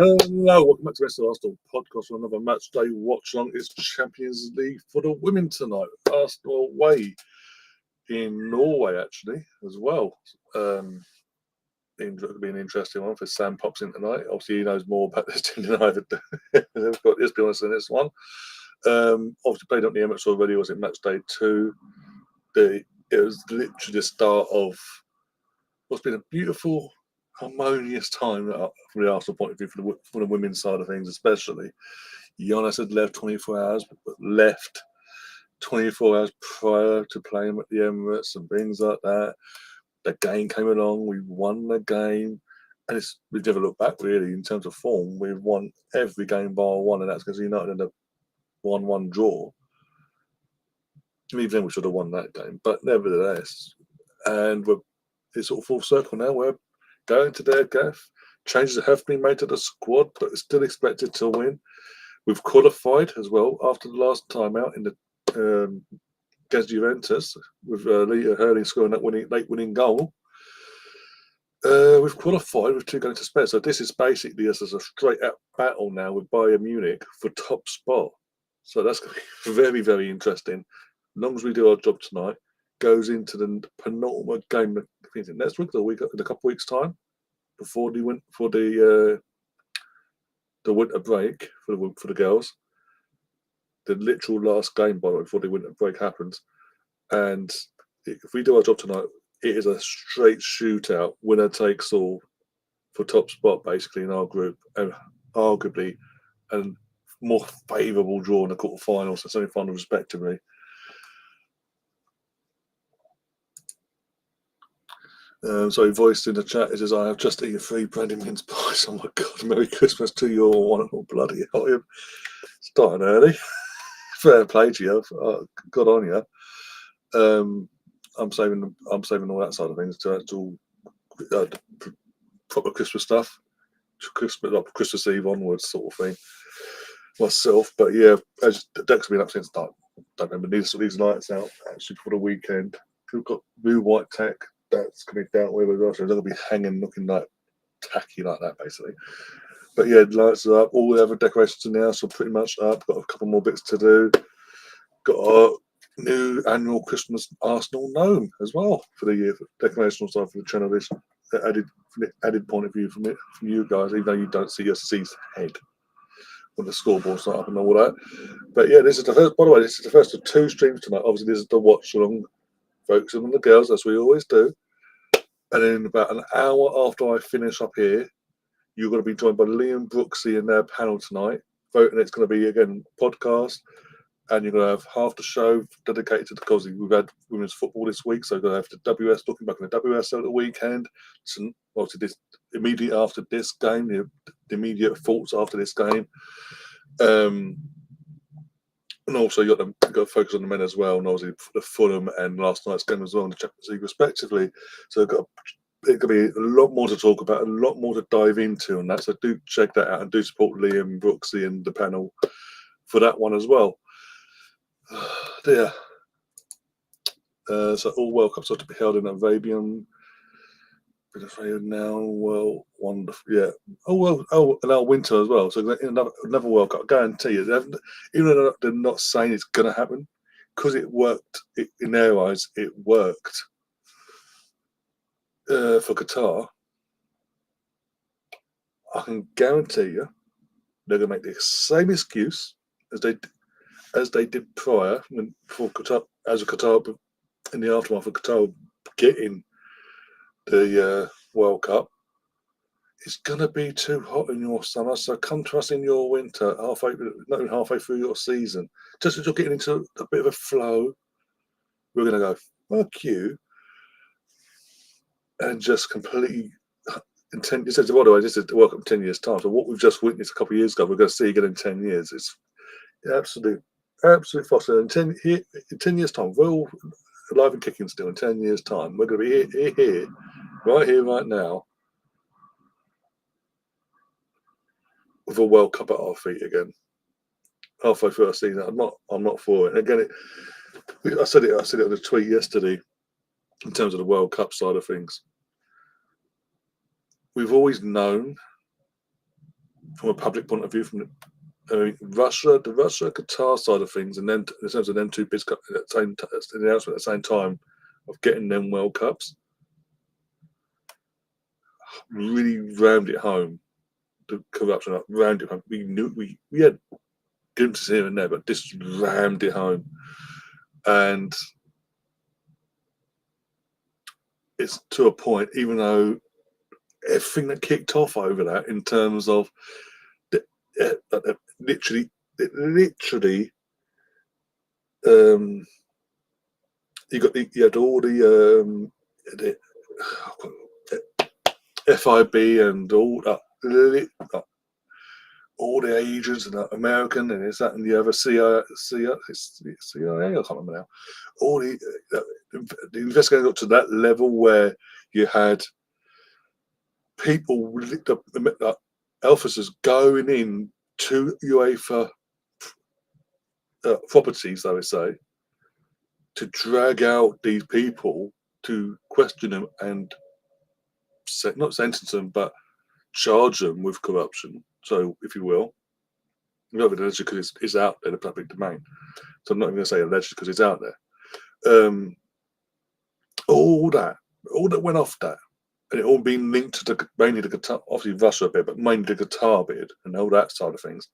Hello, welcome back to the Arsenal podcast for another match day watch along. It's Champions League for the women tonight. Arsenal away in Norway, actually, as well. It'll be an interesting one for Sam pops in tonight. Obviously, he knows more about this team than I do. They've got his feelings in this one. Obviously, played up the Emirates already. Was it match day 2? It was literally the start of what's been a beautiful, harmonious time from the Arsenal point of view for the women's side of things, especially. Jonas had left 24 hours, but left 24 hours prior to playing at the Emirates and things like that. The game came along, we won the game, and we've never looked back really in terms of form. We've won every game bar one, and that's because United ended up 1-1 draw. Even then, we should have won that game, but nevertheless, and it's sort of full circle now. We're going to their gaff. Changes have been made to the squad, but it's still expected to win. We've qualified as well after the last time out in the against Juventus with Leah Hurling scoring that late winning goal. We've qualified with 2 going to spare. So this is basically a straight out battle now with Bayern Munich for top spot. So that's going to be very, very interesting. As long as we do our job tonight, goes into the penultimate game. I think next week or in a couple of weeks' time, before the winter break for the girls. The literal last game, by the way, before the winter break happens. And if we do our job tonight, it is a straight shootout, winner takes all for top spot, basically, in our group, and arguably a more favourable draw in the quarterfinals and semi-final, respectively. So he voiced in the chat, he says, I have just eaten 3 bread and mince pies. Oh my God, Merry Christmas to you all. One and all, bloody hell. Starting early. Fair play to you. Good on you. I'm saving all that side of things to actual proper Christmas stuff. Christmas Eve onwards sort of thing. Myself, but yeah, Deck's been up since don't remember these nights out actually for the weekend. We've got new white tech that's going to be dealt with as well, so they're going to be hanging looking like tacky like that basically. But yeah, lights are up, all the other decorations in the house are pretty much up. Got a couple more bits to do. Got our new annual Christmas Arsenal gnome as well for the year, for decorational side for the channel. This added point of view from you guys, even though you don't see your C's head when the scoreboard's not up and all that. But yeah, this is the first. By the way, this is the first of 2 streams tonight. Obviously, this is the watch along, focusing on the girls as we always do. And in about an hour after I finish up here, you're going to be joined by Liam Brooksy in their panel tonight. Voting, it's going to be again podcast, and you're going to have half the show dedicated to because we've had women's football this week, so you're going to have the WS looking back on the WS over the weekend. So obviously, this immediately after this game, the immediate thoughts after this game, and also you got to focus on the men as well, and obviously the Fulham and last night's game as well in the Champions League respectively. So it's going to be a lot more to talk about, a lot more to dive into on that. So do check that out and do support Liam Brooksy and the panel for that one as well. Dear. So all World Cups are to be held in Arabian. Now, well, wonderful, yeah. And our winter as well. So another World Cup, I guarantee you. Even though they're not saying it's going to happen, because it worked in their eyes. It worked for Qatar. I can guarantee you, they're going to make the same excuse as they did prior for Qatar, as a Qatar in the aftermath of Qatar getting the World Cup. It's going to be too hot in your summer, so come to us in your winter, not even halfway through your season. Just as you're getting into a bit of a flow, we're going to go, fuck you, and just completely. In 10 years, by the way, this is the World Cup in 10 years' time. So what we've just witnessed a couple of years ago, we're going to see again in 10 years. It's absolute fossil. In 10 years' time, we're all alive and kicking still. In 10 years' time, we're going to be here, right now, with a World Cup at our feet again. Halfway through our season, I'm not for it. And again, I said it on a tweet yesterday. In terms of the World Cup side of things, we've always known from a public point of view, from the Russia Qatar side of things, and then in terms of them two bids at the same announcement at the same time of getting them World Cups, really rammed it home. The corruption rammed it home. We knew we had glimpses here and there, but this rammed it home, and it's to a point. Even though everything that kicked off over that, in terms of literally, you had all the FIB and all the agents and American and this, that, and the other CIA, I can't remember now. All the investigators got to that level where you had people, officers going in to UEFA properties, I would say, to drag out these people to question them and not sentence them, but charge them with corruption. So, if you will, not alleged because it's out there, the public domain. So I'm not even going to say alleged because it's out there. All that went off that, and it all been linked to mainly the Qatar, obviously Russia a bit, but mainly the Qatar bid and all that side of things.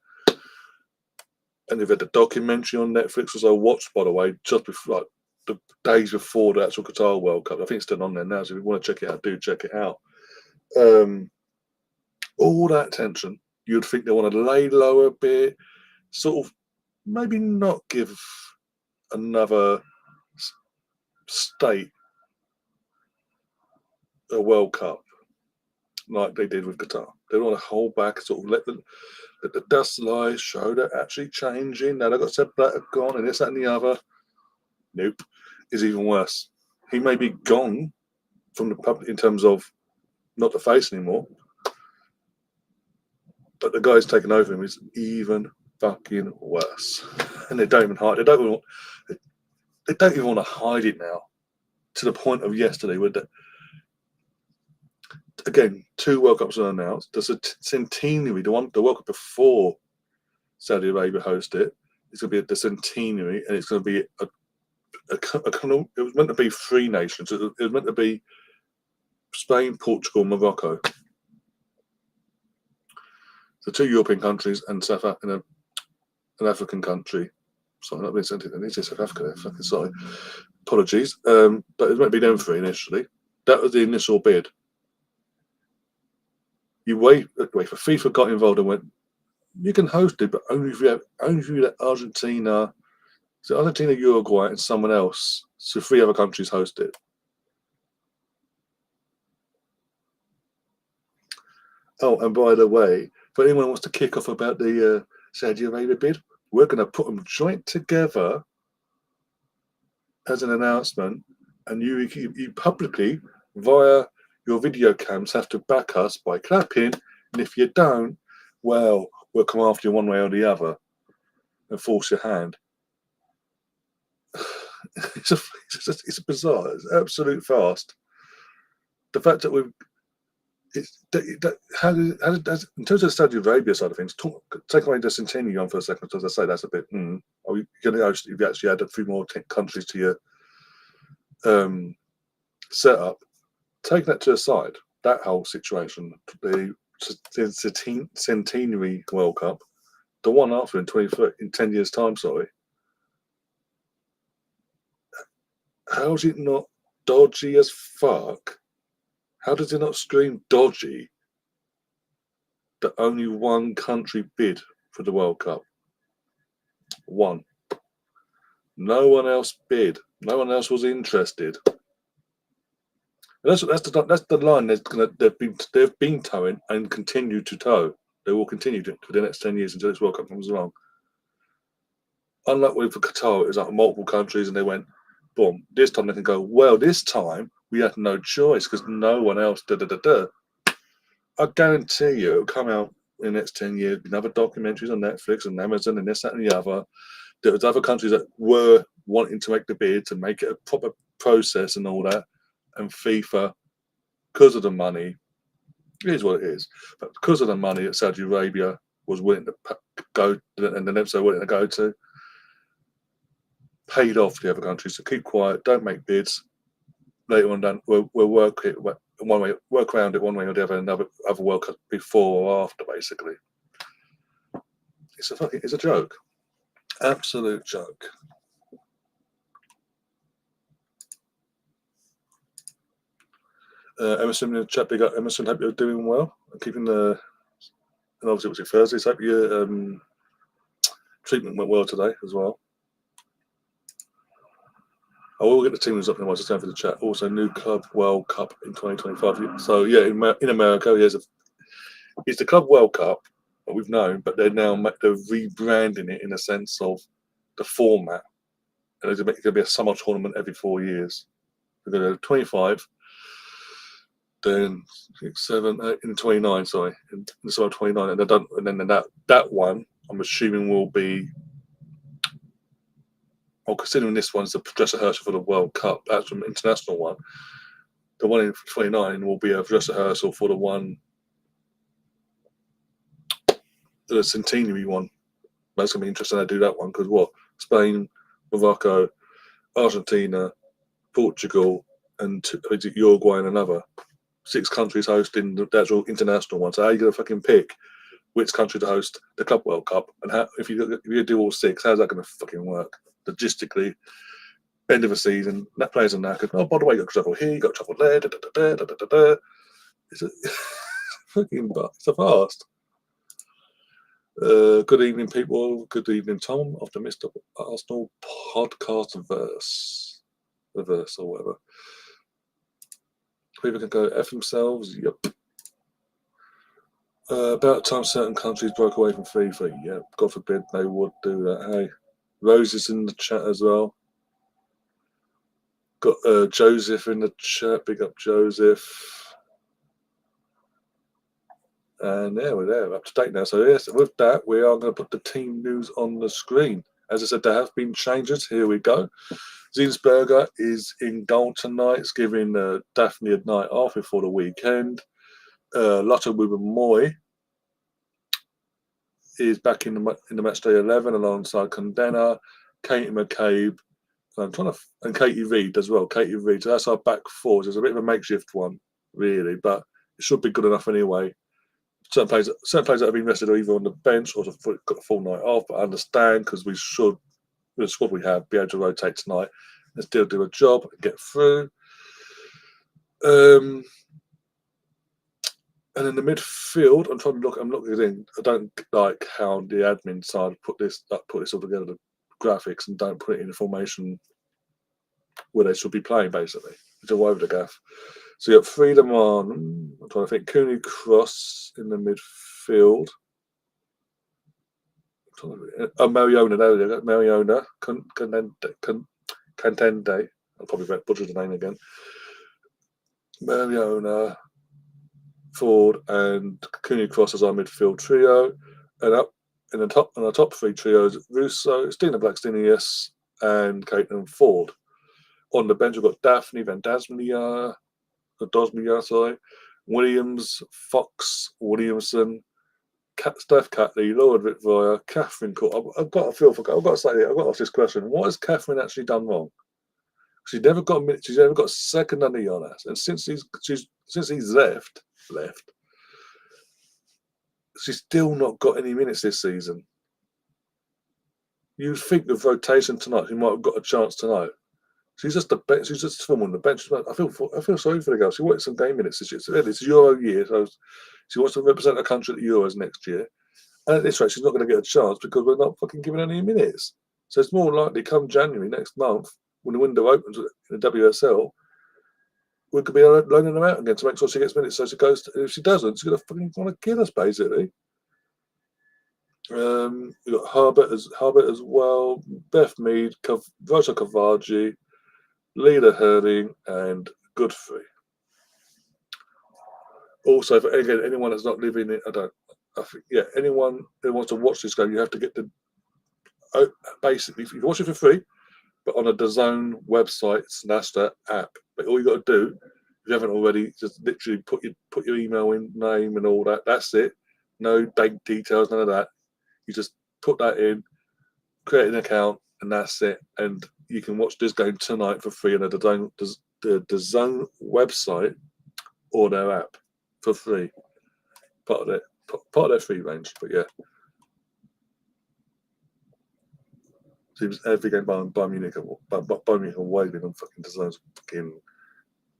And they've had the documentary on Netflix, which I watched, by the way, just before, like, the days before the actual Qatar World Cup. I think it's still on there now, so if you want to check it out, do check it out. All that tension, you'd think they want to lay low a bit, sort of maybe not give another state a World Cup like they did with Qatar. They want to hold back, sort of let the dust lie, show that actually changing. Now they've got Sepp Blatter gone and this, that, and the other. Nope, is even worse. He may be gone from the public in terms of not the face anymore, but the guy's taken over him is even fucking worse. And they don't even hide. They don't even want to hide it now. To the point of yesterday, where again, 2 World Cups are announced. There's a centenary, the World Cup before Saudi Arabia hosted it. It's going to be the centenary, and it's going to be it was meant to be 3 nations. It was meant to be Spain, Portugal, Morocco. So 2 European countries and an African country. Sorry, not being sent in. It's South Africa there. Fucking sorry. Apologies. But it was meant to be them 3 initially. That was the initial bid. You wait for FIFA got involved and went, you can host it, but only if you let Argentina, Uruguay, and someone else. So 3 other countries host it. Oh, and by the way, if anyone wants to kick off about the Saudi Arabia bid, we're going to put them joint together as an announcement, and you publicly, via your video cams, have to back us by clapping, and if you don't, well, we'll come after you one way or the other and force your hand. It's bizarre. It's absolute fast. The fact that we've in terms of the Saudi Arabia side of things, take away the centenary on for a second. As I say, that's a bit. Are you going to you've actually added a few more countries to your setup? Taking that to the side, that whole situation, the centenary World Cup, the one after in 10 years' time. Sorry, how's it not dodgy as fuck? How does it not scream dodgy that only 1 country bid for the World Cup? 1. No one else bid. No one else was interested. And that's the line they've been towing and continue to tow. They will continue to for the next 10 years until this World Cup comes along. Unlike with Qatar, it was like multiple countries, and they went, boom. This time they can go, well, this time we had no choice because no one else I guarantee you it'll come out in the next 10 years, another documentaries on Netflix and Amazon and this, that, and the other. There was other countries that were wanting to make the bid, to make it a proper process and all that. And FIFA, because of the money, It is what it is. But because of the money that Saudi Arabia was willing to go, and the Nebs are willing to go to, paid off the other countries to keep quiet, don't make bids. Later on, we'll work it one way, work around it one way or the other, another World Cup before or after, basically. It's a joke, absolute joke. Emerson in the chat, big up Emerson. Hope you're doing well and keeping the. And obviously, it was your Thursday, so hope your treatment went well today as well. I will get the team up in a while, just down for the chat. Also, new Club World Cup in 2025. So, yeah, in America, it's the Club World Cup that we've known, but they're rebranding it in a sense of the format. And there's going to be a summer tournament every 4 years. We're going to go 25, then 6, 7, 8, and 29, sorry. In the summer 29. And then that one, I'm assuming, will be. Well, considering this one's the dress rehearsal for the World Cup, that's an international one. The one in 29 will be a dress rehearsal for the centenary one. That's going to be interesting to do that one because Spain, Morocco, Argentina, Portugal, and Uruguay and another 6 countries hosting the actual international one. So how are you going to fucking pick which country to host the Club World Cup? And how, if you do all 6, how's that going to fucking work? Logistically, end of a season, that players are knackered. Oh, by the way, you got to travel here, you got to travel there. It's a fucking it's a fast. Good evening, people. Good evening, Tom, of the Mr. Arsenal podcast verse or whatever. People can go F themselves. Yep. About time certain countries broke away from FIFA. Yep. God forbid they would do that. Hey, Rose is in the chat as well. Got Joseph in the chat. Big up, Joseph. And yeah, we're there, up to date now. So yes, with that, we are going to put the team news on the screen. As I said, there have been changes. Here we go. Zinsberger is in goal tonight. It's giving Daphne a night off before the weekend. Lotto Moy is back in the matchday 11 alongside Condena, Katie McCabe, and Katie Reid as well. Katie Reid. So that's our back 4. It's a bit of a makeshift one, really, but it should be good enough anyway. Certain players that have been rested are either on the bench or got a full night off, but I understand because we should, with the squad we have, be able to rotate tonight and still do a job and get through. And in the midfield, I'm looking in. I don't like how the admin side put this all together, the graphics, and don't put it in the formation where they should be playing, basically. Which are over the gaff. So you got Freedom on. I'm trying to think. Cooney Cross in the midfield. Mariona, there we go. Mariona. Cantende. I'll probably butcher the name again. Mariona, Ford, and Cooney Cross as our midfield trio. And up in the top 3 trios, Russo, Stina Blackstenius, and Caitlin Ford. On the bench, we've got Daphne Van Dosmia, Williams, Fox, Williamson, Steph Catley, Laura Vitvoya, Catherine Court. I've got to say, I've got to ask this question. What has Catherine actually done wrong? She's never got a minute. She's never got a second under Jonas. And since he's left, she's still not got any minutes this season. You'd think with rotation tonight, she might have got a chance tonight. She's just film on the bench. I feel sorry for the girl. She wanted some game minutes this year. So it's Euro year, so she wants to represent her country at the Euros next year. And at this rate, she's not going to get a chance because we're not fucking giving her any minutes. So it's more likely come January next month when the window opens in the WSL, we could be loaning her out again to make sure she gets minutes. So she goes. If she doesn't, she's going to fucking want to kill us, basically. We've got Harbert as well. Beth Mead, Rosa Cavaji, Leda Herding, and Godfrey. Also, for anyone that's not living in, anyone who wants to watch this game, you have to get basically, you can watch it for free, but on a DAZN website / that app. But all you got to do you haven't already, just literally put your email in, name and all that. That's it. No bank details, none of that. You just put that in, create an account, and that's it. And you can watch this game tonight for free on the Zone website or their app for free. Part of their free range, but yeah. Seems every game by Munich away being on fucking DAZN's fucking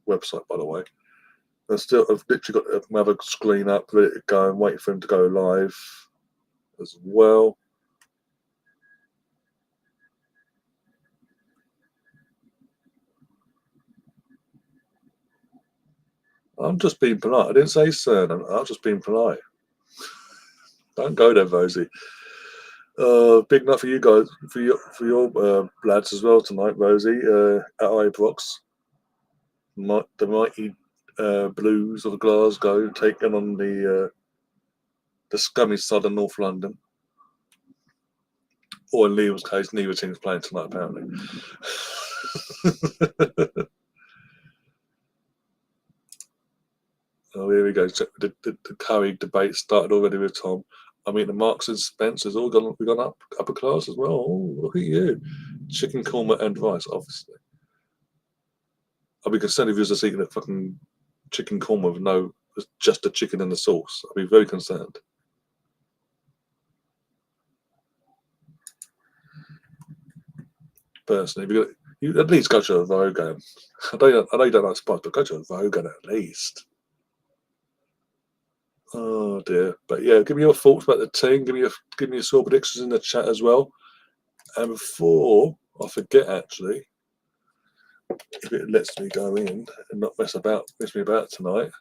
website, by the way. I've literally got another screen up, ready to go, and waiting for him to go live as well. I'm just being polite. I didn't say surname. I'm just being polite. Don't go there, Rosie. Big night for you guys, for your lads as well tonight, Rosie. At Ibrox, the mighty Blues of Glasgow taking on the scummy side of North London. Or in Liam's case, neither team's playing tonight, apparently. Oh, here we go. The Curry debate started already with Tom. I mean, the Marks and Spencers all gone up upper class as well. Oh, look at you. Chicken korma and rice, obviously. I'd be concerned if you was just eating a fucking chicken korma with just the chicken and the sauce. I'd be very concerned. Personally, you at least go to a Vålerenga. I know you don't like sports, but go to a Vålerenga at least. Oh dear, but yeah, give me your thoughts about the team. Give me your score predictions in the chat as well. And before I forget, actually, if it lets me go in and not mess me about tonight,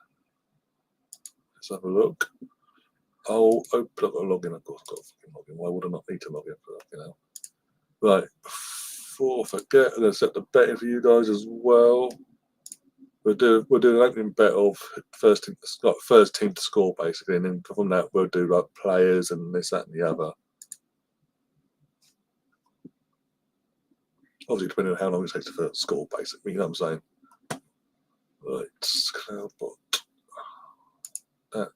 let's have a look. I'll open up a login. Of course, I've got a fucking login. Why would I not need to log in for that? You know, right. Before I forget, I'm going to set the betting for you guys as well. We'll do an opening bet of first team to score, basically, and then from that we'll do like players and this, that, and the other. Obviously, depending on how long it takes to score, basically. You know what I'm saying? Right, Cloudbot. That.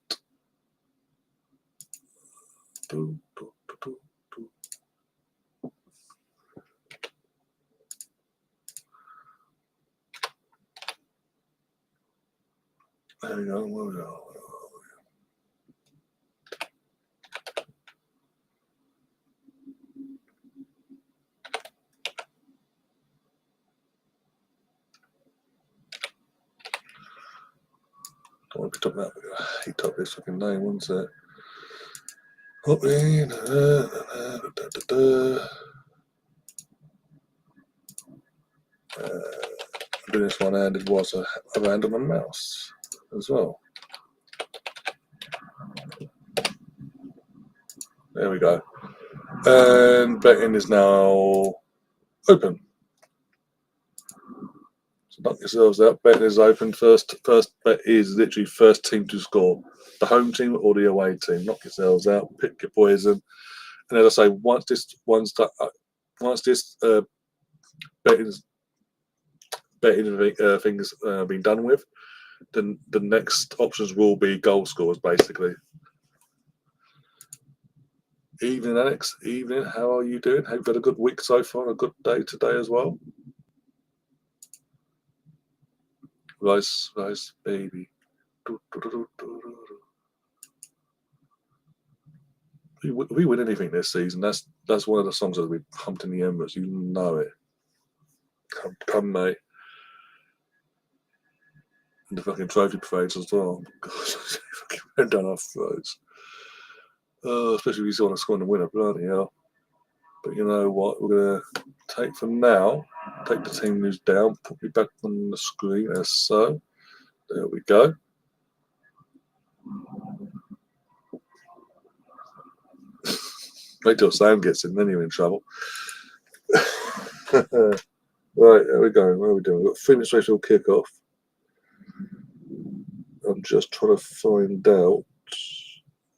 There we go. Where we are. Don't want to be talking about he took this fucking name, wasn't it? Doing this one-handed was a hand on a mouse as well. There we go. And betting is now open. So knock yourselves out. Betting is open. First bet is literally first team to score. The home team or the away team. Knock yourselves out. Pick your poison. And as I say, once this betting things been done with, then the next options will be goal scorers, basically. Evening, Alex. Evening. How are you doing? Hope you've had a good week so far. A good day today as well. Rice, baby. If we win anything this season, that's one of the songs that we pumped in the Emirates. You know it. Come, mate. And the fucking trophy parades as well. God, fucking ran down our throats. Especially if you want to score in the winner, bloody hell. But you know what? We're going to take the team who's down, put me back on the screen as so. There we go. Wait till Sam gets in, then you're in trouble. Right, there we go. What are we doing? We've got 3 minutes till kick-off. I'm just trying to find out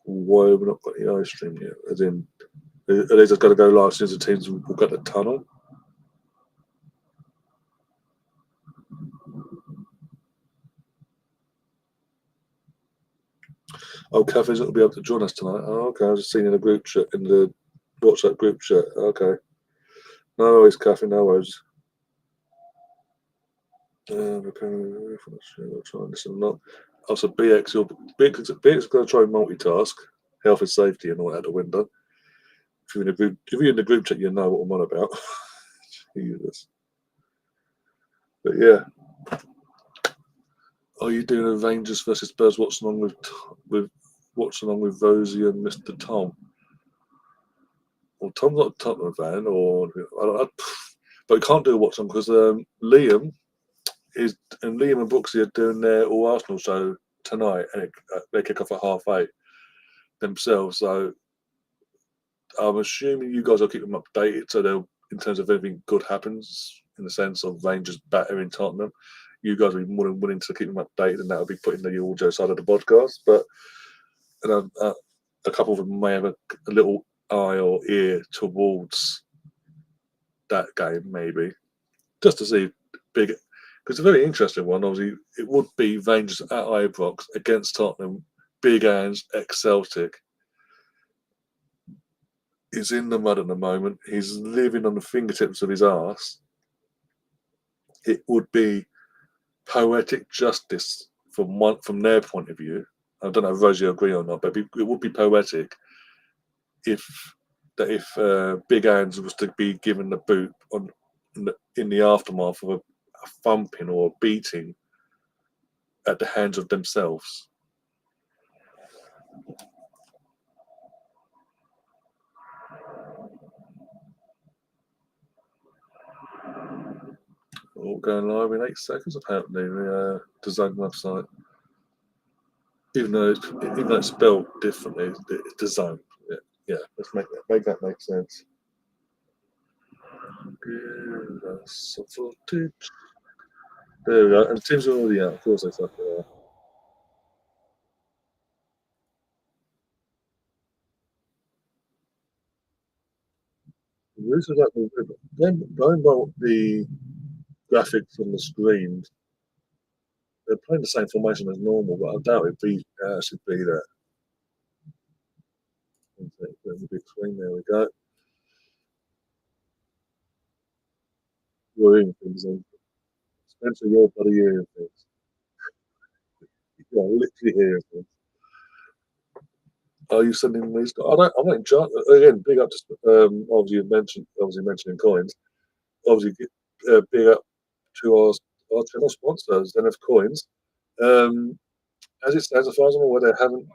why we've not got the ice stream yet. As in, are they just going to go live since the teams will get the tunnel? Oh, Kathy's not going to be able to join us tonight. Oh, okay. I was just seeing in the group chat, in the WhatsApp group chat. Okay. No worries, Kathy. No worries. We're try and listen. Not. Also, BX is going to try and multitask, health and safety, and all out the window. If you're in the group chat, you know what I'm on about. Jesus. But yeah, are you doing a Rangers versus Spurs watching along with Rosie and Mr. Tom? Well, Tom's not a Tottenham fan, but we can't do a watch on because Liam and Brooksy are doing their All Arsenal show tonight, and they kick off at 8:30 themselves. So I'm assuming you guys will keep them updated, so they'll, in terms of anything good happens, in the sense of Rangers battering Tottenham, you guys will be more than willing to keep them updated, and that'll be put in the audio side of the podcast. But a couple of them may have a little eye or ear towards that game, maybe just to see big. Because it's a very interesting one. Obviously, it would be Rangers at Ibrox against Tottenham. Big Ange, ex-Celtic, is in the mud at the moment. He's living on the fingertips of his arse. It would be poetic justice from their point of view. I don't know if Rosie agree or not, but it would be poetic if Big Ange was to be given the boot in the aftermath of a thumping or a beating at the hands of themselves. All going live in 8 seconds, apparently, the design website. Even though it's spelled differently, it's designed. Yeah, let's make that make sense. There we go. And Tim's already out. Of course, they fucking are. This is actually going by the graphics on the screen. They're playing the same formation as normal, but I doubt it'd be should be that. The big screen. There we go. You're in things, and Spencer, your bloody hearing things. You're literally hearing things. Are you sending these? I'm not in charge. Again, big up to obviously mentioning coins. Obviously, big up to our channel sponsors, NF Coins. Um, as it stands, as far as I'm aware, they haven't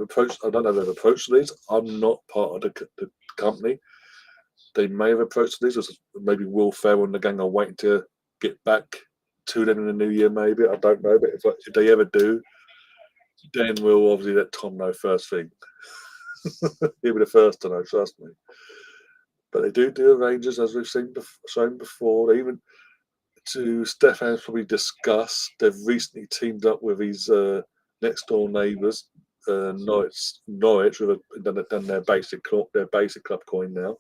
approached. I don't know if they've approached these. I'm not part of the company. They may have approached these, or maybe Will Ferrell and the gang are waiting to get back to them in the new year. Maybe I don't know, but if they ever do, then we'll obviously let Tom know first thing. He'll be the first to know, trust me. But they do arrangements, as we've shown before. They even, to Stefan's probably discussed, they've recently teamed up with his next door neighbours, Norwich, who have done their basic club coin now.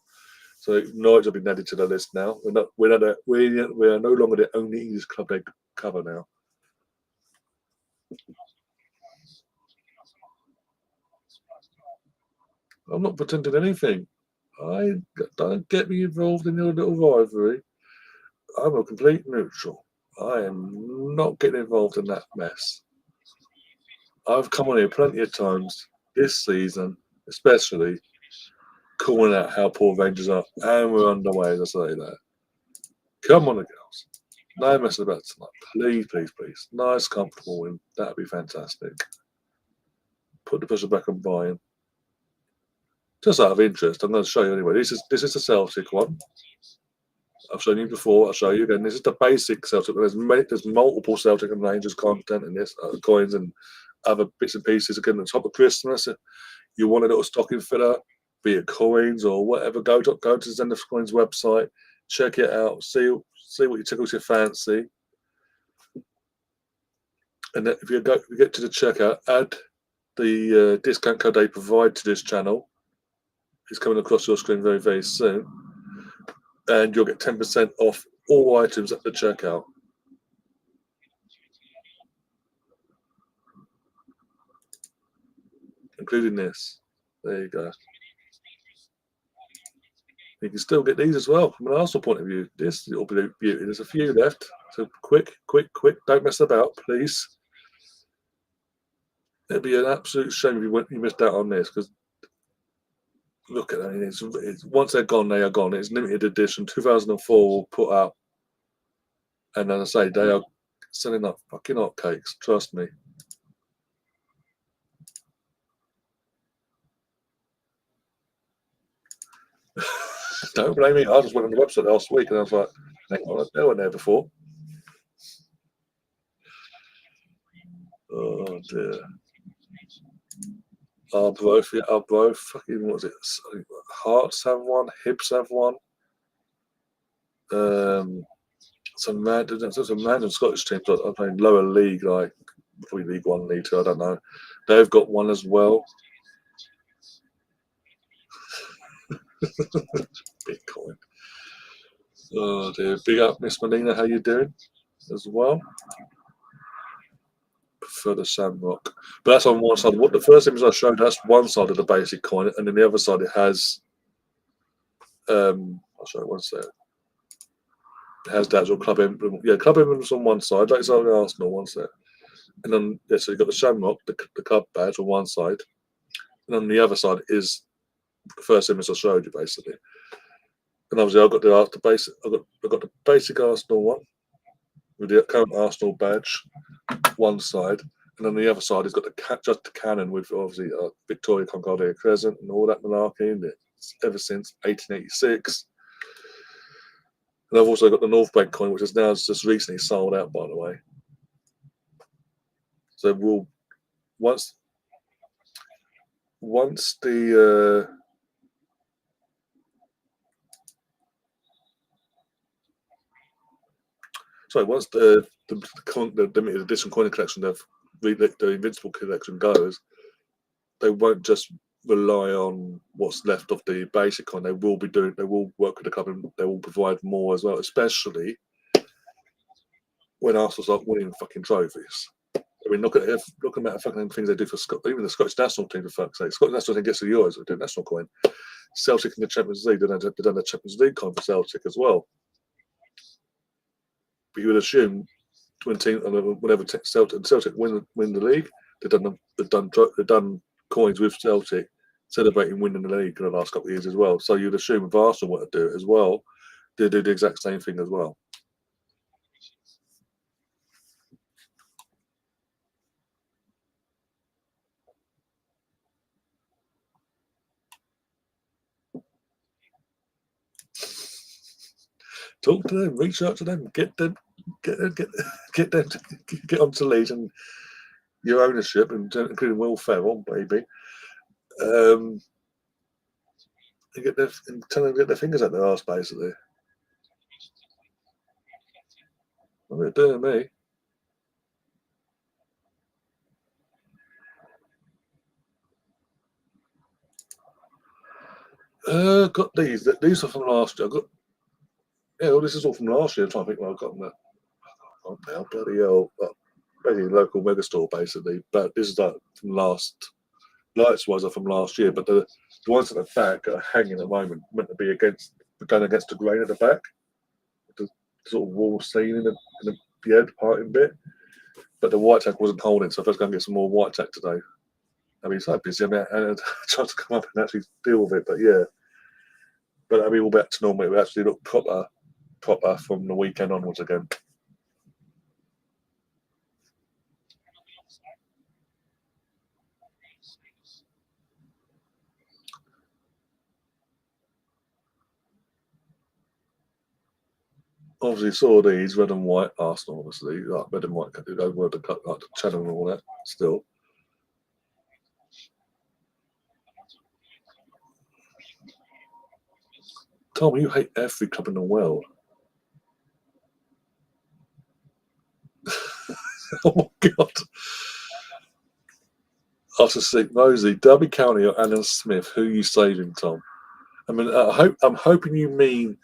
So Norwich have been added to the list now. We are no longer the only English club they cover now. I'm not pretending anything. Don't get me involved in your little rivalry. I'm a complete neutral. I am not getting involved in that mess. I've come on here plenty of times this season, especially, calling out how poor Rangers are, and we're underway as I say that. Come on, the girls. No messing about tonight. Please, please, please. Nice, comfortable win. That'd be fantastic. Put the pressure back on Bayern. Just out of interest, I'm going to show you anyway. This is the Celtic one. I've shown you before. I'll show you again. This is the basic Celtic. There's multiple Celtic and Rangers content in this, coins and other bits and pieces. Again, on top of Christmas, you want a little stocking filler, be it coins or whatever. Go to Zenith Coins website, check it out, see what tickles your fancy, and then if you get to the checkout, add the discount code they provide to this channel. It's coming across your screen very, very soon, and you'll get 10% off all items at the checkout. including this. There you go. You can still get these as well from an Arsenal point of view. This little beauty. There's a few left. So quick. Don't mess about, please. It'd be an absolute shame if you missed out on this, because look at that. It's once they're gone, they are gone. It's limited edition. 2004 will put out, and as I say, they are selling up fucking hotcakes. Trust me. Don't blame me. I just went on the website last week and I was like, hang on, they weren't there before. Oh dear. Our both. Fucking, what was it? Hearts have one, Hibs have one. Some random Scottish teams that are playing lower league, like probably League One, League Two, I don't know. They've got one as well. Bitcoin. Oh dear. Big up, Miss Melina. How you doing? As well. Prefer the Shamrock, but that's on one side. What the first image I showed, that's one side of the basic coin, and then the other side it has. I'll show it one sec. It has the actual club emblem. Yeah, club emblem's on one side, like it's on the Arsenal one sec, and then yeah, so you've got the Shamrock, the club badge on one side, and on the other side is the first image I showed you basically. And obviously I've got the basic. I've got the basic Arsenal one with the current Arsenal badge, one side, and on the other side it's got just the cannon with obviously Victoria Concordia Crescent and all that malarkey in it ever since 1886. And I've also got the North Bank coin, which is now just recently sold out, by the way. So we'll once the once the limited edition coin collection, the Invincible collection goes, they won't just rely on what's left of the basic coin. They will work with the club and they will provide more as well, especially when Arsenal start winning fucking trophies. I mean, look at the amount of fucking things they do for even the Scottish national team, for fuck's sake. Scottish national team gets the Euros with the national coin. Celtic in the Champions League, they've done the Champions League coin for Celtic as well. But you would assume whenever Celtic win the league, they've done coins with Celtic celebrating winning the league in the last couple of years as well. So you'd assume if Arsenal were to do it as well, they do the exact same thing as well. Talk to them, reach out to them, get them to get onto Leeds and your ownership, and including Will Ferrell, maybe. And tell them to get their fingers out their arse, basically. What they're doing me. Got these. These are from last year. Well, this is all from last year. I'm trying to think where I got them. Oh, bloody hell! Basically, local mega store, basically. But this is like from last. Lights wise are from last year, but the ones at the back are hanging at the moment, meant to be going against the grain at the back, the sort of wall ceiling and the head parting bit. But the white tack wasn't holding, so I was going to get some more white tack today. I mean, it's so busy. I mean, I tried to come up and actually deal with it, but yeah. But I mean, all back to normal. We actually look proper from the weekend onwards again. Obviously, saw these red and white Arsenal. Obviously, like red and white, over the like the channel and all that. Still, Tom, you hate every club in the world. Oh my god! After St. Rosie, Derby County or Alan Smith, who are you saving, Tom? I mean, I'm hoping you mean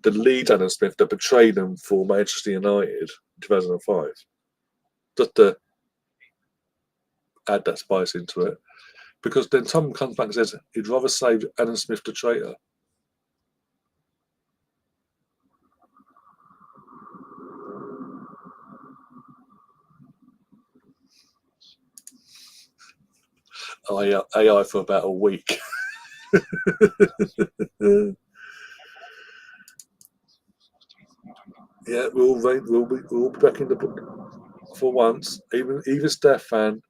the lead Alan Smith that betrayed them for Manchester United in 2005. Just to add that spice into it. Because then Tom comes back and says he'd rather save Adam Smith the traitor. AI for about a week. Yeah, we'll be back in the book for once. Even Steph fan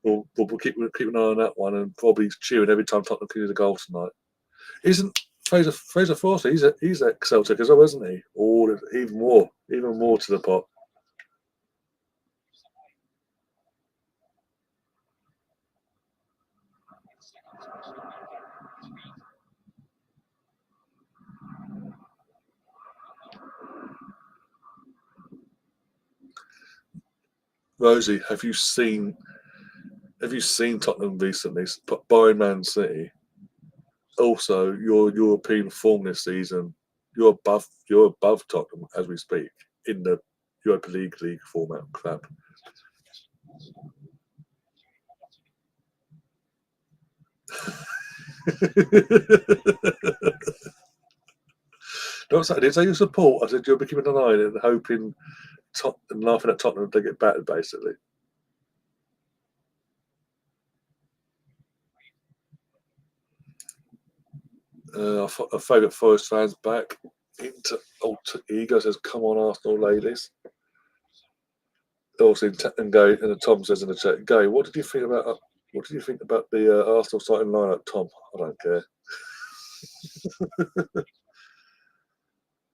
we'll keep an eye on that one and probably cheering every time Tottenham can do the goal tonight. Isn't Fraser Forster? He's at Celtic as well, isn't he? Or even more to the pot. Rosie, have you seen Tottenham recently? Barring Man City. Also, your European form this season, you're above Tottenham as we speak in the Europa League format. Crap. Don't say, did say you support. I said you'll be keeping an eye and hoping and laughing at Tottenham if they get battered, basically. Our favourite Forest fans back into alter ego says, "Come on, Arsenal ladies." Also, and Tom says in the chat, "Gay, what did you think about the Arsenal starting lineup, Tom?" I don't care.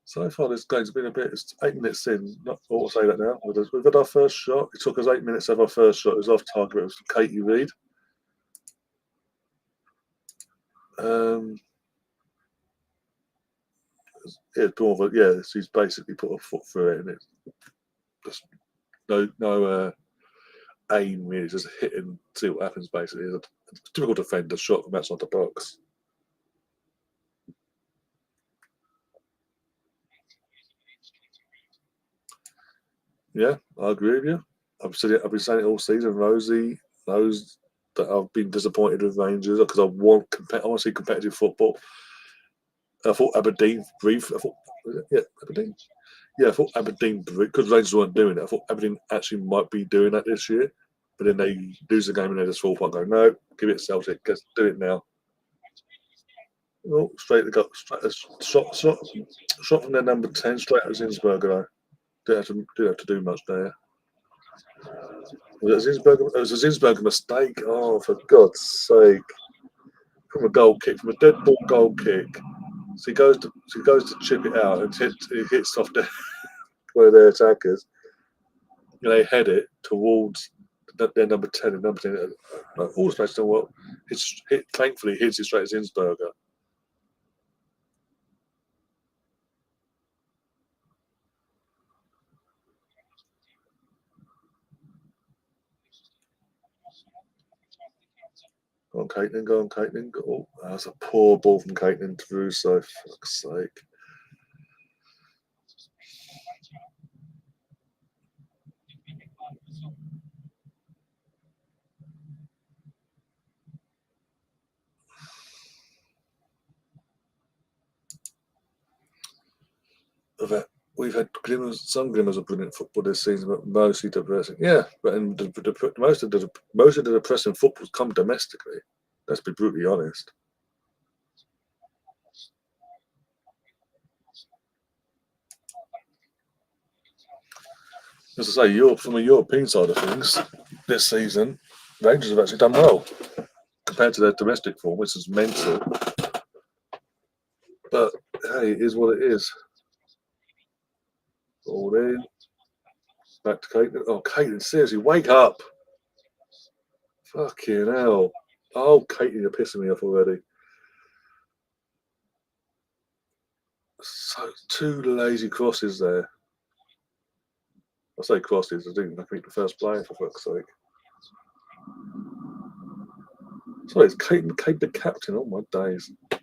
So far, this game's been a bit. It's 8 minutes in. Not ought to say that now. We've had our first shot. It took us 8 minutes to have our first shot. It was off target. It was Katie Reid. It's more of a she's basically put her foot through it, and it's just no aim really, just hit and see what happens. Basically, it's a typical defender shot from outside the box. Yeah, I agree with you. I've been saying it all season. Rosie knows that I've been disappointed with Rangers because I want to see competitive football. I thought Aberdeen brief. Aberdeen. Yeah, I thought Aberdeen, because Rangers weren't doing it, I thought Aberdeen actually might be doing that this year. But then they lose the game and they just fall apart and go, no, give it Celtic, let's do it now. Oh, straight shot from their number 10, straight at Zinsberger. Didn't have to do much there. Was it a Zinsberger mistake? Oh, for God's sake. From a dead ball goal kick. So he goes to chip it out and it hits off one of their attackers. And they head it towards their number 10 and number 10. Also, well, thankfully hits it straight at Zinsberger. Go on, Caitlin. Oh, that's a poor ball from Caitlin to Russo, for fuck's sake. We've had some glimmers of brilliant football this season, but mostly depressing. Yeah, but most of the depressing football's come domestically. Let's be brutally honest. As I say, from a European side of things, this season, Rangers have actually done well compared to their domestic form, which is mental. But hey, it is what it is. All in. Back to Caitlin. Oh, Caitlin, seriously, wake up. Fucking hell. Oh, Caitlin, you're pissing me off already. So, two lazy crosses there. I say crosses, I didn't make the first play, for fuck's sake. Sorry, it's Caitlin the captain. Oh, my days. I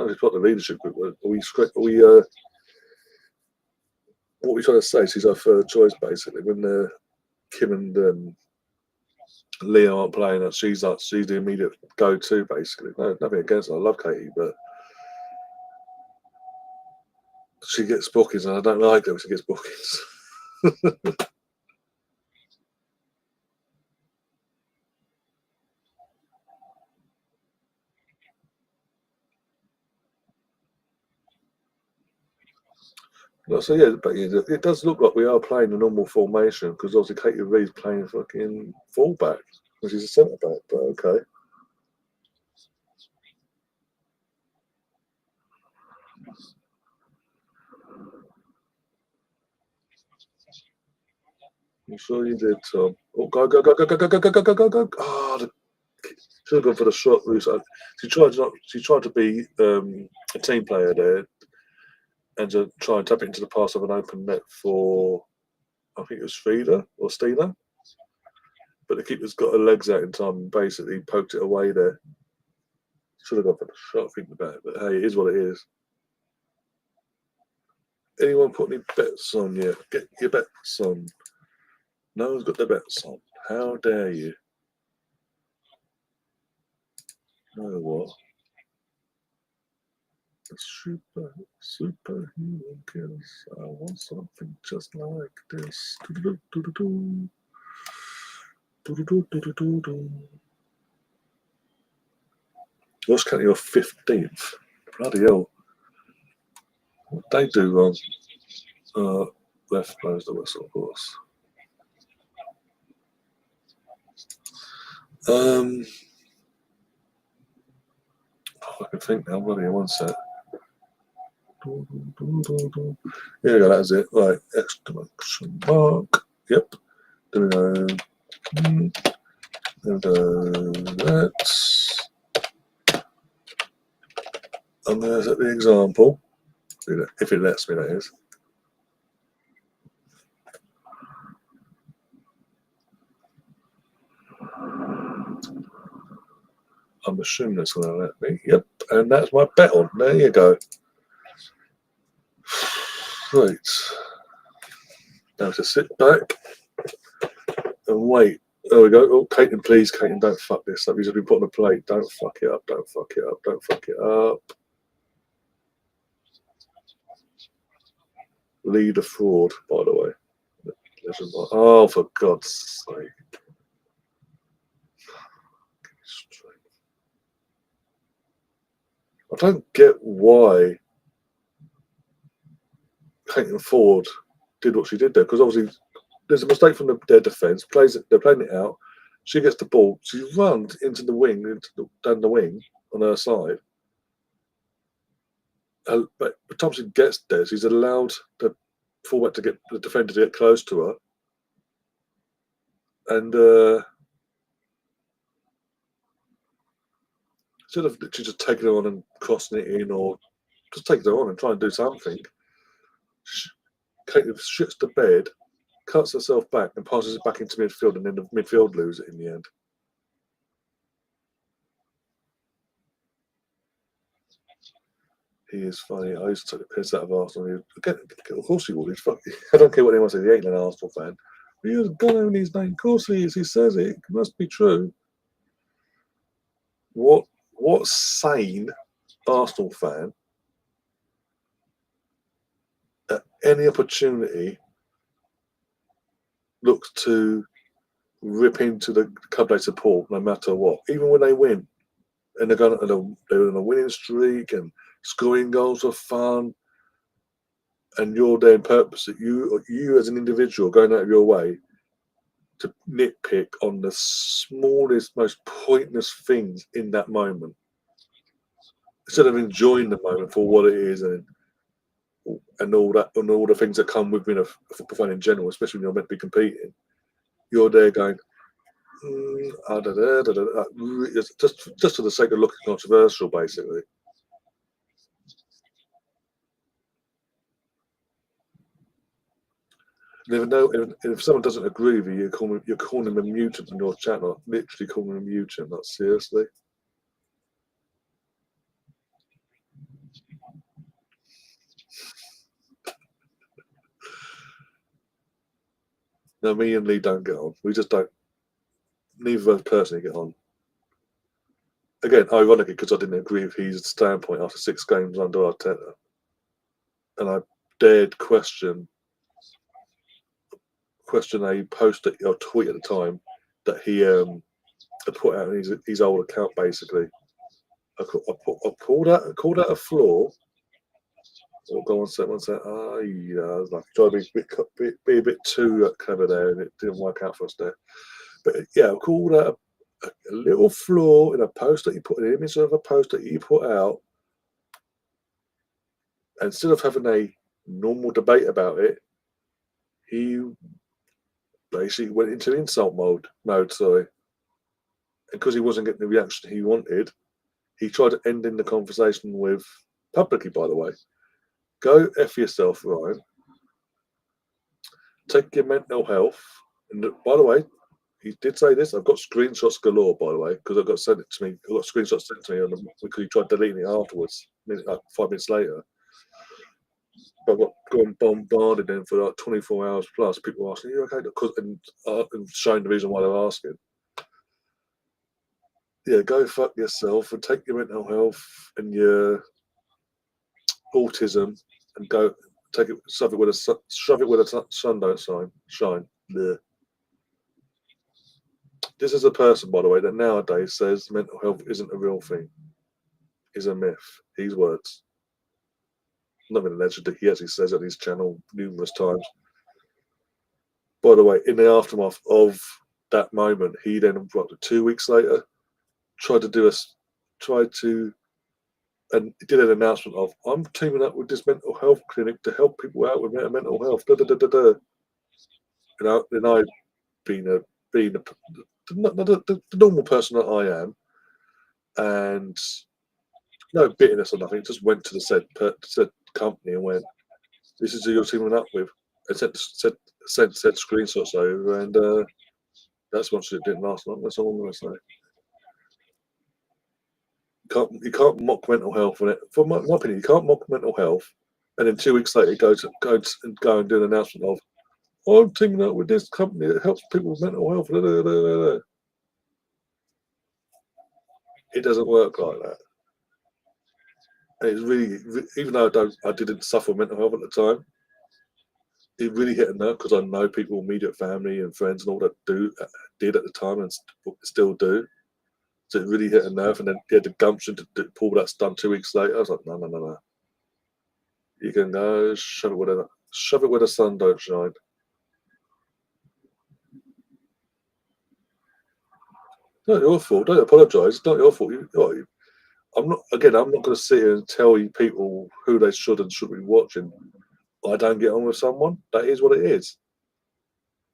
just got the leadership group. What are we trying to say? She's our third choice, basically, when Kim and Leo aren't playing her. She's the immediate go-to basically. No, nothing against her. I love Katie, but she gets bookings, and I don't like her when she gets bookings. So yeah, but it does look like we are playing a normal formation because obviously Katie Reed's playing fucking fullback, which is a centre back. But okay. I'm sure you did, Tom. Oh, go, go, go, go, go, go, go, go, go, go, go. Oh, should have gone for the shot route. She tried to be a team player there and to try and tap it into the pass of an open net for, I think it was Frida or Stina. But the keeper's got her legs out in time and basically poked it away there. Should have gone for the shot, thinking about it. But hey, it is what it is. Anyone put any bets on you? Get your bets on. No one's got their bets on. How dare you? Know what? Superhuman kills. I want something just like this. What's kind of your 15th? Bloody hell. What they do wrong? Left blows the whistle, of course. I can think now. Bloody hell, one sec. Here we go, that's it. Right, exclamation mark. Yep. There we go. There we go. That's. I'm going to set the example. If it lets me, that is. I'm assuming it's going to let me. Yep, and that's my bet on. There you go. Right. Now to sit back and wait. There we go. Oh, Caitlin, please, Caitlin, don't fuck this up. You've been put on a plate. Don't fuck it up. Don't fuck it up. Don't fuck it up. Lead a fraud, by the way. Oh, for God's sake. I don't get why Caitlin Ford did what she did there, because obviously there's a mistake from their defence. They're playing it out. She gets the ball. She runs into the wing, down the wing on her side. But by the time she gets there, she's allowed the fullback to get the defender to get close to her, and instead of literally just taking her on and crossing it in, or just taking her on and try and do something, Caitlin shits the bed, cuts herself back, and passes it back into midfield, and then the midfield lose it in the end. He is funny. I used to take the piss out of Arsenal. Of course he would. He's fucking, I don't care what anyone says. He ain't an Arsenal fan. But he was going his name. Of course he is. He says it. It must be true. What sane Arsenal fan at any opportunity looks to rip into the club they support no matter what, even when they win, and they're on a winning streak and scoring goals for fun, and you're there in purpose that you as an individual going out of your way to nitpick on the smallest, most pointless things in that moment, instead of enjoying the moment for what it is and all that and all the things that come with being a football fan in general, especially when you're meant to be competing. You're there going, just for the sake of looking controversial, basically. If someone doesn't agree with you, you're calling them a mutant on your channel. Literally calling them a mutant. Not seriously. No, me and Lee don't get on. We just don't. neither of us personally get on. Again, ironically, because I didn't agree with his standpoint after 6 games under Arteta, and I dared question a post or tweet at the time that he had put out in his old account. Basically, I called out a flaw. Oh, go on, one sec. Yeah, I was like, trying to be a bit too clever there, and it didn't work out for us there. But yeah, I called out a little flaw in a post that you put, an image of a post that you put out. Instead of having a normal debate about it, he basically went into insult mode. Sorry, and because he wasn't getting the reaction he wanted, he tried to end in the conversation with publicly. By the way, go F yourself, Ryan. Take your mental health. And by the way, he did say this. I've got screenshots galore, by the way, because I got sent it to me. I got screenshots sent to me because he tried deleting it afterwards, like 5 minutes later. I got gone bombarded in for like 24 hours plus. People asking, "You okay?" And showing the reason why they're asking. Yeah, go fuck yourself and take your mental health and your autism and go take it, shove it where the sun don't shine. Blech. This is a person, by the way, that nowadays says mental health isn't a real thing. Is a myth. His words. Not been alleged that he actually says it on his channel numerous times. By the way, in the aftermath of that moment, he then, 2 weeks later, tried to and did an announcement of, I'm teaming up with this mental health clinic to help people out with mental health. Da, da, da, da, da. And I, being the normal person that I am, and no bitterness or nothing, just went to the said company and went, "This is who you're teaming up with," and sent screenshots over, and that's once it didn't last long. That's all I'm going to say. You can't mock mental health on it. For my opinion, you can't mock mental health, and then 2 weeks later go and do an announcement of, "Oh, I'm teaming up with this company that helps people with mental health." Da, da, da, da, da. It doesn't work like that. And it's really, even though I didn't suffer mental health at the time, it really hit a nerve because I know people, immediate family and friends and all that did at the time and still do. So it really hit a nerve, and then he had the gumption to pull that stunt 2 weeks later. I was like, no, no, no, no. You can go shove it where the sun don't shine. Not your fault. Don't apologise. It's not your fault. I'm not going to sit here and tell you people who they should and shouldn't be watching. I don't get on with someone. That is what it is.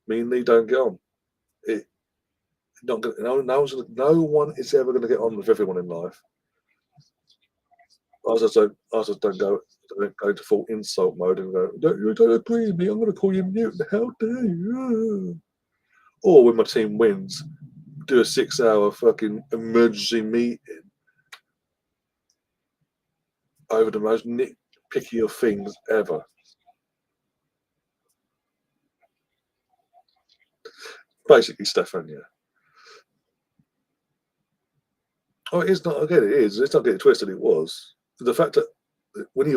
Me and Lee don't get on. No one is ever going to get on with everyone in life. I just don't go to full insult mode and go, you don't agree with me, I'm going to call you mute. How dare you? Or when my team wins, do a 6-hour fucking emergency meeting over the most nitpicky of things ever. Basically, Stefan, yeah. Oh, it is not. Again, it is. It's not getting twisted. It was the fact that when he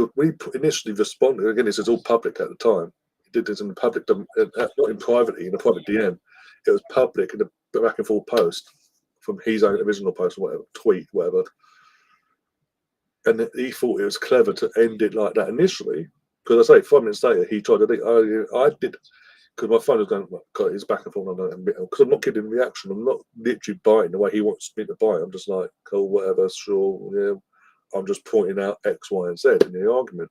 initially responded, again, this is all public at the time. He did this in the public, not in privately, in a private DM. It was public in the back and forth post from his own original post, whatever tweet, whatever. And he thought it was clever to end it like that initially, because I say 5 minutes later he tried to. I did. Because my phone was going, God, it's back and forth. Because I'm not getting reaction. I'm not literally biting the way he wants me to bite. I'm just like, cool, whatever, sure, yeah. I'm just pointing out X, Y, and Z in the argument.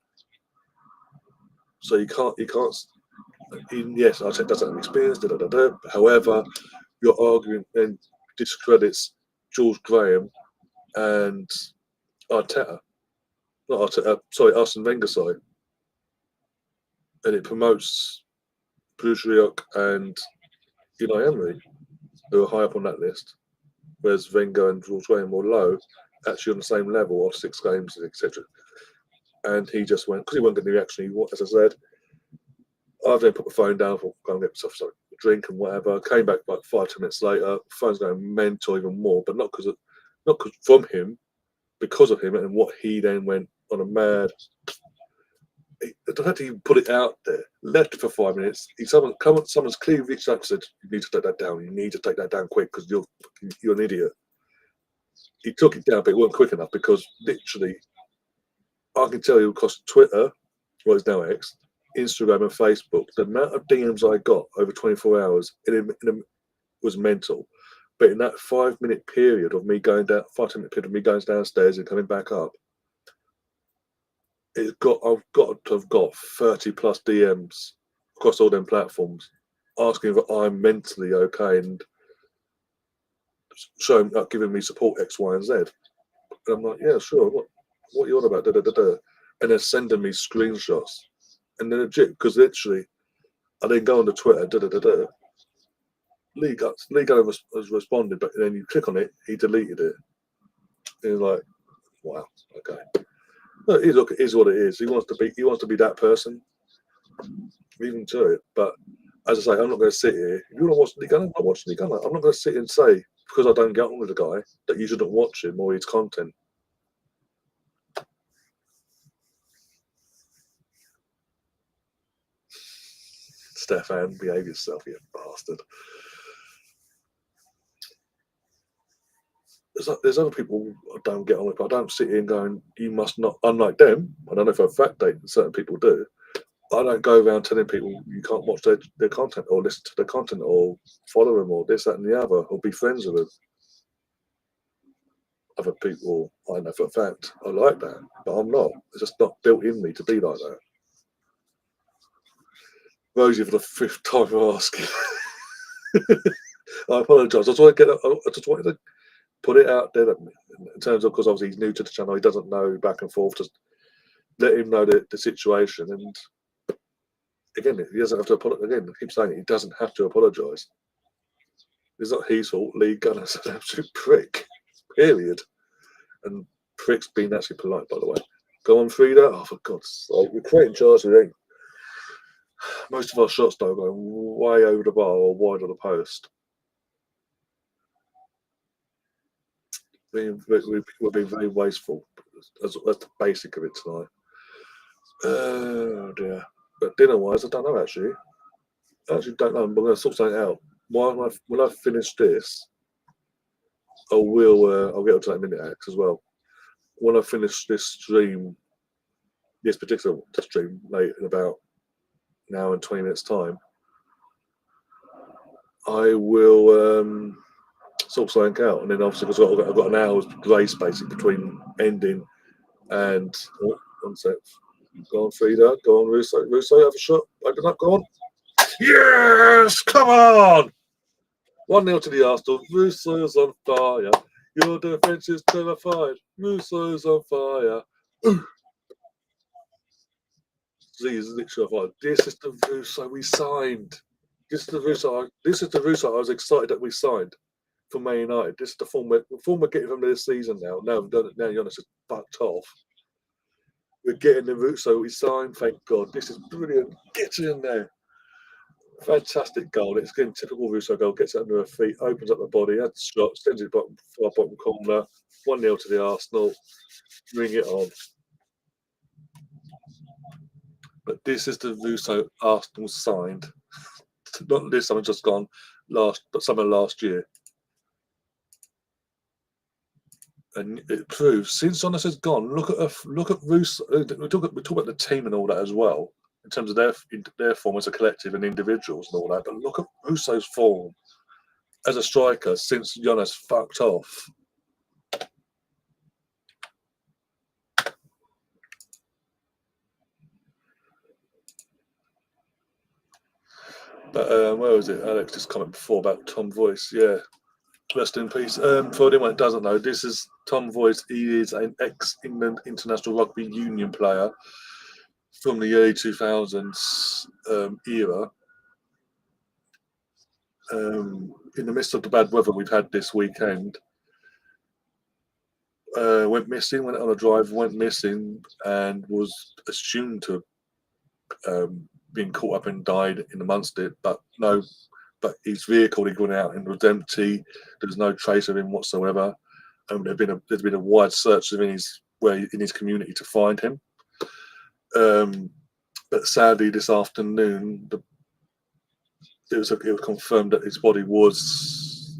So you can't. Yes, I said doesn't have experience. Da, da, da, da. However, your argument then discredits George Graham and Arteta. Not Arteta. Sorry, Arsene Wenger side, and it promotes Pujriok and Unai Emery, who are high up on that list, whereas Wenger and George Graham were low, actually on the same level of 6 games, etc. And he just went, because he wasn't getting the reaction he wanted, as I said, I then put my phone down, thought, go and get myself a drink and whatever. Came back like 5-10 minutes later. Phone's going mental even more, but not because from him, because of him and what he then went on a mad. I had to even put it out there. Left it for 5 minutes. Someone's clearly reached out and said, "You need to take that down. You need to take that down quick because you're an idiot." He took it down, but it wasn't quick enough because literally, I can tell you across Twitter, well, it's now X, Instagram, and Facebook, the amount of DMs I got over 24 hours was mental. But in that 5-minute period of me going down, 5-10 minute period of me going downstairs and coming back up, I've got to have got 30 plus DMs across all them platforms asking if I'm mentally okay and showing, giving me support X, Y, and Z. And I'm like, yeah, sure. What are you on about? Da, da, da, da. And they're sending me screenshots. And they're legit, because literally, I then go on to Twitter, da, da, da, da. Lee Gunn has responded, but then you click on it, he deleted it. And you're like, wow, okay. Look, it is what it is. He wants to be that person. Even to it. But as I say, I'm not going to sit here. If you want to watch Lee Gunn, I'll watch Lee Gunn. I'm not going to sit here and say, because I don't get on with the guy, that you shouldn't watch him or his content. Stefan, behave yourself, you bastard. There's other people I don't get on with, but I don't sit here and going, you must not, unlike them, I don't know for a fact certain people do, I don't go around telling people you can't watch their content or listen to their content or follow them or this, that, and the other, or be friends with them. Other people, I know for a fact, I like that, but I'm not. It's just not built in me to be like that. Rosie, for the 5th time asking. I apologise. I just wanted to put it out there that in terms of, because obviously he's new to the channel, he doesn't know back and forth. Just let him know the situation. And again, he doesn't have to apologize. Again, I keep saying it, he doesn't have to apologise. It's not his fault. Lee Gunner's an absolute prick. Period. And prick's being actually polite, by the way. Go on, Frida. Oh, for God's sake, we're creating charges, ain't. Most of our shots though go way over the bar or wide of the post. We're being very wasteful. That's the basic of it tonight. Oh dear. But dinner-wise, I don't know actually. I actually don't know. I'm going to sort something out. When I finish this, I'll get to that minute X as well. When I finish this stream, this particular stream, late in about an hour and 20 minutes time, I will sort something out, and then obviously because I've got an hour's grace basically between ending and one sec. Go on, Frida. Go on, Russo. Russo, have a shot. Open up. Go on. Yes, come on. 1-0 to the Arsenal. Russo's on fire. Your defence is terrified. Russo's on fire. He's literally on fire. This is the Russo we signed. This is the Russo I was excited that we signed for Man United. This is the form we're getting from this season now. Now Jonas is fucked off. We're getting the Russo we signed. Thank God. This is brilliant. Get in there. Fantastic goal. It's getting typical Russo goal. Gets it under her feet, opens up the body, adds the shot, sends it far bottom corner. 1-0 to the Arsenal. Bring it on. But this is the Russo Arsenal signed. Not this summer, just gone summer last year. And it proves since Jonas has gone. Look at Russo. We talk about the team and all that as well, in terms of their form as a collective and individuals and all that. But look at Russo's form as a striker since Jonas fucked off. But where was it? Alex just comment before about Tom Voice. Yeah, rest in peace. For anyone that doesn't know, this is Tom Voice. He is an ex-England international rugby union player from the early 2000s era. In the midst of the bad weather we've had this weekend, went missing, went missing, and was assumed to been caught up and died in amongst it, but no, but his vehicle had gone out and was empty. There's no trace of him whatsoever. And there's been a wide search in his community to find him. But sadly, this afternoon, it was confirmed that his body was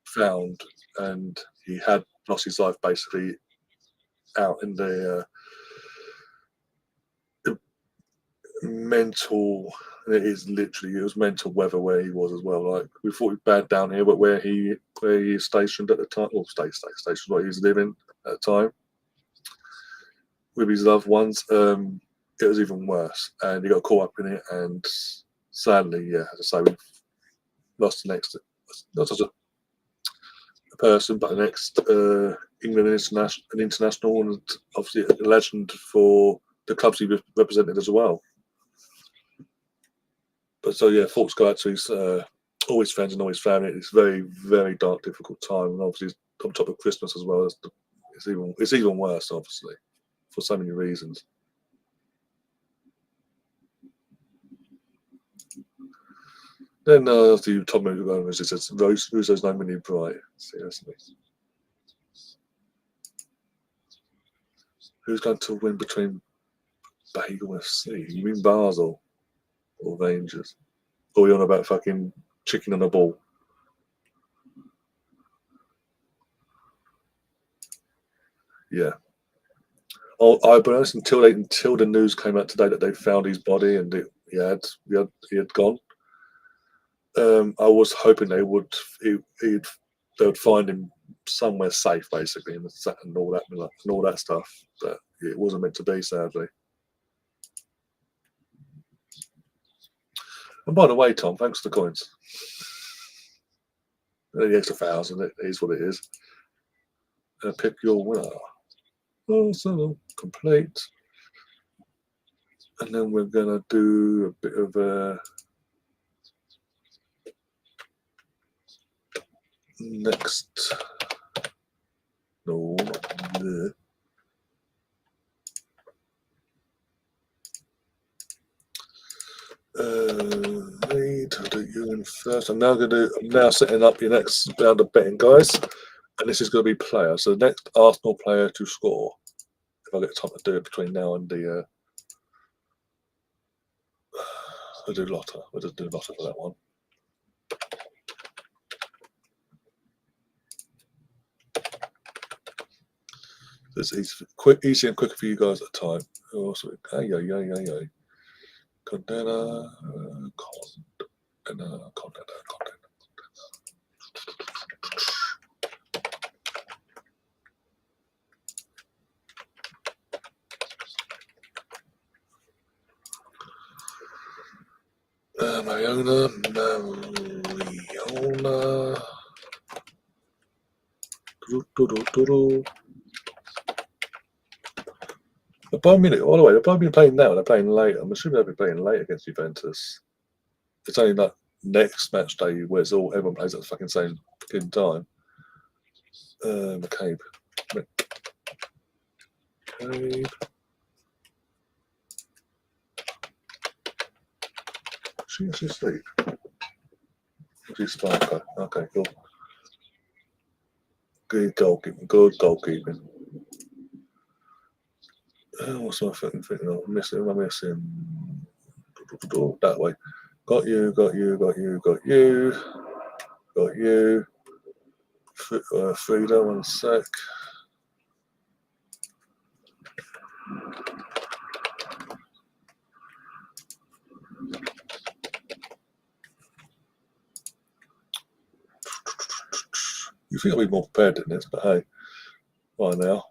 found, and he had lost his life basically out in the mental. It was mental weather where he was as well. Like, we thought it was bad down here, but where he is stationed at the time, or station where he was living at the time with his loved ones, it was even worse, and he got caught up in it. And sadly, as I say, we've lost the next, not just a person, but the next England international, and obviously a legend for the clubs he represented as well. But so thoughts go out to all his friends and all his family. It's a very, very dark, difficult time, and obviously on top of Christmas as well. It's even worse, obviously, for so many reasons. Then the top movie going says Russo's no Mini Bright. Seriously, who's going to win between Bagel FC? You mean Basel or Rangers? Or are we on about fucking chicken on a ball? Yeah. Oh, I'll be honest, until the news came out today that they found his body and he had gone. I was hoping they would find him somewhere safe, basically, and all that stuff. But it wasn't meant to be, sadly. And by the way, Tom, thanks for the coins. The extra 1,000, it is what it is. Pick your winner. Also complete. And then we're gonna do a bit of a next. No, not there. Need to do you in first. I'm now setting up your next round of betting, guys, and this is going to be player. So the next Arsenal player to score, if I get time to do it between now and the we'll do Lotta. We'll just do Lotta for that one. It's easy and quicker for you guys at a time. Also, Condena, Mariona. The Bayern Munich, all the way, they're probably playing now, they're playing later. I'm assuming they'll be playing late against Juventus. It's only like next match day where everyone plays at the fucking same fucking time. McCabe. She actually asleep? She's Sparker. Okay, cool. Good goalkeeping. What's my fucking thing? I'm missing. That way. Got you. Frida, one sec. You think I'll be more prepared than this, but hey, why now?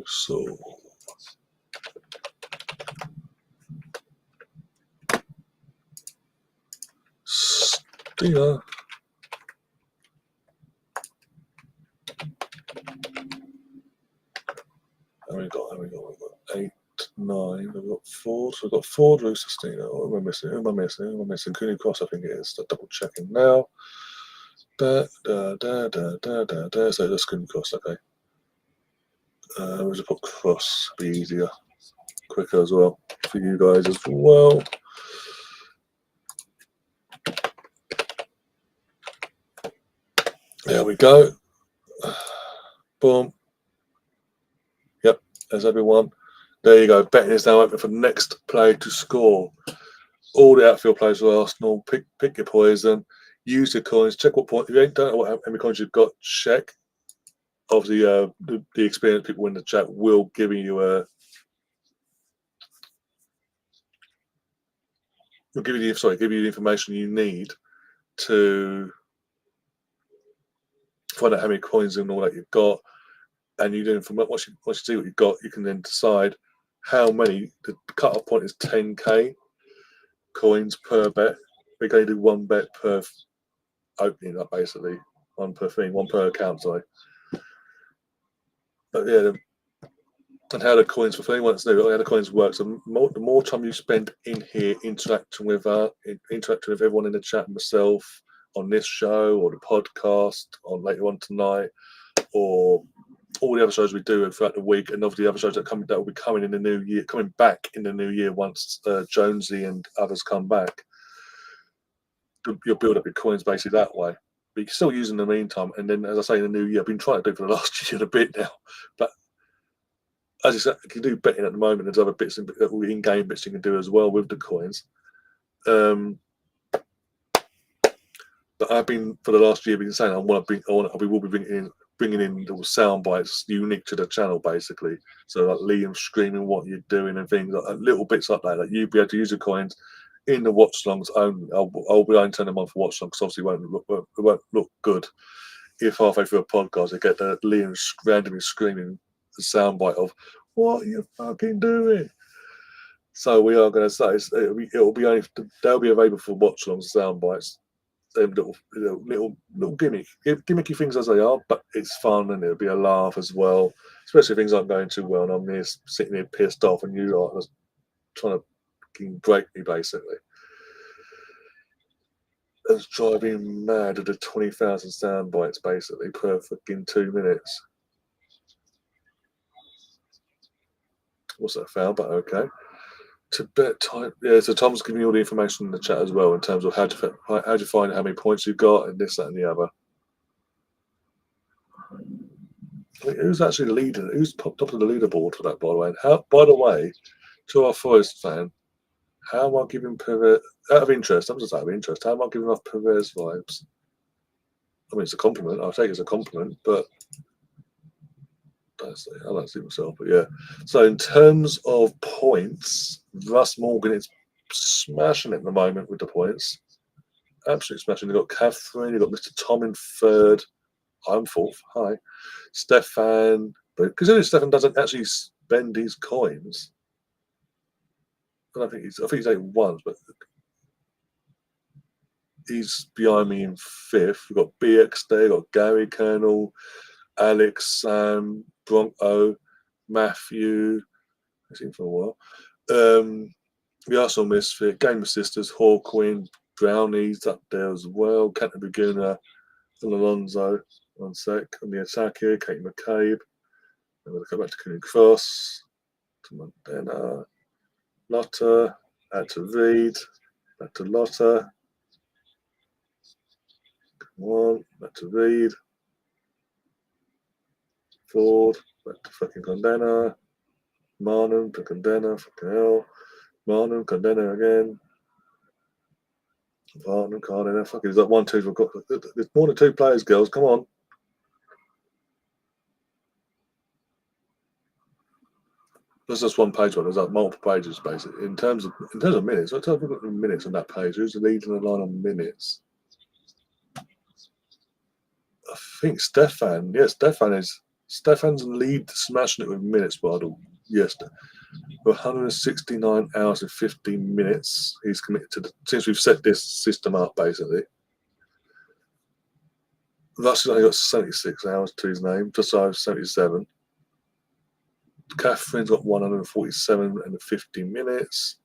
So, Stina. How we got 8. 9. I've got Ford. So I've got Ford, Rusestina. What am I missing? Who am I missing? Who am I missing? Cooney Cross, I think it is. So double checking now. So that's Cooney Cross, okay. We'll just put Cross, be easier, quicker as well for you guys as well. There we go. Boom. Yep, there's everyone. There you go. Betting is now open for next player to score. All the outfield players for Arsenal. Pick your poison. Use your coins. Check what point. If you don't know how many coins you've got, check. Obviously, the experienced people in the chat will give you give you the information you need to find out how many coins and all that you've got. And you then, from once you see what you've got, you can then decide how many. The cut-off point is 10k coins per bet. We're going to do one bet per opening up, basically. One per thing, one per account, sorry. But yeah, and how the coins, for anyone that's new, how the coins work. So the more time you spend in here interacting with everyone in the chat, myself, on this show, or the podcast, on later on tonight, or all the other shows we do throughout the week, and obviously the other shows that will be coming in the new year, coming back in the new year once Jonesy and others come back. You'll build up your coins basically that way. But you can still use them in the meantime. And then, as I say, in the new year, I've been trying to do it for the last year and a bit now. But as you said, you can do betting at the moment. There's other bits, in-game bits you can do as well with the coins. But I've been, for the last year, been saying we will be bringing in little sound bites unique to the channel, basically. So like Liam screaming what you're doing and things like little bits like that. Like you'll be able to use the coins in the watchalongs only. I'll be only turning them on for watchalongs because obviously it won't look good if halfway through a podcast I get the Liam randomly screaming the soundbite of "What are you fucking doing?" So we are going to say it'll be only they'll be available for watchalongs soundbites. Little gimmicky things as they are, but it's fun and it'll be a laugh as well. Especially things aren't going too well, and I'm here sitting here pissed off, and you are trying to break me basically. It's driving mad at the 20,000 sound bites basically per fucking 2 minutes. What's that foul? But okay. To bet time, yeah. So Tom's giving you all the information in the chat as well in terms of how to find how many points you've got and this, that, and the other. Who's actually leading? Who's popped up on the leaderboard for that, by the way? And by the way, to our Forest fan, how am I giving Perez, out of interest? I'm just out of interest. How am I giving off Perez vibes? I mean, it's a compliment. I'll take it as a compliment, but I don't see myself. But yeah. So in terms of points, Russ Morgan is smashing it at the moment with the points. Absolutely smashing. You've got Catherine, you've got Mr. Tom in third. I'm fourth. Hi. Stefan. But because Stefan doesn't actually spend his coins. I think he's 8 ones, but he's behind me in fifth. We've got BX there, we've got Gary Colonel, Alex, Sam, Bronco, Matthew. I've seen for a while. The Arsenal Misfit, Game of Sisters, Hawkwind, Brownies up there as well. Canterbury Guna, and Alonso. One sec. On the attack here, Kate McCabe. I'm going to go back to Cooney Cross, to Montana, Lotta, out to Reed, back to Lotta. Come on, back to Reed. Ford, back to fucking Condena. Marnham to Condena, fucking hell. Marnham, Condena again. Marnham, Condena, fucking, there's like 1, 2, we've got, there's more than 2 players, girls, come on. There's just one page one, there's like multiple pages basically. In terms of minutes, let's have a look at the minutes on that page. Who's the lead in the line on minutes? I think Stefan, yes, Stefan's lead smashing it with minutes, by the yes. 169 hours and 15 minutes he's committed to since we've set this system up basically. Russell's only got 76 hours to his name, just over 77. Catherine's got 147 and 50 minutes.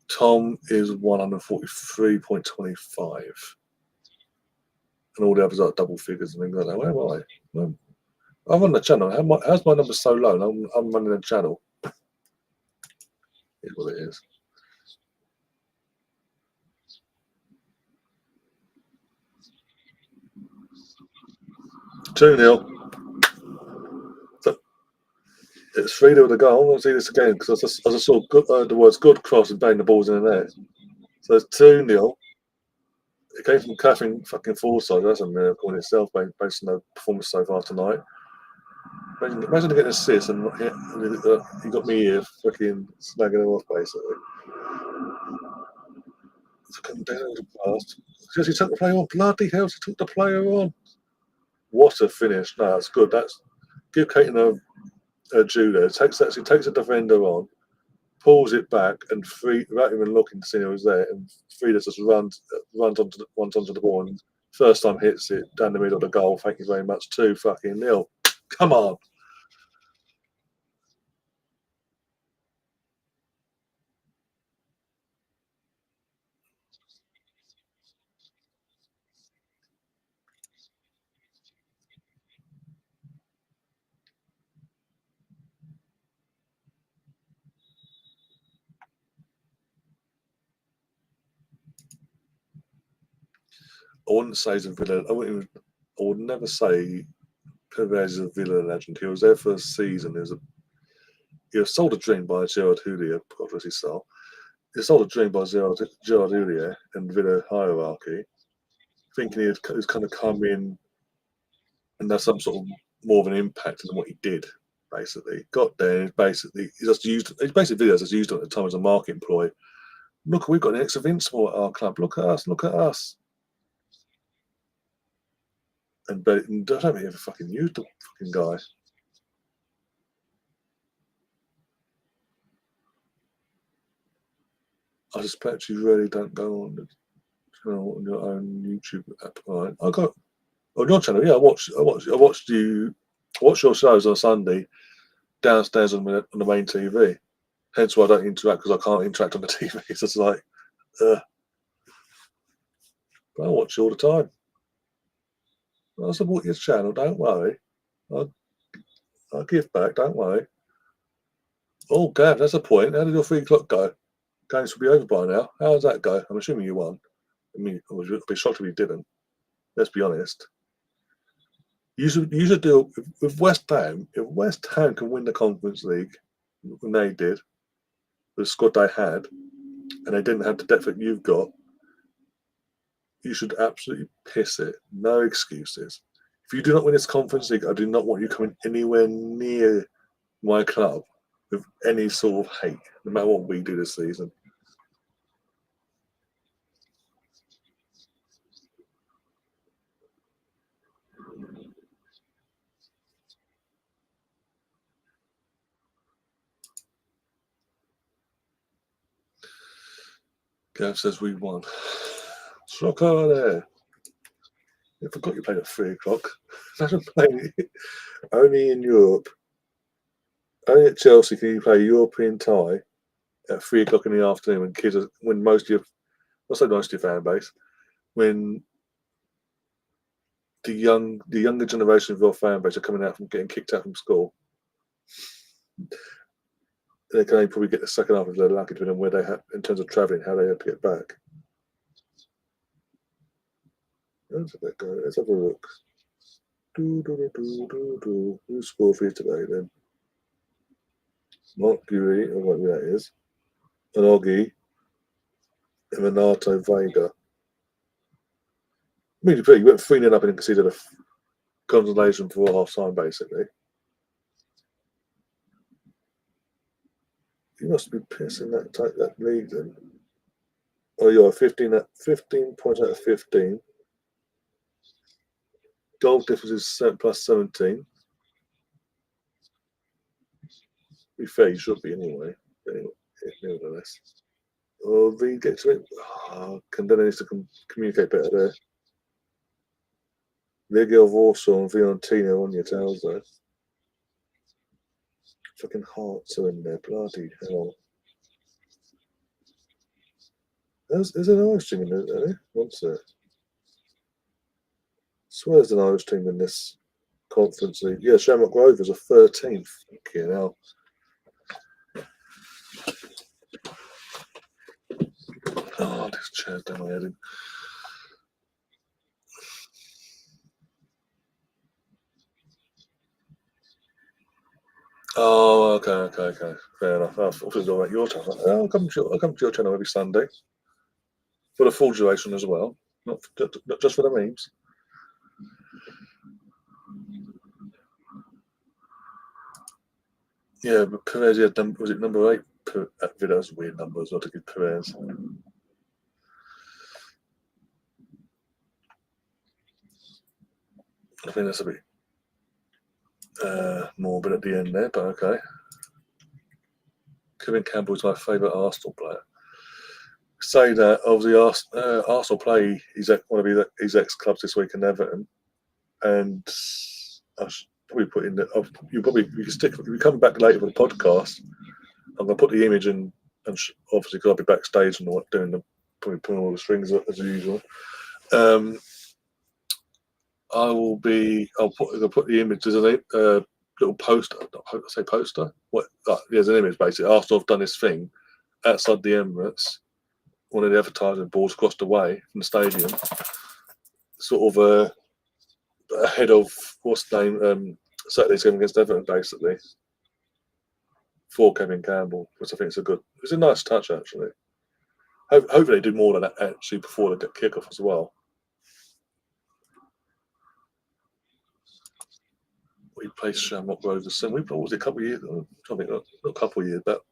Tom is 143.25. And all the others are double figures and things like that. Where am I? Well, I'm on the channel. How's my number so low? I'm running a channel. Is what it is. 2-0. So it's 3-0 to go. I'll see this again because I just saw the words good cross and bang the balls in the net. So it's 2-0. It came from Catherine fucking Forsyth. That's a miracle in itself based on the performance so far tonight. Imagine getting an assist and you got me here fucking snagging him off basically. Fucking down the past. Because he took the player on. Bloody hell, he took the player on. What a finish. No, that's good. That's give Caton a due there. Takes a defender on, pulls it back, and without even looking to see who was there, and Frida just runs onto the ball and first time hits it down the middle of the goal. Thank you very much. 2-0. Come on. I wouldn't say he's a villain. I would never say Perez is a Villa legend. He was there for a season. He was sold a dream by Gerard Houllier, obviously so. He was sold a dream by Gerard Houllier and Villa hierarchy, thinking he was kind of come in and have some sort of more of an impact than what he did. Basically, got there. He just used. It's basically Villa just used it at the time as a marketing ploy. Look, we've got an ex Invincible at our club. Look at us. Look at us. And I don't think he ever fucking used the fucking guy. I suspect you really don't go on your own YouTube app. Right. I got on your channel. Yeah, I watched you watch your shows on Sunday downstairs on the main TV. Hence why I don't interact because I can't interact on the TV. It's just like, but I watch you all the time. I support your channel. Don't worry. I'll give back. Don't worry. Oh, Gav, that's a point. How did your 3 o'clock go? Games will be over by now. How does that go? I'm assuming you won. I mean, I'd be shocked if you didn't. Let's be honest. You should do with West Ham. If West Ham can win the Conference League, when they did, the squad they had, and they didn't have the depth that you've got, you should absolutely piss it. No excuses. If you do not win this Conference League, I do not want you coming anywhere near my club with any sort of hate, no matter what we do this season. Gav says we won. Shocker there. I forgot you played at 3 o'clock. Imagine playing only in Europe. Only at Chelsea can you play European tie at 3 o'clock in the afternoon when when most of your, I'll say most of your fan base, when the younger generation of your fan base are coming out from getting kicked out from school. They can only probably get the second half of their lucky depending on where they have in terms of travelling, how they have to get back. Let's have a look. Who's scored for you today then? Mark Guri, or whatever that is. An Oggy. And Renato Vega. I mean, you went 3-0 up and conceded a consolation for half time, basically. You must be pissing that league then. Oh, you're 15 points out of 15. Goal difference is plus 17. Be fair, you should be anyway. Nevertheless. Oh, V gets it. Oh, Candela needs to communicate better there. Legia Warsaw and Fiorentina on your tails though. fucking Hearts are in there. Bloody hell. There's an Irish team in there. What's it? Swear there's an Irish team in this conference league. Yeah, Shamrock Rovers are 13th. Okay, now. Oh, this chair's down my head in. Oh, okay. Fair enough. I thought it was all right. Your time. I'll come to your channel every Sunday for the full duration as well, not just for the memes. Yeah, but Perez, was it number 8? That's weird numbers. Not to give Perez. I think that's a bit morbid at the end there, but okay. Kevin Campbell's my favourite Arsenal player. Say that obviously Arsenal play one of his ex clubs this week in Everton, and I should probably put in that you can stick. If you come back later for the podcast, I'm going to put the image in, and obviously because I'll be backstage and doing probably pulling all the strings as usual. I'll put the image. There's a little poster. I say poster. There's an image basically. Arsenal have done this thing outside the Emirates. One of the advertising boards crossed away from the stadium, sort of ahead of what's the name Saturday's game against Everton, basically, for Kevin Campbell, which I think it's a nice touch actually. Hopefully they do more than that actually before the kickoff as well. We played Shamrock Rovers. We was it a couple of years? I think not a couple of years, but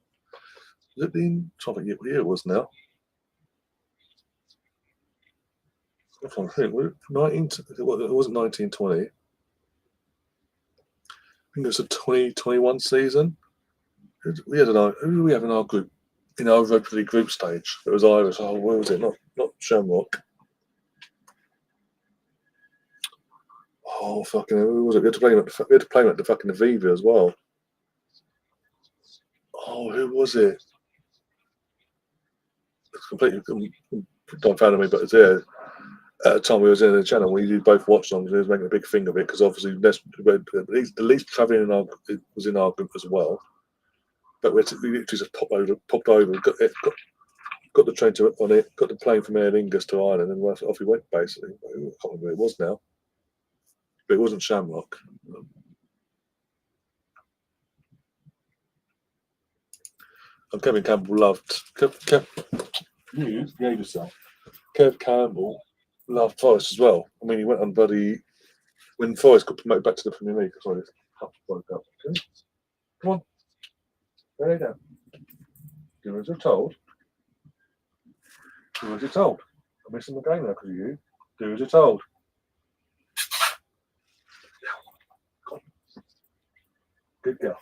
was it been? I think what year it was now. I can't think. It wasn't 1920. I think it was a 2021 season. Who did we have in our group? In our Europa League group stage, it was Irish. Oh, where was it? Not Shamrock. Oh fucking! Who was it? We had to play him at the fucking Aviva as well. Oh, who was it? It's completely dumbfounded me, but it's there. At the time we was in the channel, we did both Watchalongs. We was making a big thing of it because obviously the least travelling was in our group as well. But we literally just popped over, got the train on it, got the plane from Aer Lingus to Ireland, and off we went basically. I can't remember who it was now, but it wasn't Shamrock. And Kevin Campbell loved you gave yourself. Kev Campbell loved Forest as well. I mean, he went on when Forest got promoted back to the Premier League. Sorry, broke up. Okay. Come on, there you go. Do as you're told. Do as you're told. I'm missing the game now because of you. Do as you're told. Good girl.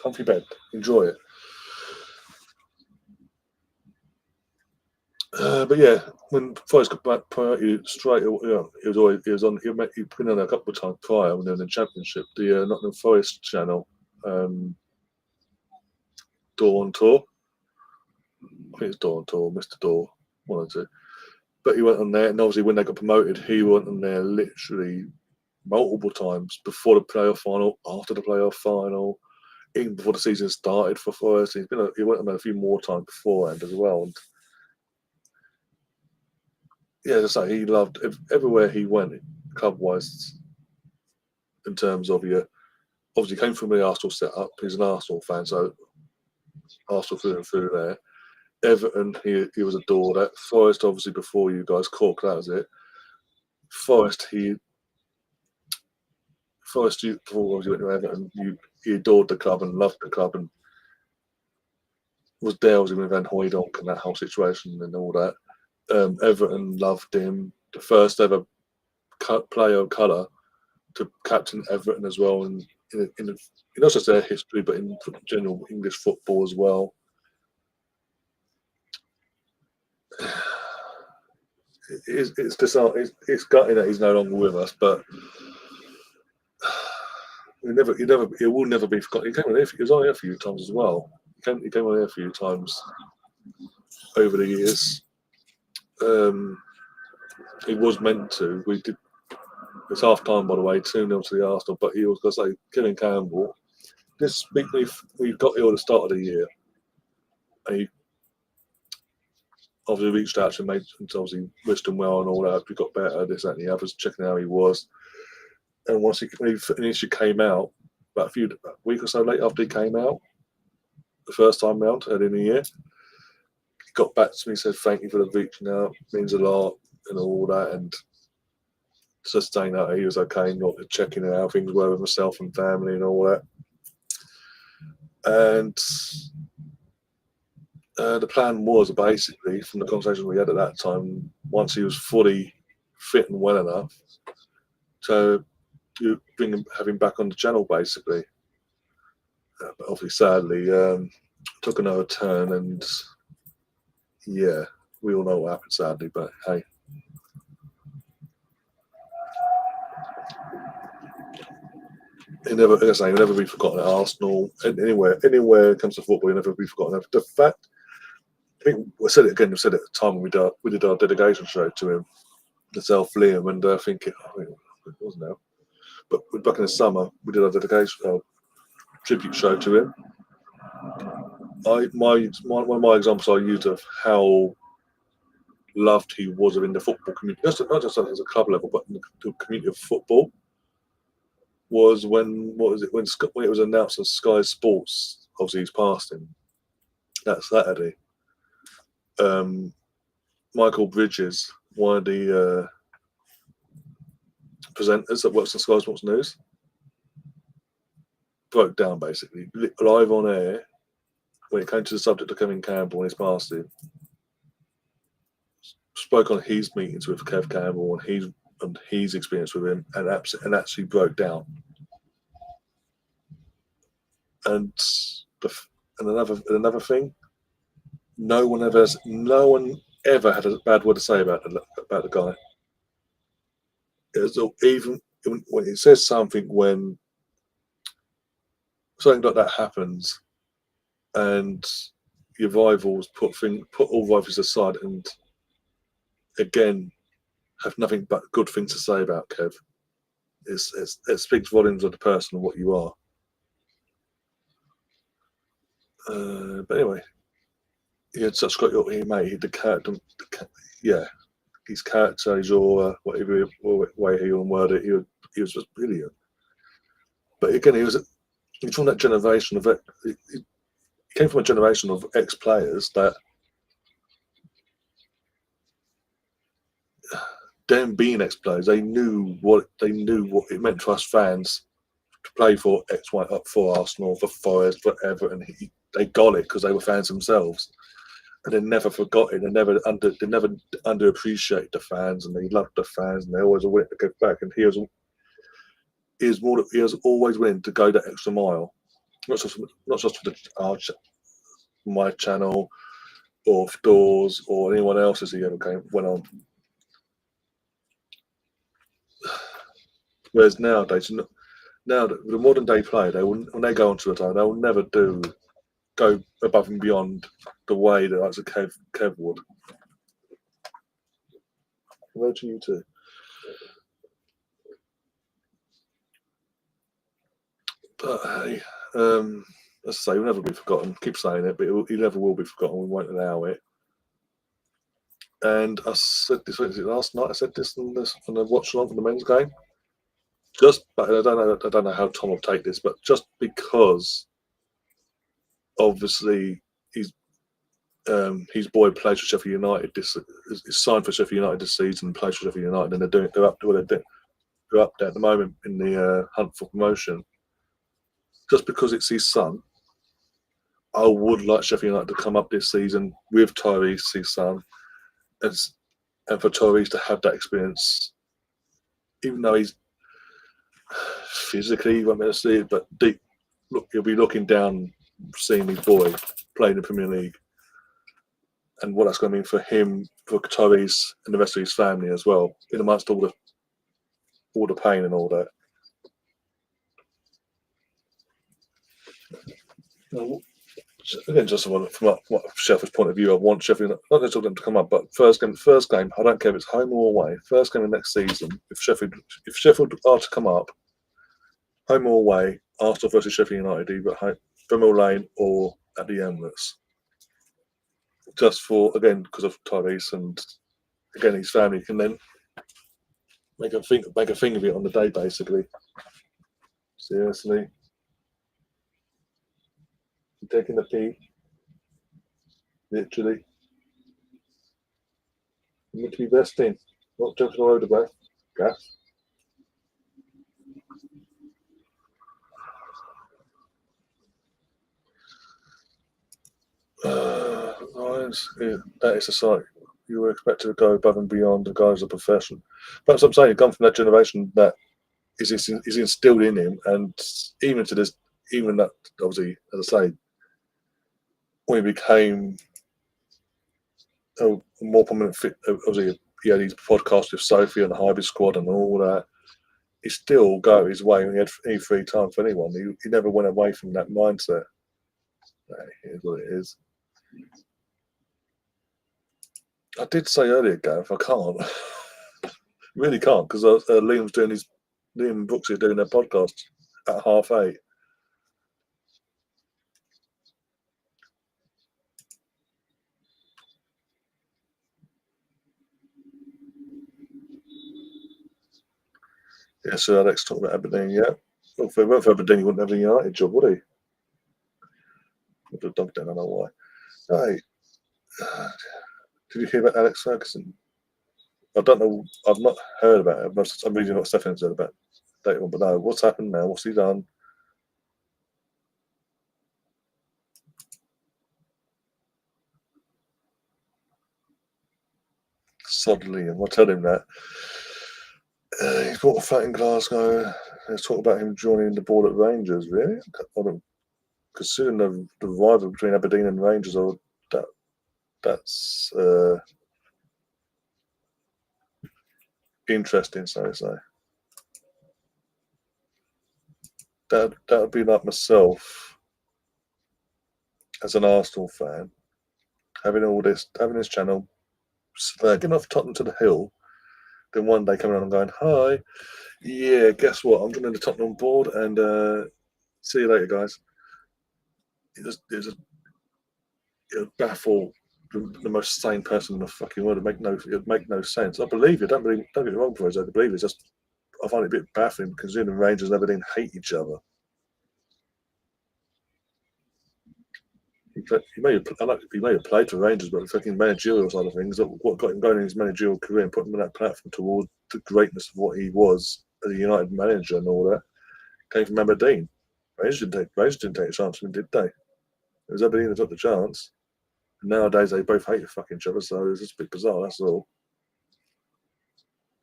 Comfy bed. Enjoy it. But yeah, when Forest got back promoted straight, he was on. He'd been on a couple of times prior when they were in the Championship, the Nottingham Forest channel, Dawn Tour. I think it's Dawn Tour, Mr. Daw, one or two. But he went on there, and obviously when they got promoted, he went on there literally multiple times before the playoff final, after the playoff final, even before the season started for Forest. He went on there a few more times beforehand as well. And yeah, as I say, he loved everywhere he went, club-wise, in terms of obviously came from the Arsenal setup. He's an Arsenal fan, so Arsenal through and through there. Everton, he was adored at. Forest, obviously, before you guys, Cork, that was it. Forest, before you went to Everton, he adored the club and loved the club and was there with Van Hooijdonk and that whole situation and all that. Everton loved him. The first ever player of colour to captain Everton as well, and in not just their history, but in general English football as well. It's gutting that he's no longer with us, but He will never be forgotten. He was on here a few times as well. He came on here a few times over the years. He was meant to. We did. It's half time, by the way, 2-0 to the Arsenal. But he was going to say, Kevin Campbell. This week we got ill at the start of the year. And he obviously reached out to him, obviously wished him well and all that. We got better, this, that, and the others, checking how he was. And once he initially came out, about a week or so later after he came out, the first time round, early in the year, he got back to me, said, "Thank you for the reaching out, means a lot," and all that. And just saying that he was okay, not checking how things were with myself and family and all that. And the plan was basically, from the conversation we had at that time, once he was fully fit and well enough, to have him back on the channel, basically. But obviously, sadly, took another turn, and yeah, we all know what happened, sadly. But hey, he'll never be forgotten at Arsenal. Anywhere it comes to football, he'll never be forgotten. The fact, I think I said it again. I said it at the time when we did our dedication show to him, myself, Liam, and I think it wasn't now, but back in the summer we did our dedication tribute show to him. One of my examples I used of how loved he was within the football community, not just as a club level, but in the community of football, was when it was announced on Sky Sports. Obviously, he's passing that Saturday. Michael Bridges, one of the presenters that works on Sky Sports News, broke down basically live on air when it came to the subject of Kevin Campbell and his passing. Spoke on his meetings with Kev Campbell and his experience with him, and actually broke down. And another thing, no one ever had a bad word to say about the guy. Even when it says something, when something like that happens, and your rivals put all rivals aside, and again have nothing but good things to say about Kev. It speaks volumes of the person and what you are. But anyway, he had such great mate. The character, his character, his aura, whatever way he word it, he was just brilliant. But again, he was from that generation of he came from a generation of ex-players that, them being ex-players, they knew what it meant to us fans to play for for Arsenal, for Forest, for Everton. They got it because they were fans themselves, and they never forgot it. They never underappreciated the fans, and they loved the fans, and they always wanted to get back. And he was always willing to go that extra mile, not just for my channel or Doors or anyone else as he ever went on. Whereas nowadays, the modern day player, when they go onto a time, they will never go above and beyond the way that like Kev would. Where to you too? But hey, as I say, he'll never be forgotten. Keep saying it, but he never will be forgotten. We won't allow it. And I said this last night. I said this on the Watchalong for the men's game. But I don't know how Tom will take this, but just because obviously his boy plays for Sheffield United. Is signed for Sheffield United this season, plays for Sheffield United, and they're up there at the moment in the hunt for promotion. Just because it's his son, I would like Sheffield United to come up this season with Tyrese, his son, and for Tyrese to have that experience, even though he's physically, you won't be able to see it, but deep, look, he'll be looking down, seeing his boy playing in the Premier League, and what that's going to mean for him, for Tyrese, and the rest of his family as well, in amongst all the pain and all that. Again, just from Sheffield's point of view, I want Sheffield not just them to come up, but first game. I don't care if it's home or away. First game of next season, if Sheffield are to come up, home or away, Arsenal versus Sheffield United, either at Bramall Lane or at the Emirates. Just because of Tyrese and again his family can then make a thing of it on the day, basically. Seriously, you're taking the pee, literally. You need to be vesting, not jumping all over the back. Gas. That is a sight. You were expected to go above and beyond the guys of profession. But I'm saying, you come from that generation that is instilled in him, and even to this, even that, obviously, as I say, when he became a more prominent fit, obviously, he had his podcast with Sophie and the Hybrid Squad and all that. He still go his way when he had any free time for anyone. He never went away from that mindset. Here's what it is. I did say earlier, Gav, I can't. Really can't, because Liam and Brooks are doing their podcast at 8:30. Yeah, so Alex talking about Aberdeen, yeah. Well, if it weren't for Aberdeen, he wouldn't have a United job, would he? Would have dumped it, I don't know why. Hey, did you hear about Alex Ferguson? I don't know. I've not heard about it. I'm reading what Stefan said about that one, but no. What's happened now? What's he done? Suddenly, and I'll tell him that. He's bought a flat in Glasgow. Let's talk about him joining the board at Rangers, really? Considering the rivalry between Aberdeen and Rangers, that's interesting, so to say. That would be like myself as an Arsenal fan, having this channel, slagging off Tottenham to the hill, then one day coming on and going, "Hi, yeah, guess what? I'm joining the Tottenham board, and see you later, guys." It baffle the most sane person in the fucking world. It'd make no sense. I believe you. Don't get me wrong, boys. I believe it's just. I find it a bit baffling considering Rangers and Aberdeen hate each other. He may have played for Rangers, but the fucking managerial side of things, what got him going in his managerial career and put him on that platform towards the greatness of what he was as a United manager and all that, came from Aberdeen. Rangers didn't take a chance on him, did they? It was Aberdeen that took the chance. And nowadays they both hate fucking each other, so it's just a bit bizarre, that's all.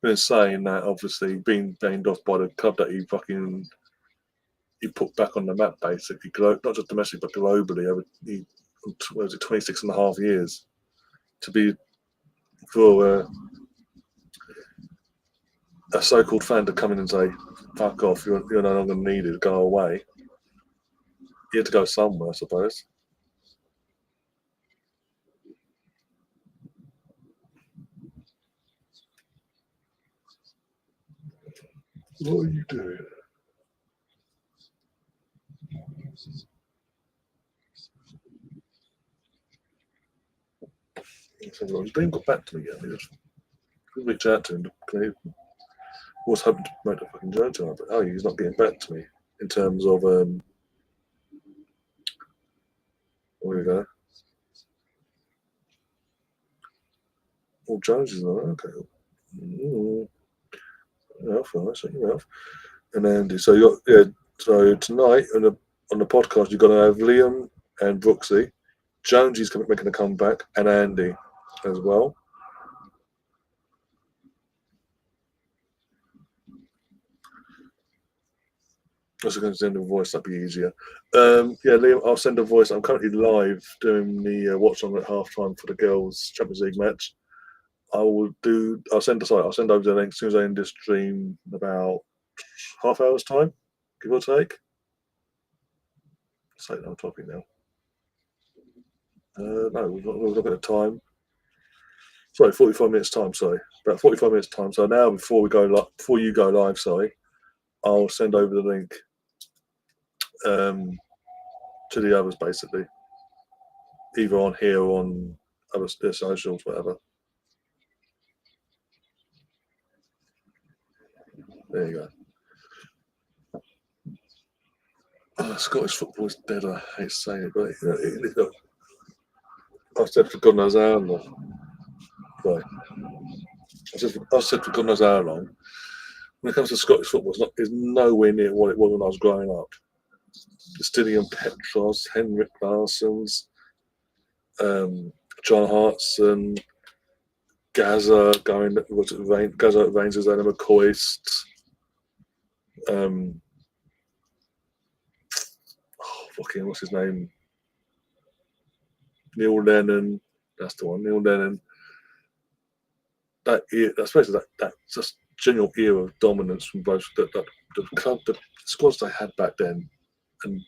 Been saying that, obviously, being banned off by the club that he put back on the map, basically, not just domestically, but globally, was it 26 and a half years to be for a so-called fan to come in and say, "Fuck off, you're no longer needed, go away." He had to go somewhere, I suppose. What are you doing? He didn't got back to me yet. He reached out to him. I was hoping to promote a fucking joke to him, but he's not getting back to me in terms of where we go. Well, Jones is not okay. Enough. And Andy. So So tonight on the podcast, you're going to have Liam and Brooksy. Jonesy's making a comeback, and Andy as well. I was going to send a voice, that'd be easier. Liam, I'll send a voice. I'm currently live doing the Watchalong at halftime for the girls' Champions League match. I'll send over the link as soon as I end this stream in about half hour's time, give or take. say no topic now. No, we've got a bit of time. Sorry, 45 minutes time. Sorry, about 45 minutes time. So now, before you go live, sorry, I'll send over the link to the others, basically, either on here or on other socials, whatever. There you go. Scottish football is dead. I hate saying it, but I've said for God knows how long. Right. I've said for God knows how long. When it comes to Scottish football, it's nowhere near what it was when I was growing up. Stilian Petros, Henrik Larssons, John Hartson, Gaza Gaza at Rangers, Anna McCoist. What's his name? Neil Lennon. That's the one. Neil Lennon. That just general era of dominance from both the squads they had back then. And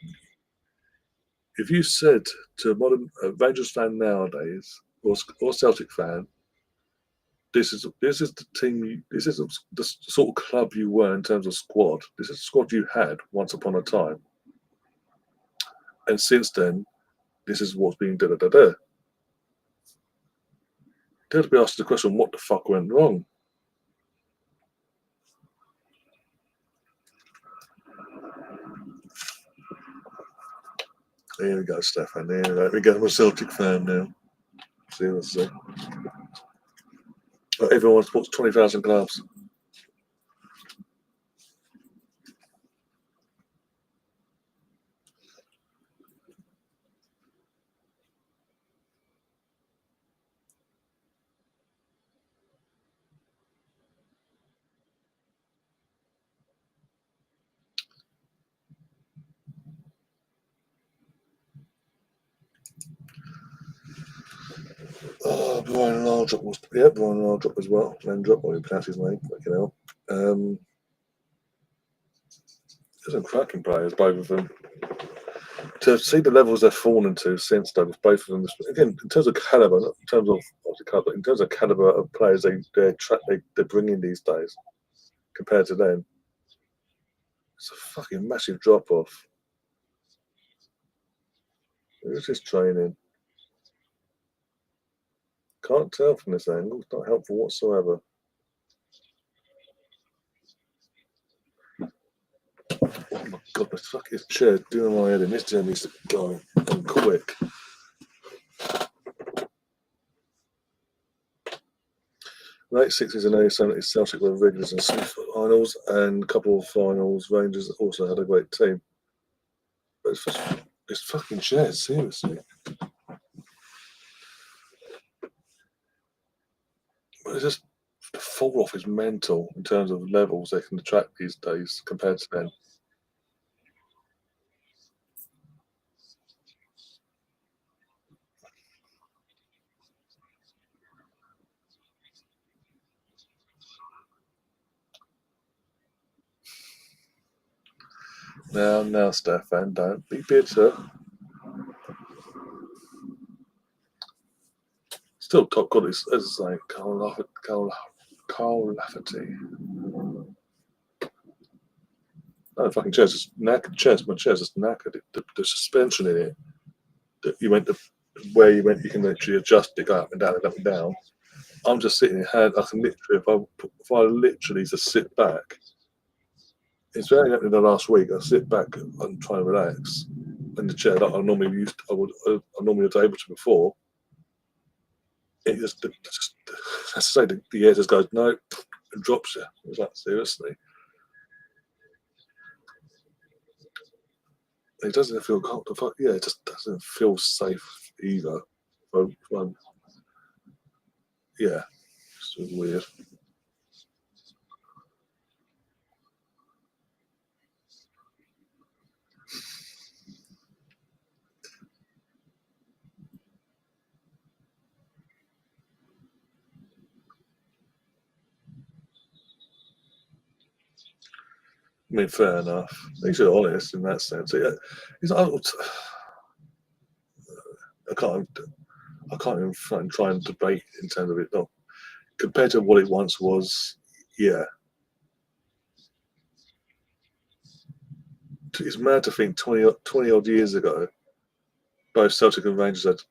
if you said to a modern Rangers fan nowadays or Celtic fan, this is the team. This is the sort of club you were in terms of squad. This is the squad you had once upon a time, and since then, this is what's being da da da da. They have to be asked the question: what the fuck went wrong? There we go, Stefan. There we go. We get a Celtic fan now. Seriously. But everyone supports 20,000 clubs. Oh, Brian Lardrop Brian Lardrop as well. Landrop, or you pronounce his name, fucking hell. There's some cracking players, both of them. To see the levels they've fallen to since then, both of them, again, in terms of caliber, not in terms of in terms of caliber of players they bring in these days compared to then, it's a fucking massive drop off. It's just training. Can't tell from this angle. It's not helpful whatsoever. Oh my god, the fuck is chair doing my head in? This chair needs to go and quick. Late 60s and early 70s, Celtic were regulars in finals, and a couple of finals. Rangers also had a great team. But it's fucking chairs, seriously. It's just the fall off is mental in terms of levels they can attract these days compared to then. Now, Stefan, don't be bitter. Still top quality, as I say, Carl Lafferty. No, fucking chairs just knackered. My chair's just knackered. The suspension in it, that you can literally adjust it, go up and down and up and down. I'm just sitting here, I can literally, if I literally just sit back, it's very happening the last week. I sit back and try and relax in the chair that I normally was able to before. It just as I say, the air just goes no, and drops you. It's like, seriously. It doesn't feel comfortable. Yeah, it just doesn't feel safe either. Yeah, it's weird. mean, fair enough. He's honest in that sense. He's, I can't, I can't even try and debate in terms of it. No, compared to what it once was, yeah. It's mad to think 20 odd years ago, both Celtic and Rangers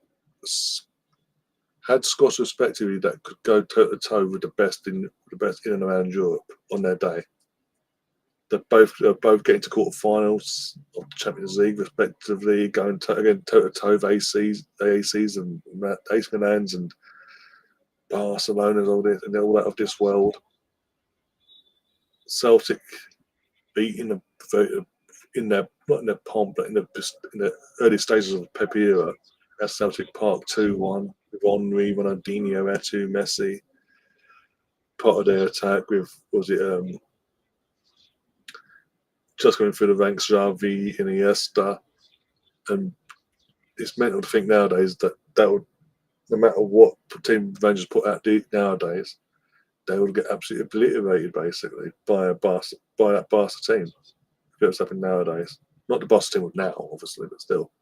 had squads respectively that could go toe to toe with the best in and around Europe on their day. They're both getting to quarterfinals of the Champions League respectively, going again toe to toe with AACs and AC Milans and Barcelona's all this and all that of this world. Celtic beating the in their not in their pomp, but in the early stages of the Pep era at Celtic Park 2-1 with Henry, Ronaldinho, Eto'o, Messi. Part of their attack with just going through the ranks, Xavi, Iniesta, and it's mental to think nowadays that would, no matter what team Rangers put out nowadays, they would get absolutely obliterated basically by that Barca team. If it was happening nowadays, not the Barca team of now, obviously, but still.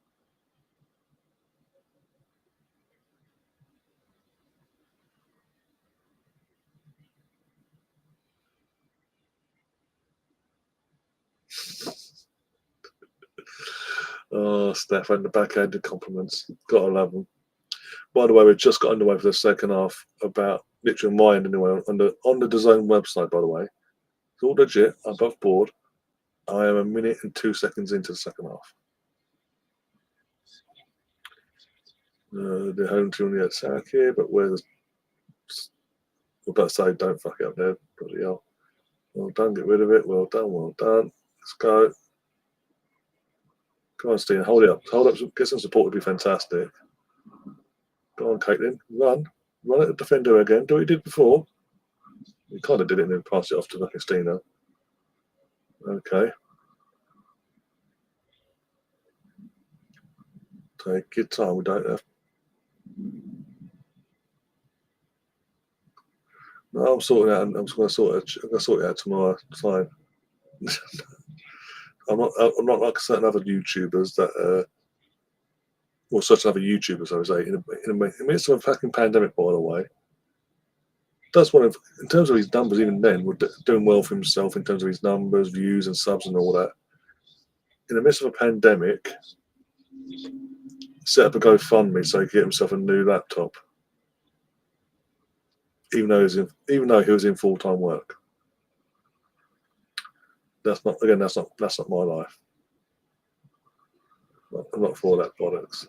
Oh, Stefan, the backhanded compliments. Gotta love them. By the way, we've just got underway for the second half. About literally mine anyway on the DAZN website. By the way, it's all legit. Above board. I am 1 minute and 2 seconds into the second half. The home team on the attack here, but where's we're about to say don't fuck it up there. Bloody hell. Well done, get rid of it. Well done, well done. Let's go. Come on, Steen, hold it up. Hold up, get some support would be fantastic. Go on, Caitlin. Run at the defender again. Do what you did before. You kind of did it and then pass it off to fucking Stina. Okay. Take your time. We don't have. No, I'm sorting it out. I'm just going to sort it out tomorrow. It's fine. I'm not like certain other YouTubers that. Or such other YouTubers, I would say, in the midst of a fucking pandemic, by the way. That's one of, in terms of his numbers, even then, we're doing well for himself in terms of his numbers, views, and subs and all that. In the midst of a pandemic, set up a GoFundMe so he could get himself a new laptop, even though he was in full-time work. That's not my life. I'm not for that bollocks.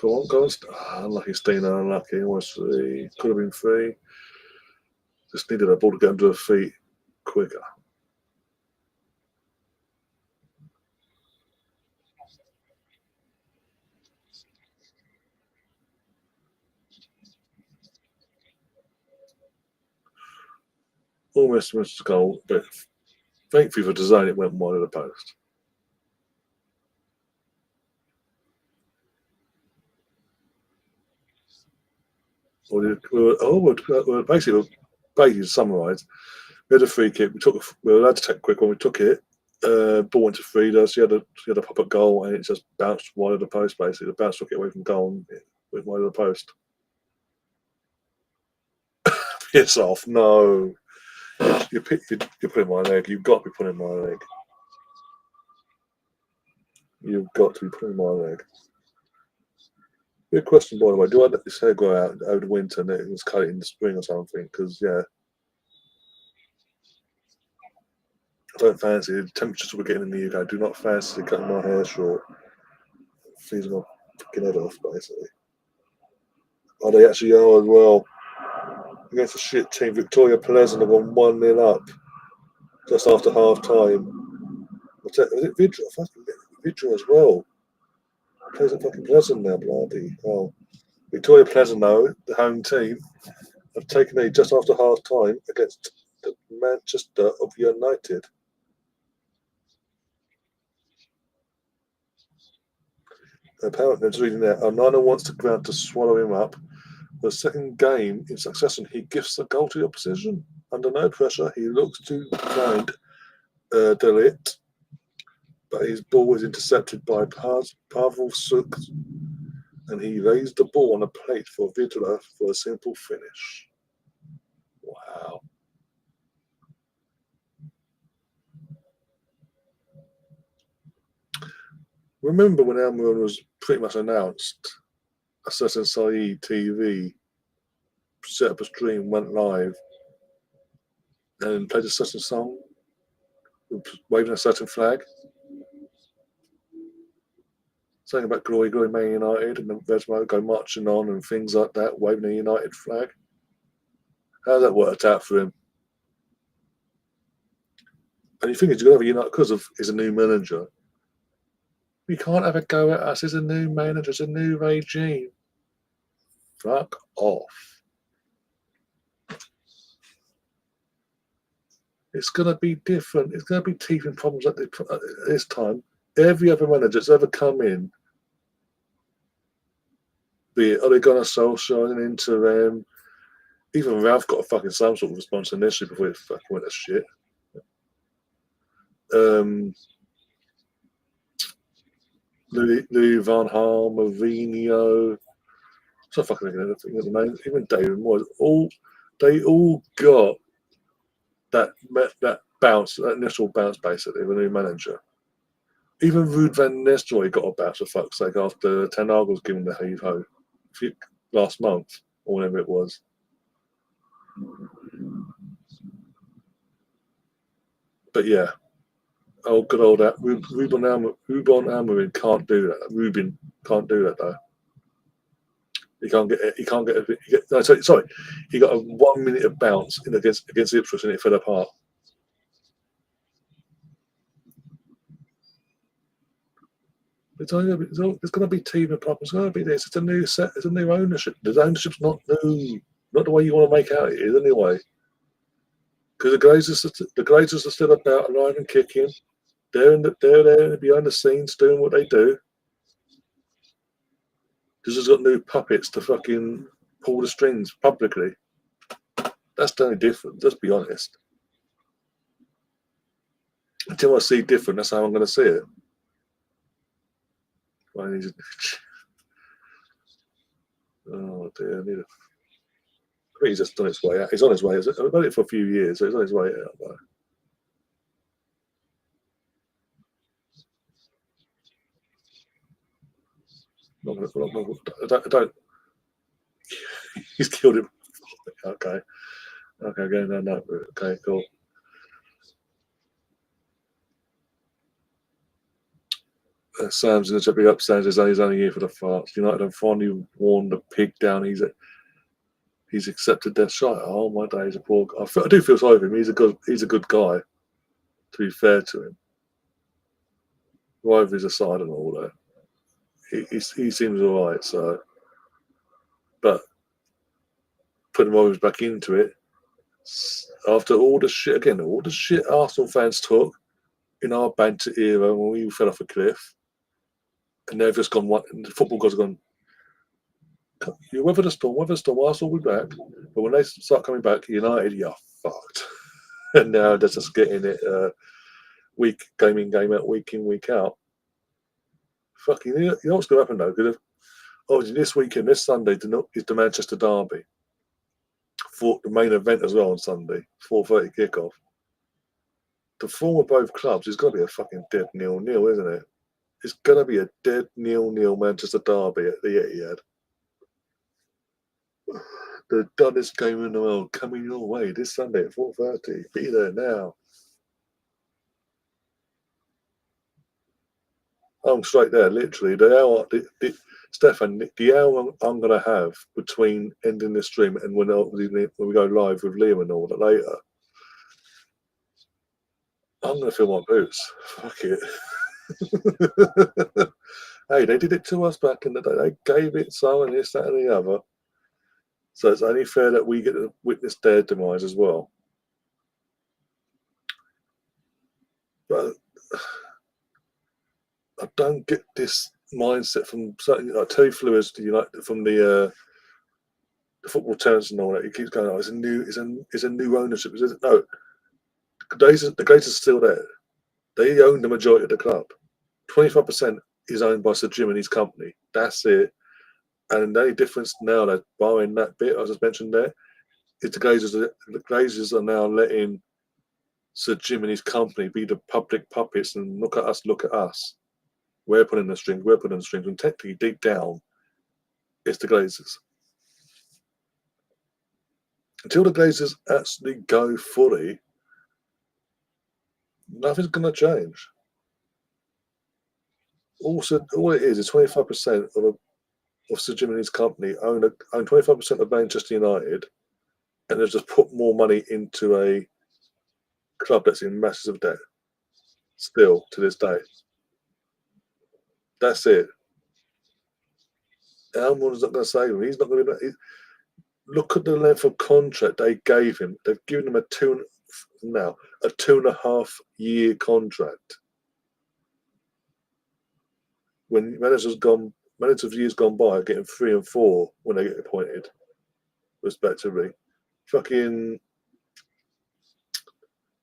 Go on. Unlucky Stina, unlucky. Almost 3. Could have been 3. Just needed a ball to get under her feet quicker. Almost missed the goal, but thankfully for design, it went wide of the post. We're basically to summarise. We had a free kick. We were allowed to take a quick one. We took it. Ball went to Frida. She had a pop up goal, and it just bounced wide of the post. Basically, the bounce took it away from goal and it went wide of the post. Piss off! No, you're putting my leg. You've got to be putting my leg. You've got to be putting my leg. Good question, by the way. Do I let this hair grow out over the winter and it was cut it in the spring or something? Because yeah, I don't fancy the temperatures we're getting in the UK. Do not fancy cutting my hair short, freezing my fucking head off, basically. Oh, they actually are as well. Against a shit team, Victoria Pleasant have gone 1-0 up just after half time. Was it Vidra? Fucking Vidra as well. plays at fucking Pleasant now, bloody. Oh, Victoria Pleasant, though, the home team, have taken a just after half time against the Manchester of United. Apparently, I'm just reading there. Onana wants the ground to swallow him up. The second game in succession, he gifts the goal to the opposition. Under no pressure, he looks to find Delit, but his ball is intercepted by Pavel Suk, and he raised the ball on a plate for Vidra for a simple finish. Wow. Remember when Almiron was pretty much announced, a certain Saeed TV set up a stream, went live, and played a certain song, waving a certain flag, saying about glory, glory, Man United, and then Vesmo go marching on and things like that, waving a United flag. How that worked out for him? And you think he's going to have a United because of he's a new manager. You can't have a go at us. It's a new manager. It's a new regime. Fuck off. It's going to be different. It's going to be teething problems at this time. Every other manager that's ever come in, be it Ole Gunnar Solskjaer, an interim, even Ralph got a fucking some sort of response initially before it fucking went to shit. Louis Van Gaal, Mourinho, so fucking anything at the name. Even David Moyes, they all got that bounce, that initial bounce basically, with a new manager. Even Ruud van Nistelrooy got a bounce for fuck's sake after Ten Hag was given the heave ho last month or whenever it was. But yeah, good old Ruben Amorim can't do that. Ruben can't do that though. He can't get it. He can't get it. No, sorry, he got a 1 minute of bounce against Ipswich and it fell apart. It's going to be team problems. It's going to be this. It's a new set. It's a new ownership. The ownership's not new. Not the way you want to make out it is anyway. Because the Glazers are still about alive and kicking. They're there behind the scenes doing what they do. Because has got new puppets to fucking pull the strings publicly. That's the only difference. Let's be honest. Until I see different, that's how I'm going to see it. I need to... Oh dear, I need to... I think he's just on his way out. He's on his way. I've done it for a few years, so he's on his way out. Though. I don't. He's killed him. Okay. Okay, no. Okay, cool. Sam's in the chat. Big up, Sam's. He's only here for the farts. United have finally worn the pig down. He's accepted their shot. Oh my days, a poor guy. I do feel sorry for him. He's a good guy. To be fair to him, rivalries aside and all that, he seems all right. So, but putting rivalries back into it after all the shit Arsenal fans took in our banter era when we fell off a cliff, and they've just gone. And the football gods have gone. You weather the storm. Arsenal will be back. But when they start coming back, United, you're fucked. And now they're just getting it game in, game out, week in, week out. Fucking, you know what's going to happen though? Because this weekend, this Sunday, is the Manchester Derby. For the main event as well on Sunday, 4:30 kickoff. The form of both clubs is going to be a fucking dead 0-0, isn't it? It's going to be a dead 0-0 Manchester Derby at the Etihad. The dullest game in the world coming your way this Sunday at 4:30. Be there now. I'm straight there, literally. Stefan, the hour I'm going to have between ending the stream and when we go live with Liam and all that later, I'm going to fill my boots. Fuck it. Hey, they did it to us back in the day. They gave it so and this, that, and the other. So it's only fair that we get to witness their demise as well. But I don't get this mindset from certain like Terry Flewis to United from the football tenants and all that. He keeps going, "Oh, it's a new ownership." No, the Glazers are still there. They own the majority of the club. 25% is owned by Sir Jim and his company. That's it. And the only difference now, that barring that bit I just mentioned there, is the Glazers are now letting Sir Jim and his company be the public puppets and look at us, look at us. We're pulling the strings, and technically deep down, it's the Glazers. Until the Glazers actually go fully, nothing's going to change. Also, all it is 25% of Sir Jim and his company own 25% of Manchester United, and they've just put more money into a club that's in massive debt still to this day. That's it. Almon's not going to save him. He's not going to. Look at the length of contract they gave him. They've given him a 2.5 year contract. When managers of years gone by, getting 3 and 4 when they get appointed, respectively. Fucking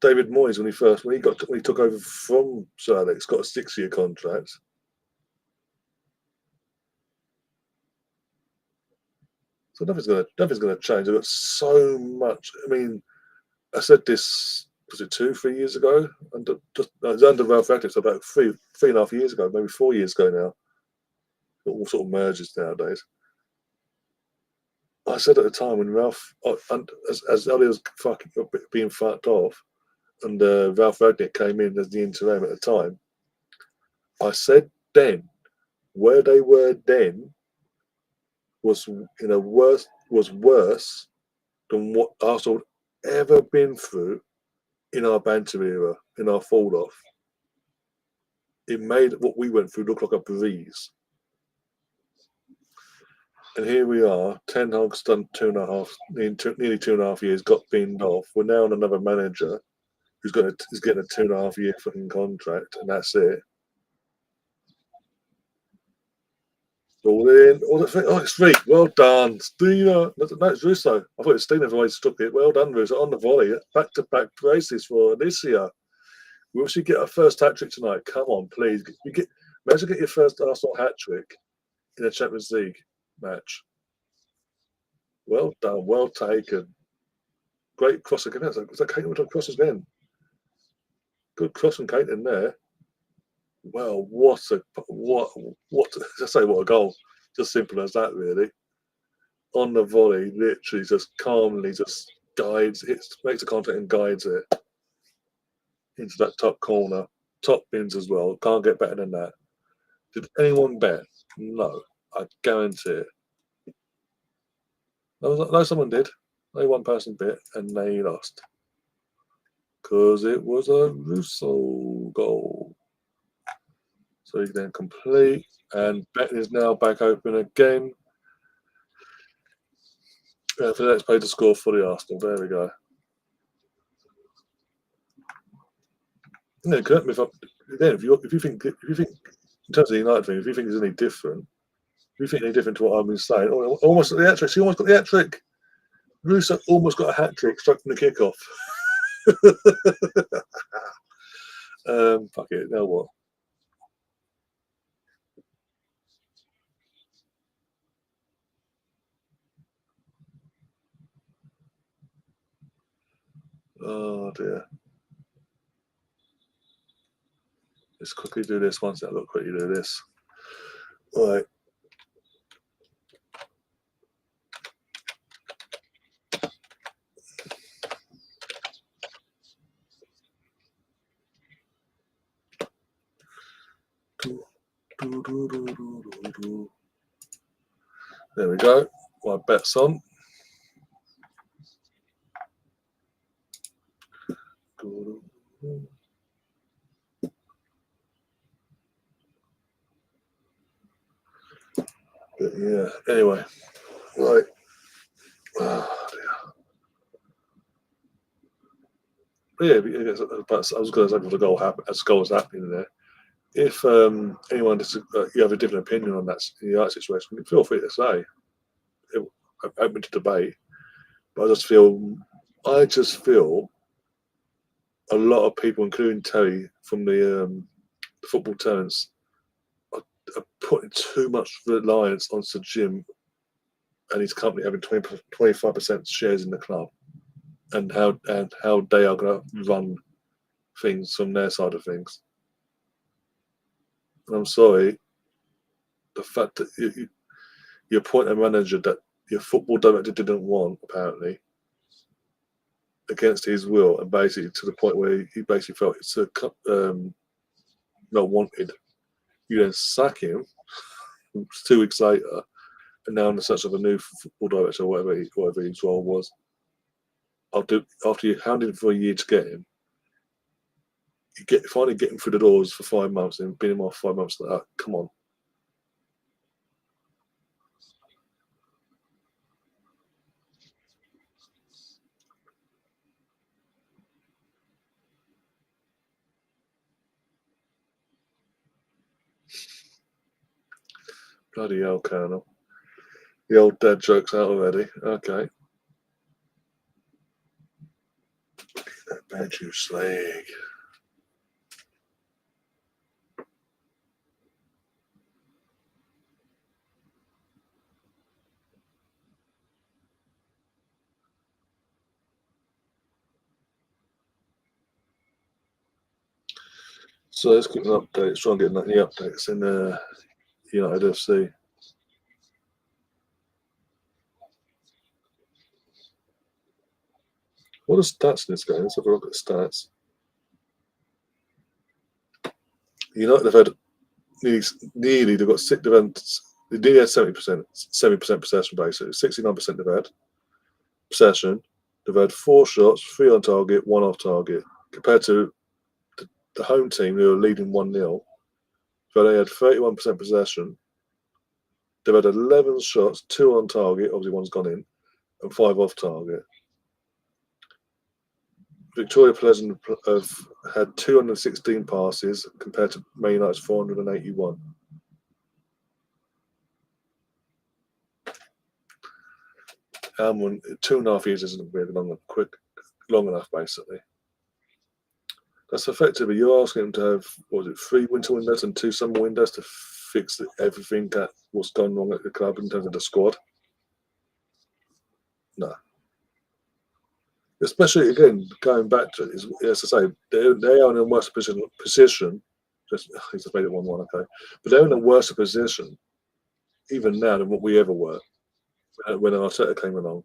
David Moyes when he took over from Sir Alex, got a 6-year contract. So nothing's gonna change. They've got so much. I mean, I said this, was it 2-3 years ago? It was under Ralph Radcliffe, so about 3.5 years ago, maybe 4 years ago now. It all sort of merges nowadays. I said at the time when Ralph, as Ellie was being fucked off, and Ralph Radcliffe came in as the interim at the time, I said then, where they were then was worse than what Arsenal had ever been through in our banter era, in our fall off. It made what we went through look like a breeze. And here we are, Ten Hag's done nearly 2.5 years, got binned off. We're now on another manager who's getting a 2.5 year fucking contract, and that's it. All in, all the thing. Oh, it's free. Well done, Stina. No, it's Russo. I thought it was Stina who always took it. Well done, Russo. On the volley. Back-to-back braces for Alicia. Will she get her first hat trick tonight? Come on, please. Imagine get your first Arsenal hat trick in a Champions League match. Well done. Well taken. Great cross again. Was that Kate with cross again? Good cross from Kate in there. Well, what a goal. Just simple as that, really. On the volley, literally just calmly just makes the contact and guides it into that top corner. Top bins as well. Can't get better than that. Did anyone bet? No. I guarantee it. No, someone did. Only one person bit and they lost. Because it was a Russo goal. So you then complete, and betting is now back open again. For the next page to score for the Arsenal. There we go. Yeah, correct me if you think in terms of the United thing, if you think it's any different, if you think any different to what I've been saying, almost the hat trick. She almost got the hat trick. Russo almost got a hat trick struck from the kickoff. Fuck it. Now what? Oh dear. Let's quickly do this. Once I look quickly do this. All right. There we go. My bet's on. Yeah. Anyway, right. Yeah, but I was going to say, for the goal happen, as goal was happening there. If anyone you have a different opinion on that situation, feel free to say. I'm open to debate, but I just feel a lot of people, including Terry from the football tenants, are putting too much reliance on Sir Jim and his company having 25% shares in the club, and how they are going to run things from their side of things. And I'm sorry, the fact that you appoint a manager that your football director didn't want, apparently, against his will, and basically to the point where he basically felt it's not wanted. You then sack him 2 weeks later, and now in the search of a new football director, whatever his role was. After you hounded him for a year to get him, finally get him through the doors for 5 months, and been him off 5 months. Come on. Bloody hell, Colonel. The old dad joke's out already. Okay. That bad you slag. So let's get an update. Let's try and get any updates in United FC. What are stats in this game? Let's have a look at the stats. United have had nearly they've got six events. They nearly had 70% possession basically. 69% they've had possession. They've had 4 shots, 3 on target, 1 off target. Compared to the home team who are leading 1-0, so they had 31% possession. They've had 11 shots, 2 on target, obviously one's gone in, and 5 off target. Victoria Pleasant have had 216 passes compared to Man United's 481. Almond, 2.5 years isn't really long enough, basically. That's effectively, you're asking them to have, 3 winter windows and 2 summer windows to fix everything that what's gone wrong at the club in terms of the squad? No. Especially, again, going back to it, as I say, they are in a worse position. Just, I just made it 1-1, okay. But they're in a worse position, even now, than what we ever were when Arteta came along.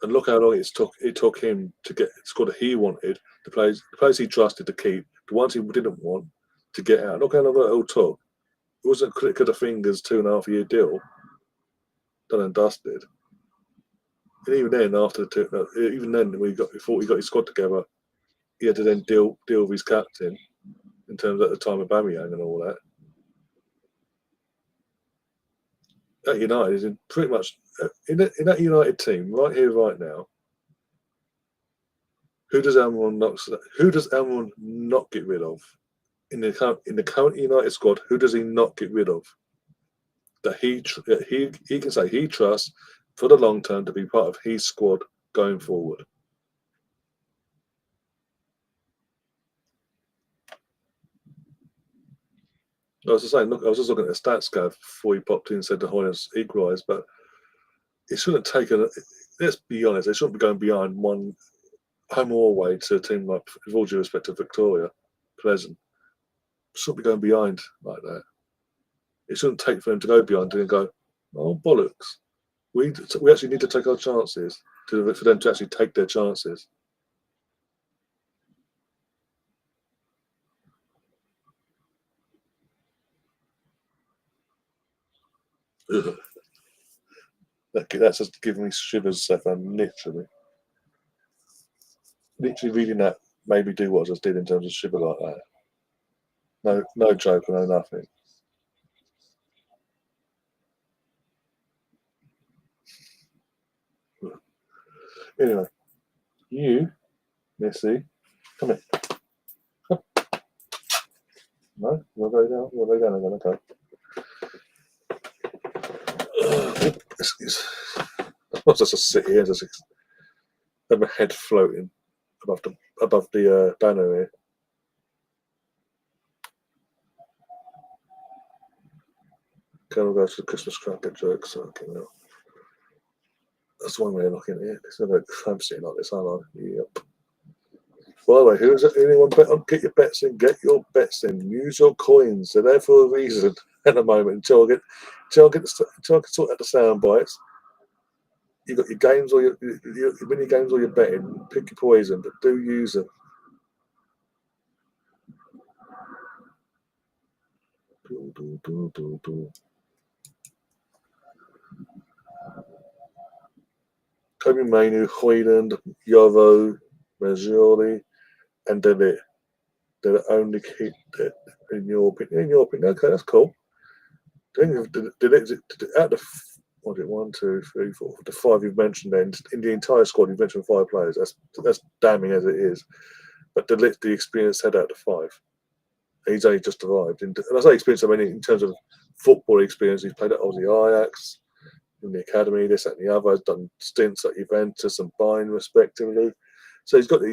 And look how long it took him to get the squad that he wanted, the players he trusted to keep, the ones he didn't want to get out. Look how long it all took. It wasn't a click of the fingers, 2.5-year deal, done and dusted. And even then, when we got his squad together, he had to then deal with his captain in terms at the time of Aubameyang and all that. At United is in pretty much in that United team right here, right now. Who does Almiron not get rid of in the current United squad? Who does he not get rid of? That he can say he trusts for the long term to be part of his squad going forward. I was just saying, look, I was just looking at the stats, Gav, before he popped in and said the Hoynes equalised, but it shouldn't take let's be honest, it shouldn't be going behind one home or away to a team like, with all due respect to Victoria Pleasant. It shouldn't be going behind like that. It shouldn't take for them to go behind and go, oh, bollocks. We actually need to take our chances for them to actually take their chances. That's just giving me shivers, Stefan, literally. Literally reading that made me do what I just did in terms of shiver like that. No joke, no nothing. Anyway, you, Missy, come here. Come. No, we'll go down. We'll go down again. Okay. I must just sit here and just have my head floating above the banner here. Can we go to the Christmas cracker jokes? Okay, no. That's one way of looking at it. I'm sitting like this, aren't I? Yep. By the way, anyone bet on? Get your bets in. Get your bets in. Use your coins. They're there for a reason at the moment. Until I can sort out the sound bites. You got your games or your mini games or your betting. Pick your poison, but do use them. Kobe Mainu, Hoyland, Yovo, Mazzoli, and David. They're the only keep it in your opinion. Okay, that's cool. Did it out of what is it? 1, 2, 3, 4, the 5 you've mentioned. Then in the entire squad, you've mentioned 5 players. That's damning as it is. But the experienced head out of 5. He's only just arrived. And I say experience, I mean in terms of football experience. He's played at Aussie Ajax, in the academy, this and the other. Has done stints at Juventus and Bayern, respectively. So he's got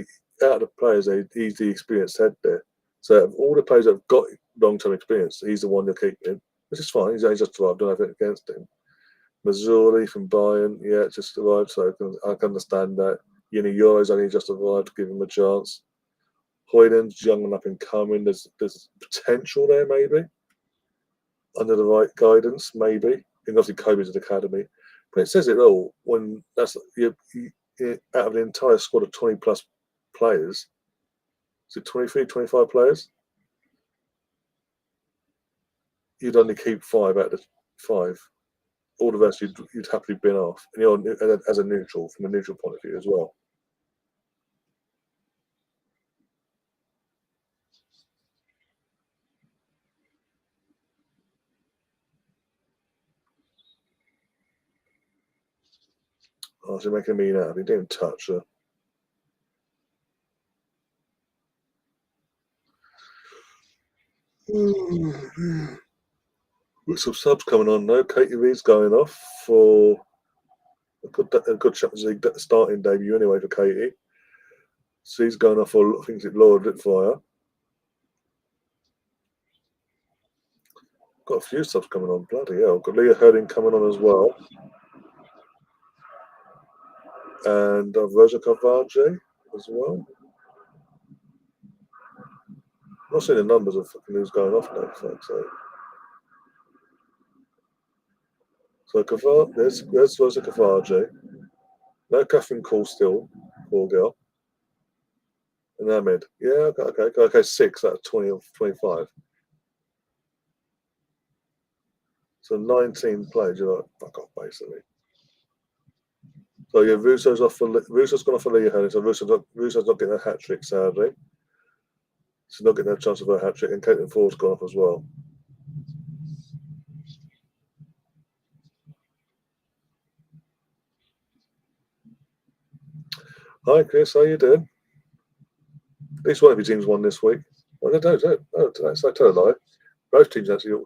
out of the players, he's the experienced head there. So of all the players that have got long-term experience, he's the one you're keeping, which is fine. He's only just arrived. I don't have anything against him. Mazzoli from Bayern, yeah, just arrived, so I can understand that. Euro's only just arrived, give him a chance. Hoyland's young and up and coming. There's potential there, maybe. Under the right guidance, maybe. And obviously, Kobe's at the academy. But it says it all when that's you out of the entire squad of 20 plus players. Is it 23, 25 players? You'd only keep 5 out of the 5. All the rest you'd happily bin off. And you're as a neutral, from a neutral point of view as well. Oh, so making me out. He didn't touch her. With some subs coming on now. Katie Reed's going off for a good Champions League starting debut anyway for Katie. So he's going off for, I think it's Laura Litfire. Got a few subs coming on. Bloody hell. Got Leah Herding coming on as well. And Rosa Carvalho as well. I'm not seeing the numbers of fucking who's going off now, for fuck's sake. So there's Rosa Carvalho. No Catherine Call still, poor girl. And Ahmed. Yeah, okay, 6 out of 20 or 25. So 19 players, you're like, fuck off, basically. So yeah, Russo's gone off for Leah Herding, so Russo's not getting a hat trick, sadly. She's not getting a chance of a hat trick, and Caitlin Ford's gone off as well. Hi, Chris. How you doing? At least one of your teams won this week. Well, don't. That's I tell a lie. Both teams actually.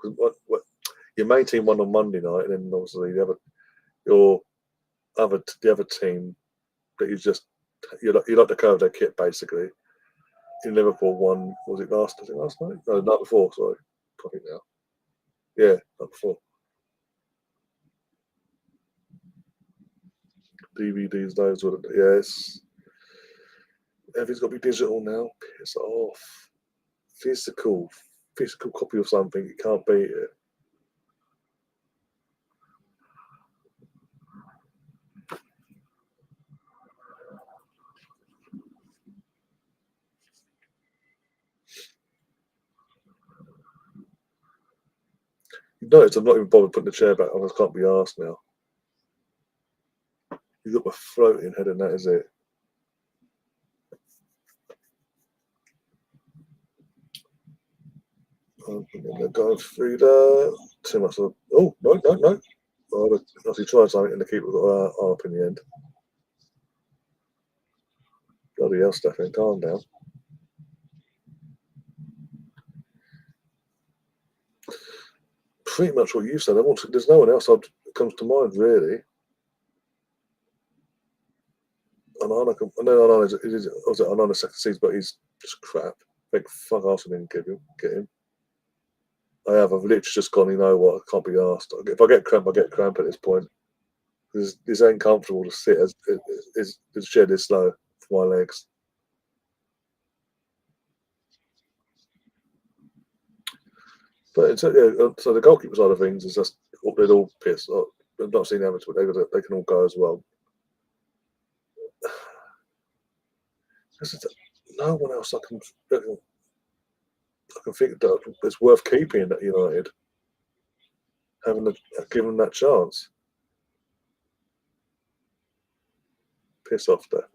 Your main team won on Monday night, and then obviously the other team that you like the curve their kit basically. In Liverpool won. Was it last night? No, night before. Sorry, probably now. Yeah, night before. DVDs, those were yes. Everything's got to be digital now. Piss off. Physical copy of something. You can't beat it. You notice I'm not even bothered putting the chair back on. I can't be asked now. You've got my floating head, and that is it. They're going through there. Too much of. Oh, no. Oh, he tried something, and the keeper got up in the end. everybody else, Stefan, calm down. Pretty much what you said. There's no one else that comes to mind, really. Onana, I know Onana's second season, but he's just crap. Big fuck ass I didn't get him. I've literally just gone, you know what, I can't be asked. If I get cramp, I get cramp at this point. It's uncomfortable to sit as the shed is slow for my legs. But so the goalkeeper side of things is just they're all pissed. I've not seen Everton, but they can all go as well. No one else I can think that it's worth keeping at United, given that chance. Piss off, there.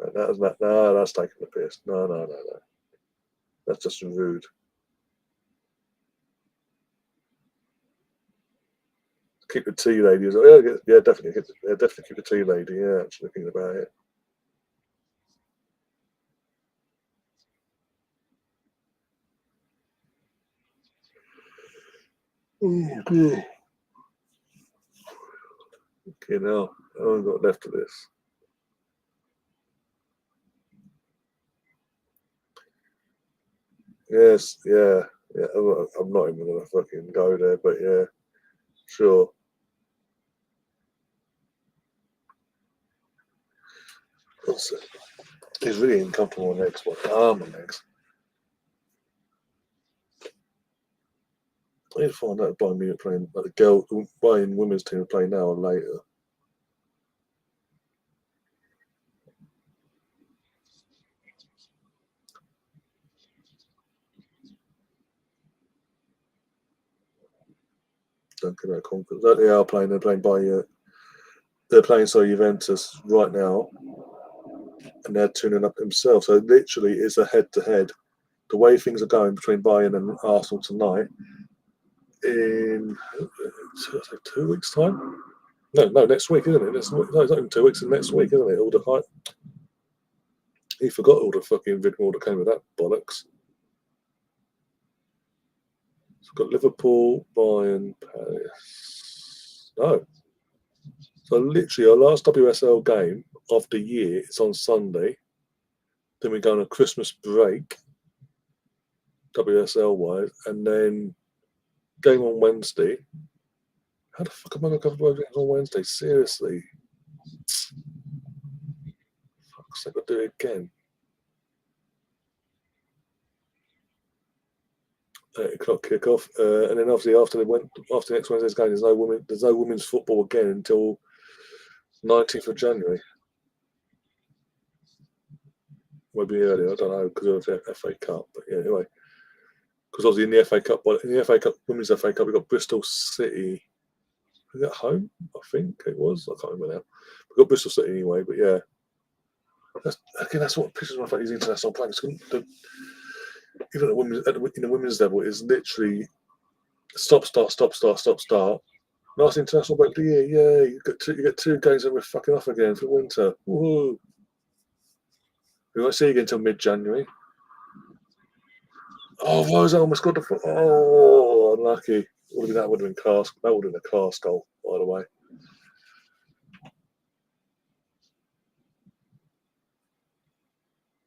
No, that's taking the piss. No. That's just rude. Keep the tea lady. Yeah, definitely. Definitely keep the tea lady. Yeah, actually thinking about it. Oh, God. Okay, now I haven't got left of this. Yes, yeah. I'm not even gonna fucking go there, but yeah, sure. It's really uncomfortable on legs. My arm and legs. I need to find out if Bayern Munich playing like the Bayern women's team are playing now or later. Don't get that confidence. They are playing. They're playing Juventus right now, and they're tuning up themselves. So literally, it's a head-to-head. The way things are going between Bayern and Arsenal tonight, in 2 weeks' time. No, next week, isn't it? It's not even 2 weeks. It's next week, isn't it? All the hype. He forgot all the fucking rigmarole that came with that bollocks. So we've got Liverpool, Bayern, Paris. No. So literally, our last WSL game of the year is on Sunday. Then we go on a Christmas break, WSL wise, and then game on Wednesday. How the fuck am I going to cover games on Wednesday? Seriously. Fuck's sake, I'll do it again. 8 o'clock kickoff, and then obviously after next Wednesday's game, there's no women's football again until 19th of January. Maybe earlier, I don't know, because of the FA Cup. But yeah, anyway, because obviously in the FA Cup, women's FA Cup, we got Bristol City. Was it at home? I think it was. I can't remember now. We got Bristol City anyway, but yeah. That's what pisses me off about these international players. Even in the women's level, is literally stop, start. Nice international break of the year. Yeah, you get 2 games and we're fucking off again for winter. Woohoo! We won't see you again until mid-January. Oh, Rosa almost got the foot. Oh, unlucky. That would have been class. That would have been a class goal, by the way.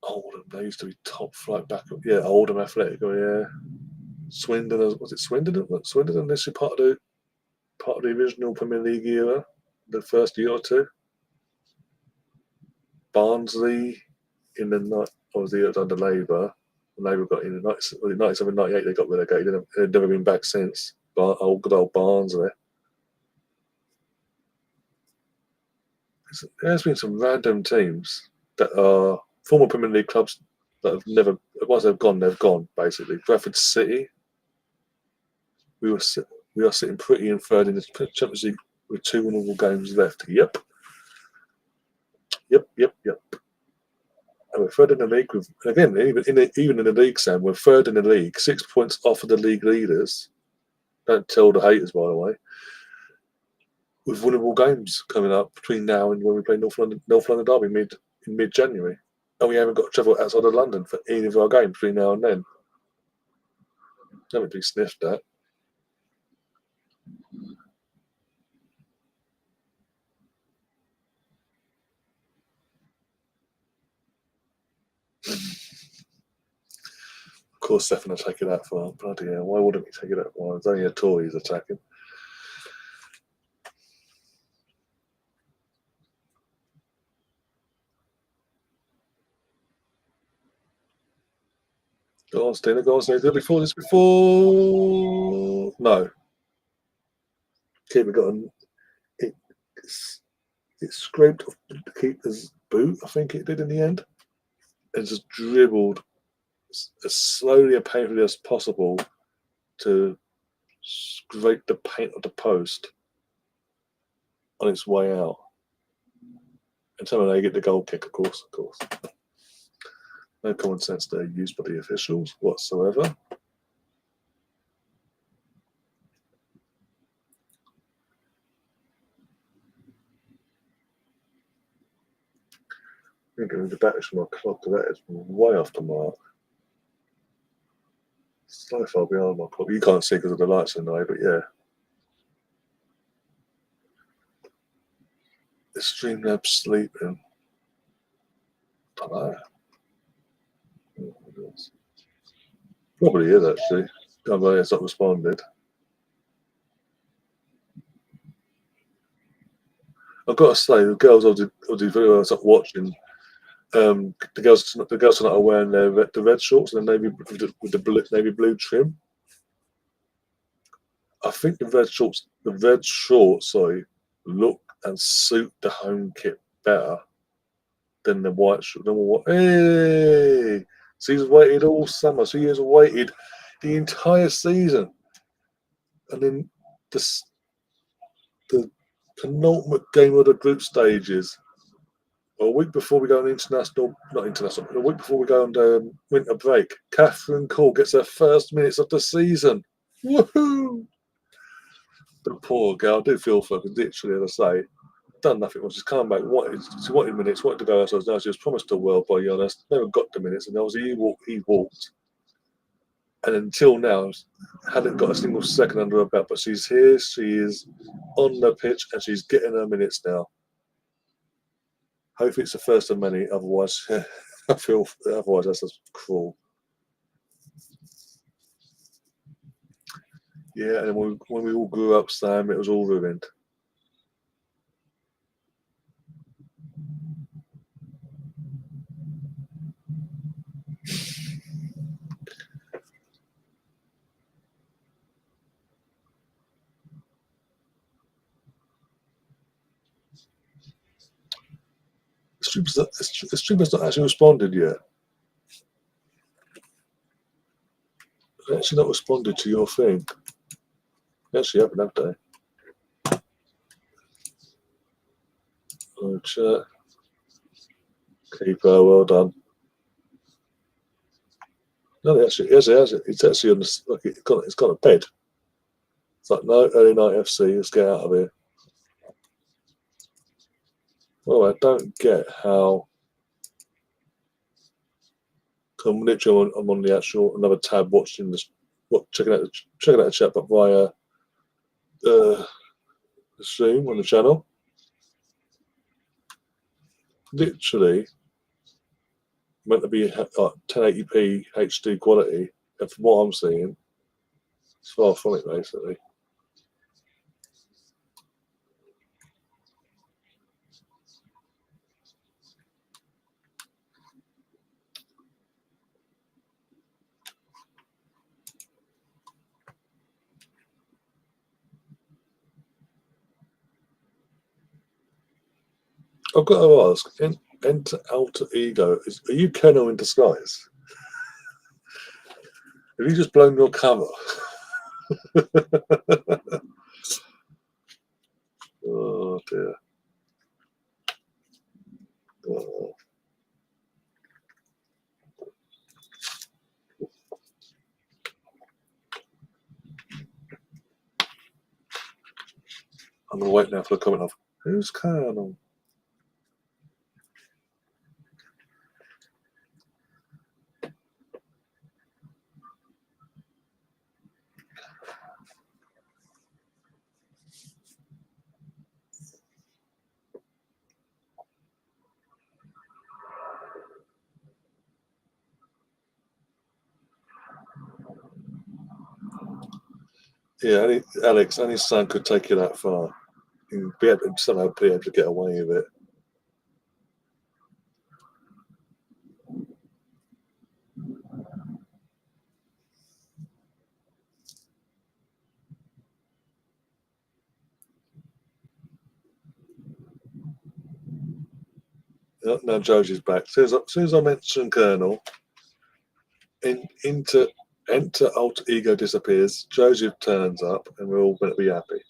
Oldham, they used to be top flight backup. Yeah, Oldham Athletic. Oh, yeah. Swindon, was it Swindon? Swindon, this is part of the original Premier League era, the first year or two. Barnsley in the night, obviously it was under Labour. Labour got in 97, 98, they got relegated. They've never been back since. Good old Barnsley. There's been some random teams that are former Premier League clubs that have never, once they've gone, basically. Bradford City. We are sitting pretty in third in the Champions League with 2 winnable games left. Yep. And we're third in the league with, again, even in the league, Sam, we're third in the league, 6 points off of the league leaders. Don't tell the haters, by the way. With winnable games coming up between now and when we play North London Derby in mid-January. and we haven't got to travel outside of London for any of our games between now and then. Haven't been sniffed at. Of course, Stefan will take it that far. Bloody hell, why wouldn't he take it that far? It's only a toy he's attacking. Go on, Stina, go on, Stina. Before this, before. No. Keeper got it, it scraped off the keeper's boot, I think it did in the end, and just dribbled as slowly and painfully as possible to scrape the paint of the post on its way out. And somehow they get the goal kick, of course. No common sense there used by the officials whatsoever. I'm going to back from my clock, that is way off the mark. So far behind my clock. You can't see because of the lights in the way, but yeah. The Streamlabs sleeping. I don't know. Probably is actually. I'm glad it's not responded. I've got to say, the girls I was watching. The girls tonight are wearing the red shorts and the navy with the navy blue trim. I think the red shorts, look and suit the home kit better than the white shorts. Hey, so he's waited all summer. So he has waited the entire season, and then the penultimate game of the group stages. A week before we go on a week before we go on the winter break, Catherine Cole gets her first minutes of the season. Woohoo! The poor girl, I do feel for her, because literally, as I say, done nothing. She's come back, she wanted minutes, wanted to go outside. Now she was promised the world, by honest, never got the minutes, and obviously he walked. And until now, hadn't got a single second under her belt, but she's here, she is on the pitch, and she's getting her minutes now. Hopefully it's the first of many, otherwise I feel that's just cruel. Yeah, and when we all grew up, Sam, it was all ruined. The streamer's not actually responded yet. They actually not responded to your thing. They actually haven't, have they? Oh, chat. Keeper, well done. No, actually, it's actually on the, like it's got a bed. It's like, no, early night FC, let's get out of here. Well, I don't get how. I'm literally I'm on the actual another tab watching this, checking out the chat, but via the stream on the channel. Literally meant to be 1080p HD quality, and from what I'm seeing, it's far from it basically. I've got to ask, Enter Alter Ego, are you Keno in disguise? Have you just blown your cover? Oh dear. Oh. I'm going to wait now for the comment of, who's Colonel? Yeah, Alex, any son could take you that far. You'd be able to somehow be able to get away with it. Now Josie's back. As soon as I mention Colonel, into enter alter ego disappears. Joseph turns up, and we're all going to be happy.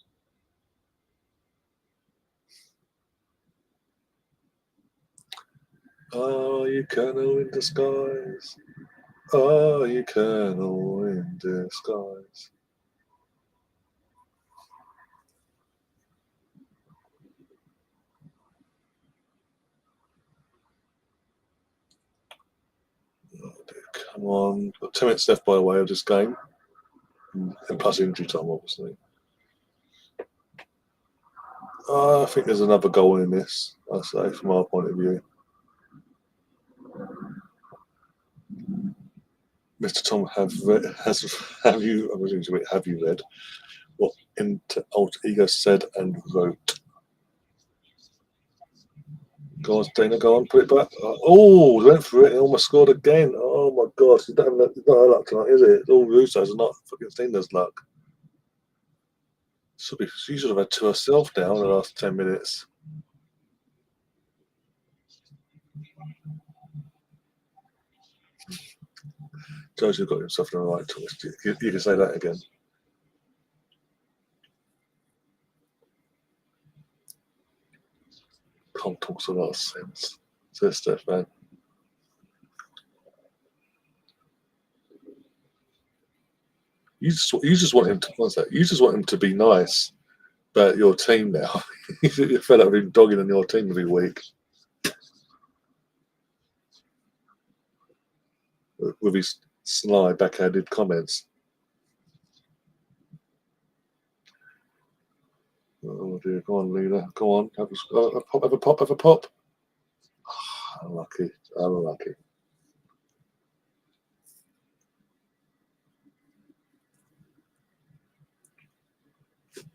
Are you Colonel in disguise? Are you Colonel in disguise? Oh, dear, come on. Got 10 minutes left, by the way, of this game. And plus injury time, obviously. I think there's another goal in this, I say, from our point of view. Mr. Tom, have you? I was going to wait. Have you read what Alter Ego said and wrote? Go on, Dana. Go on, put it back. Oh, went for it. He almost scored again. Oh my God, he's not having luck tonight, is it? It's all Russo's and not fucking Dana's luck. She should have had two herself down in the last 10 minutes. Joe's got himself in the right twist. You can say that again. Tom talks a lot of sense. Says Stefan. You just want him to. What's that? You just want him to be nice about your team now. You're fed up with him dogging on your team every week with his sly backhanded comments. Oh dear, go on, Lena. Go on. Have a pop, have a pop, have a pop. Unlucky. Unlucky.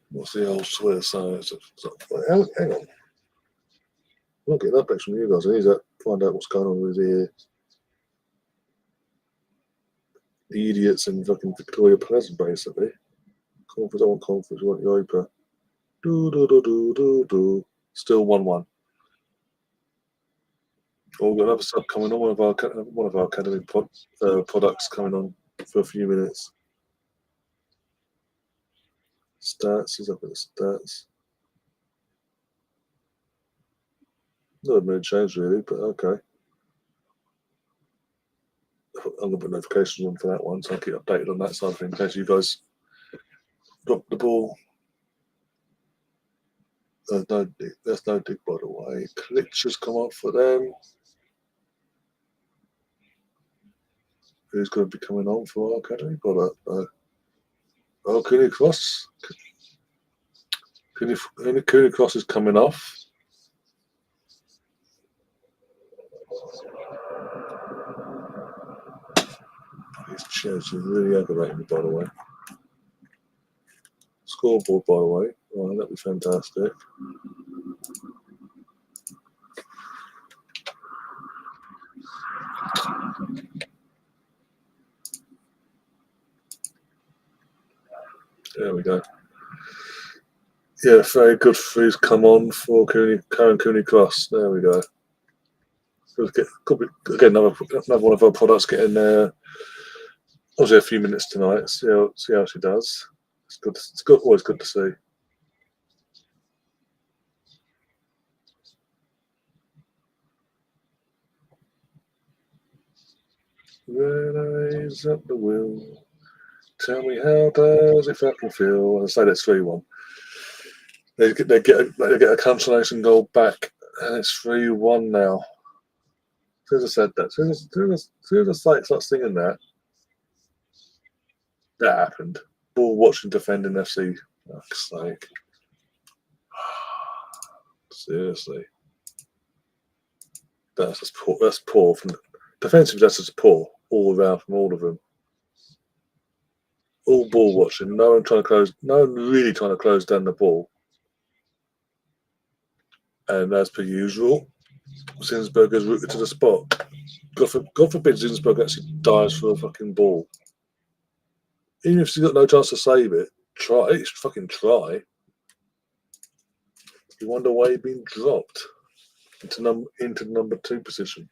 What's the old swear sign? Hang on. I'm not getting updates from you guys. I need to find out what's going on with the idiots in fucking Victoria Pleasant, basically. Conference, I want conference, you want Europa. Do. Still 1-1. Oh, we've got another sub coming on. One of our academy products coming on for a few minutes. Stats. He's up at the stats. No mood change really, but okay. I'm gonna put notifications on for that one, so I'll keep updated on that side of things in case you guys drop the ball. There's no dig by the way. Glitch has come up for them. Who's going to be coming on for our academy product? Oh, Cooney Cross. Cooney Cross is coming off. His chairs are really aggravating me, by the way. Scoreboard, by the way. Oh, that'd be fantastic. There we go. Yeah, very good freeze come on for Karen Cooney Cross. There we go. Could be again another one of our products getting there. Obviously, a few minutes tonight. See how she does. It's good. It's good. Always good to see. When I raise up the wheel, tell me how does it fucking feel? I say that's 3-1. They get a consolation goal back, and it's 3-1 now. As soon as I said that, as soon as I start singing that, that happened. Ball watching defending FC. Fuck's sake. Seriously. That's just poor. That's poor from defensive. That's just poor all around from all of them. all ball watching. No one really trying to close down the ball. And as per usual, Zinsberg is rooted to the spot. God forbid Zinsberg actually dives for a fucking ball. Even if she's got no chance to save it, fucking try. You wonder why he'd been dropped into the number 2 position.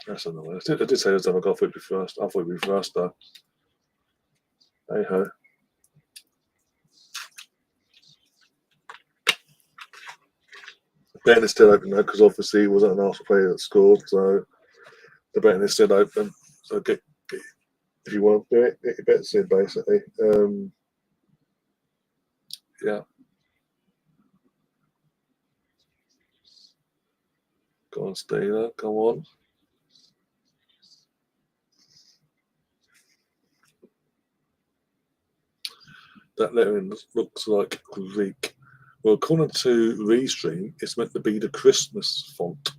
That's annoying. I did say this time I thought it'd be first. I thought it'd be first though. Hey ho. Betting is still open though, because obviously it wasn't an Arsenal player that scored, so the betting is still open. So get if you want to do it, get your bets in basically. Yeah. Go on, Steiner. Come on. That lettering looks like Greek. Well, according to Restream, it's meant to be the Christmas font.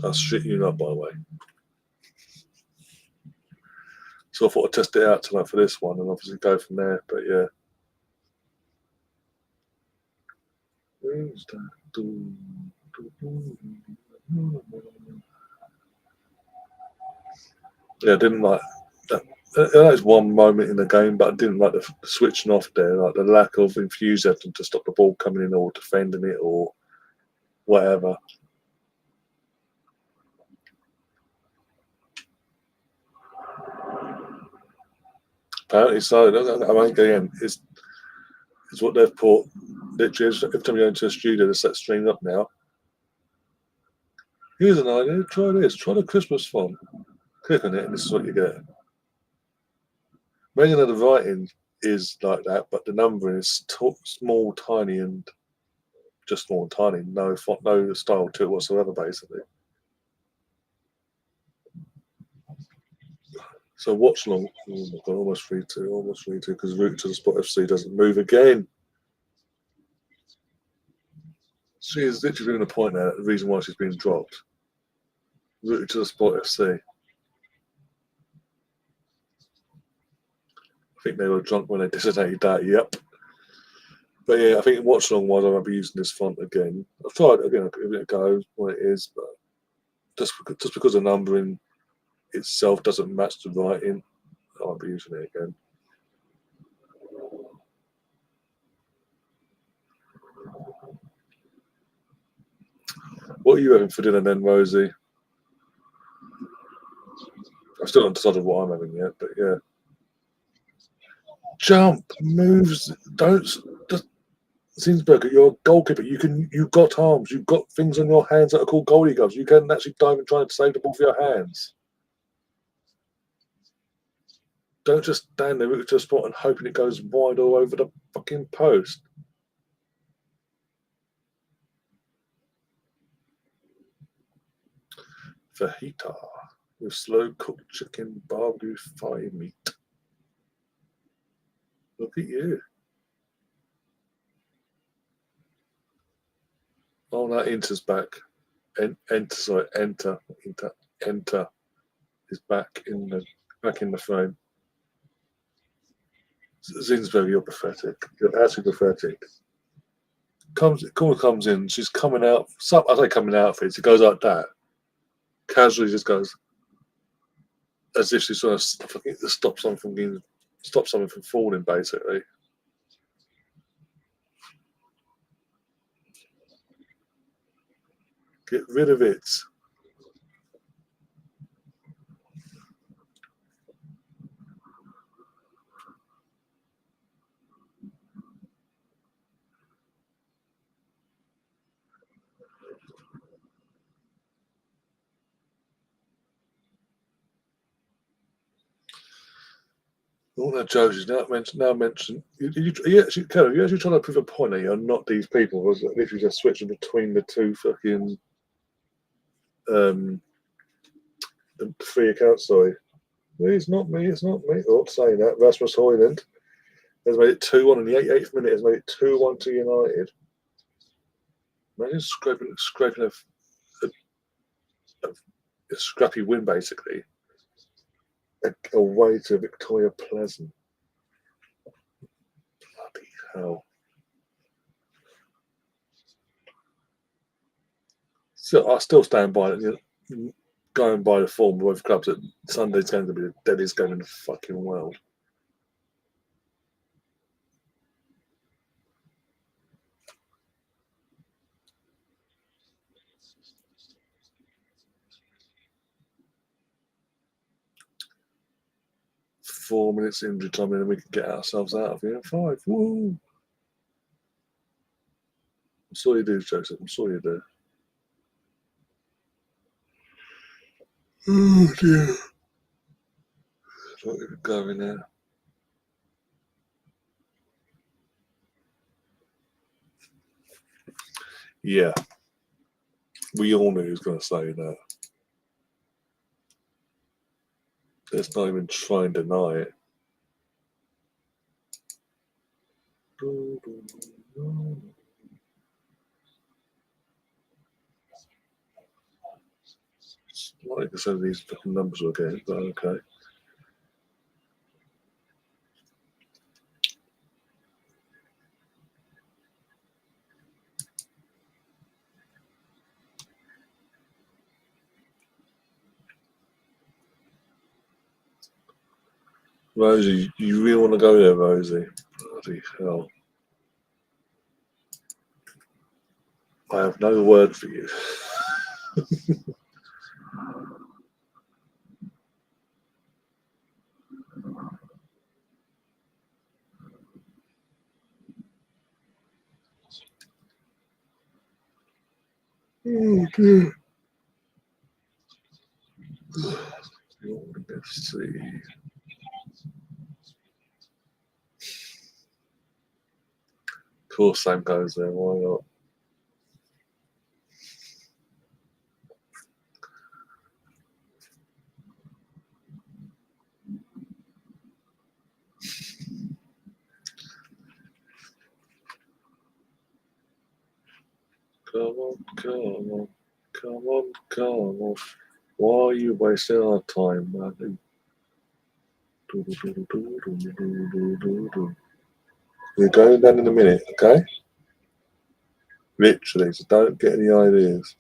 That's shit you not, by the way. So I thought I'd test it out tonight for this one and obviously go from there. But yeah. Yeah, I didn't like that. That was one moment in the game, but I didn't like the switching off there, like the lack of enthusiasm to stop the ball coming in or defending it or whatever. Apparently so. I mean, again, it's what they've put. Literally, every time you go into a studio, they set streams up now. Here's an idea. Try this. Try the Christmas font. Click on it, and this is what you get. Maybe the writing is like that, but the numbering is small, tiny, and just small and tiny. No font, no style to it whatsoever, basically. So Watchalong, oh my god, almost 3-2, because Route to the Spot FC doesn't move again. She is literally going to point out the reason why she's been dropped. Route to the Spot FC. I think they were drunk when they designated that, yep. But yeah, I think Watchalong wise, I won't be using this font again. I've tried again, I'll give it a go, what it is, but just because the numbering itself doesn't match the writing, I won't be using it again. What are you having for dinner then, Rosie? I've still not decided what I'm having yet, but yeah. Jump, moves, don't. Just, Zinsberger, you're a goalkeeper. You've got arms. You've got things on your hands that are called goalie gloves. You can actually dive and try to save the ball with your hands. Don't just stand there to a spot and hoping it goes wide all over the fucking post. Fajita with slow cooked chicken barbecue fire meat. Look at you. Oh, no, Inter's back. Enter is back in the frame. Zinsberg, you're pathetic. You're absolutely pathetic. Comes in. She's coming out. I say coming out for it. It goes like that. Casually, just goes as if she's trying to stop something from falling, basically. Get rid of it. All that Josie's now mentioned. You actually trying to prove a point that you're not these people? Was it literally just switching between the two fucking the 3 accounts? Sorry, it's not me. Oh, saying that Rasmus Højlund has made it 2-1 in the 88th minute. Has made it 2-1 to United. Imagine scraping a scrappy win basically. away to Victoria Pleasant. Bloody hell. So I still stand by it. You know, going by the form of both clubs, that Sunday's going to be the deadliest game in the fucking world. Four minutes injury time, and then we can get ourselves out of here. 5. Woo! I'm sure you do, Joseph. I'm sure you do. Oh dear. Not even going there. Yeah. We all knew he was going to say that. Let's not even try and deny it. Like I said, these fucking numbers were getting, but okay. Rosie, you really want to go there, Rosie? Bloody hell. I have no word for you. Oh dear. Let's see. Of course, Sam goes there. Why not? Come on, come on, come on, come on. Why are you wasting our time, man? We're going down in a minute, okay? Literally, so don't get any ideas.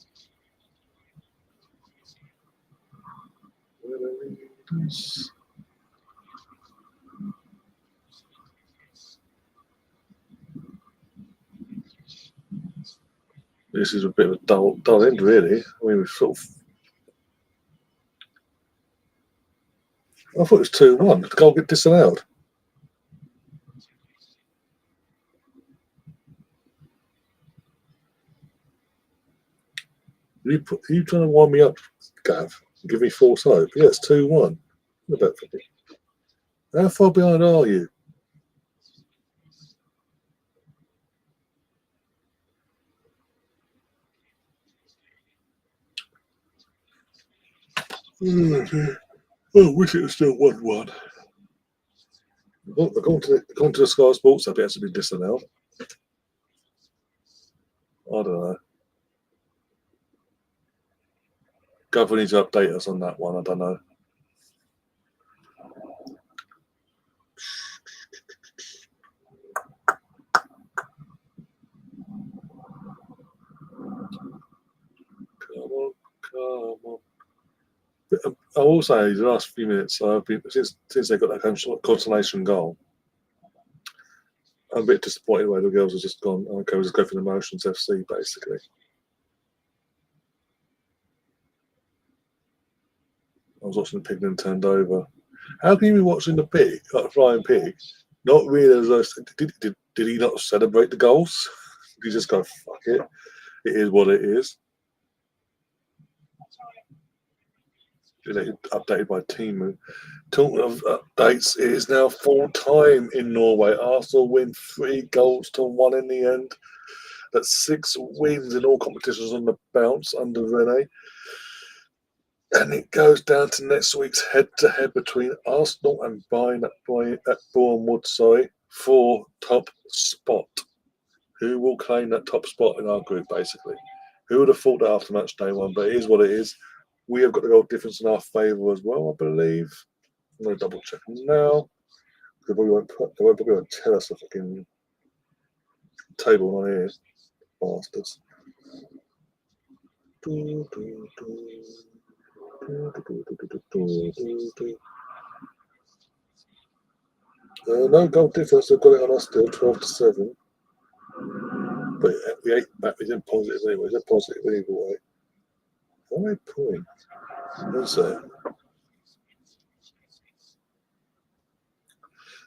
This is a bit of a dull end, really. I mean, we've sort of. I thought it was 2-1. Did the goal get disallowed? You trying to wind me up, Gav? Give me false hope? Yeah, it's 2-1. How far behind are you? Oh, dear. I wish it was still 1-1. According to the Sky Sports app, it has to be disallowed. I don't know. Gav, we need to update us on that one. I don't know. Come on, come on. I will say the last few minutes, I've been since they got that consolation goal. I'm a bit disappointed where the girls have just gone. Okay, we'll just go for the motions FC basically. I was watching the pig and turned over. How can you be watching the pig, like a flying pig, not realise? Did he not celebrate the goals? Did he just go, fuck it? It is what it is. Updated by Timu. Talking of updates, it is now full time in Norway. Arsenal win 3-1 in the end. That's 6 wins in all competitions on the bounce under Rene. And it goes down to next week's head-to-head between Arsenal and Bayern at Bournemouth, for top spot. Who will claim that top spot in our group, basically? Who would have thought that after match day one? But it is what it is. We have got the goal difference in our favour as well, I believe. I'm going to double check them now. They probably won't tell us the fucking table on here, bastards. No goal difference. They've got it on us still, 12-7. But we ain't back. We didn't positive anyway. They're positive either way. 5 points. What's that?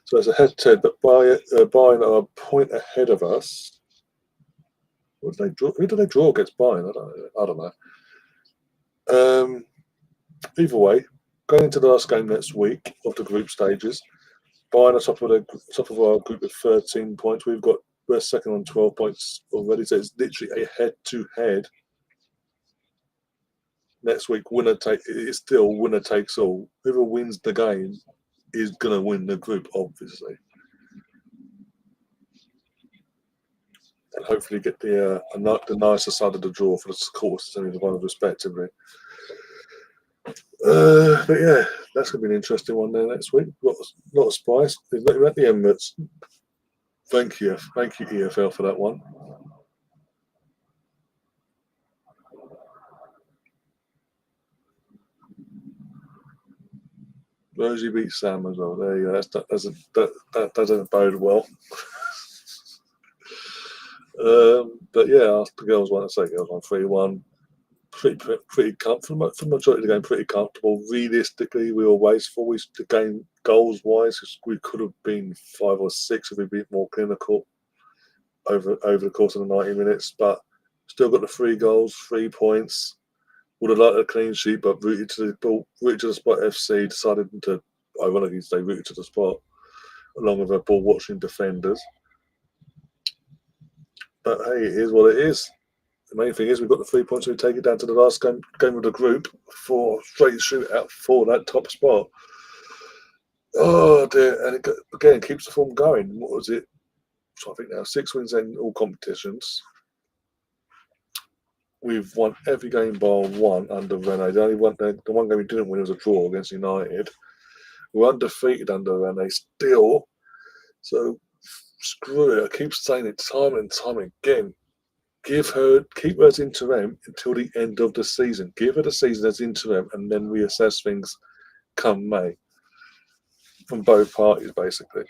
So it's a head-to-head, but Bayern are a point ahead of us. What did they draw? Who did they draw against Bayern? I don't know. Either way, going into the last game next week of the group stages, Bayern are top of our group with 13 points. We're second on 12 points already, so it's literally a head-to-head. Next week, it's still winner takes all. Whoever wins the game is going to win the group, obviously. And hopefully get the nicer side of the draw for the quarters and the one respectively. But yeah, that's going to be an interesting one there next week. A lot of spice. They've let him at the Emirates. Thank you, EFL, for that one. Rosie beat Sam as well. There you go. That doesn't bode well. But yeah, the girls won. I say girls won 3-1. Pretty comfortable for the majority of the game. Pretty comfortable. Realistically, we were wasteful. The game goals wise, we could have been 5 or 6 if we'd been more clinical over the course of the 90 minutes. But still got the 3 goals, 3 points. Would have liked a clean sheet, but rooted to the spot. FC decided to, ironically, stay rooted to the spot, along with our ball watching defenders. But hey, it is what it is. The main thing is we've got the 3 points. We take it down to the last game of the group for straight shootout for that top spot. Oh dear! And it again keeps the form going. What was it? So I think now 6 wins in all competitions. We've won every game bar 1 under Rene. The one game we didn't win was a draw against United. We're undefeated under Rene still. So screw it. I keep saying it time and time again. Keep her as interim until the end of the season. Give her the season as interim and then reassess things come May. From both parties, basically.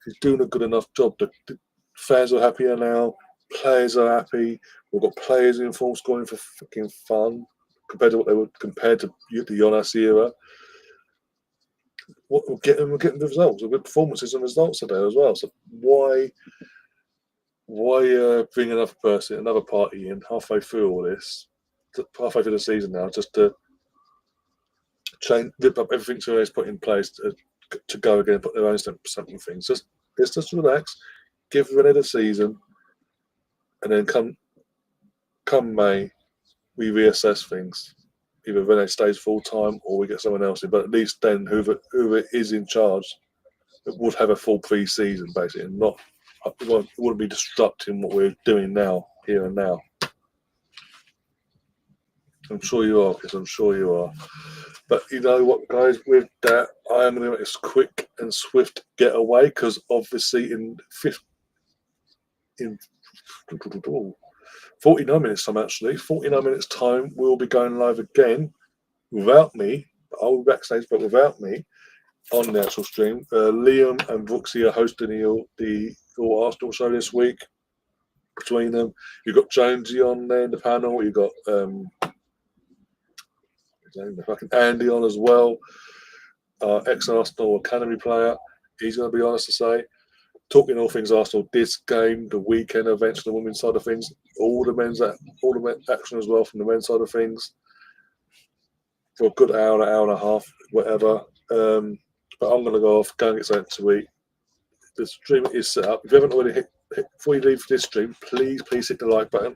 She's doing a good enough job. The fans are happier now. Players are happy. We've got players in full scoring for fucking fun compared to the Jonas era. We're getting the results. We've got performances and results today as well. So why bring another party in halfway through all this, halfway through the season now, just to rip up everything Touré's put in place to go again and put their own something things. Let's just relax, give Rene the season, and then come May, we reassess things. Either Rene stays full time or we get someone else in. But at least then, whoever is in charge would have a full pre-season basically, and it wouldn't be disrupting what we're doing now, here and now. I'm sure you are, because I'm sure you are. But you know what, guys? With that, I am going to make this quick and swift getaway, because obviously in 49 minutes time, 49 minutes time, we'll be going live again without me. I'll be backstage, but without me on the actual stream. Liam and Brooksy are hosting the All Arsenal show this week. Between them, you've got Jonesy on there in the panel. You've got fucking Andy on as well. Ex-Arsenal Academy player. He's going to be honest to say. Talking all things Arsenal, this game, the weekend events, the women's side of things, all the men's action as well from the men's side of things, for a good hour and a half, whatever. But I'm going to go off, go and get something to eat. The stream is set up. If you haven't already before you leave this stream, please hit the like button.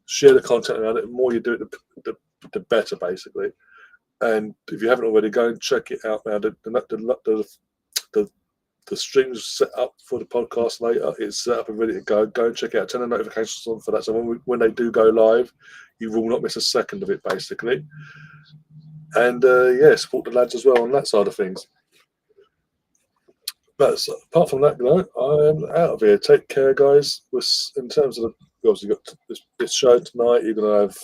Share the content around it. The more you do it, the better, basically. And if you haven't already, go and check it out now. The stream's set up for the podcast later. It's set up and ready to go. Go and check it out. Turn the notifications on for that. So when they do go live, you will not miss a second of it, basically. And support the lads as well on that side of things. But apart from that, I am out of here. Take care, guys. In terms of we obviously got this show tonight. You're gonna have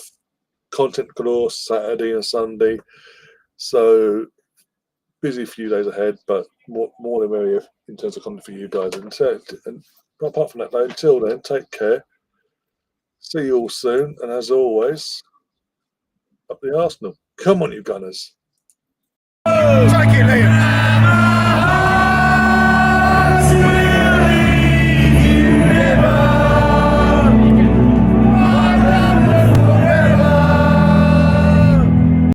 content galore Saturday and Sunday. So busy few days ahead, but more than merrier in terms of content for you guys. And apart from that, though, until then, take care. See you all soon, and as always, up the Arsenal. Come on, you Gunners. Take it, Liam.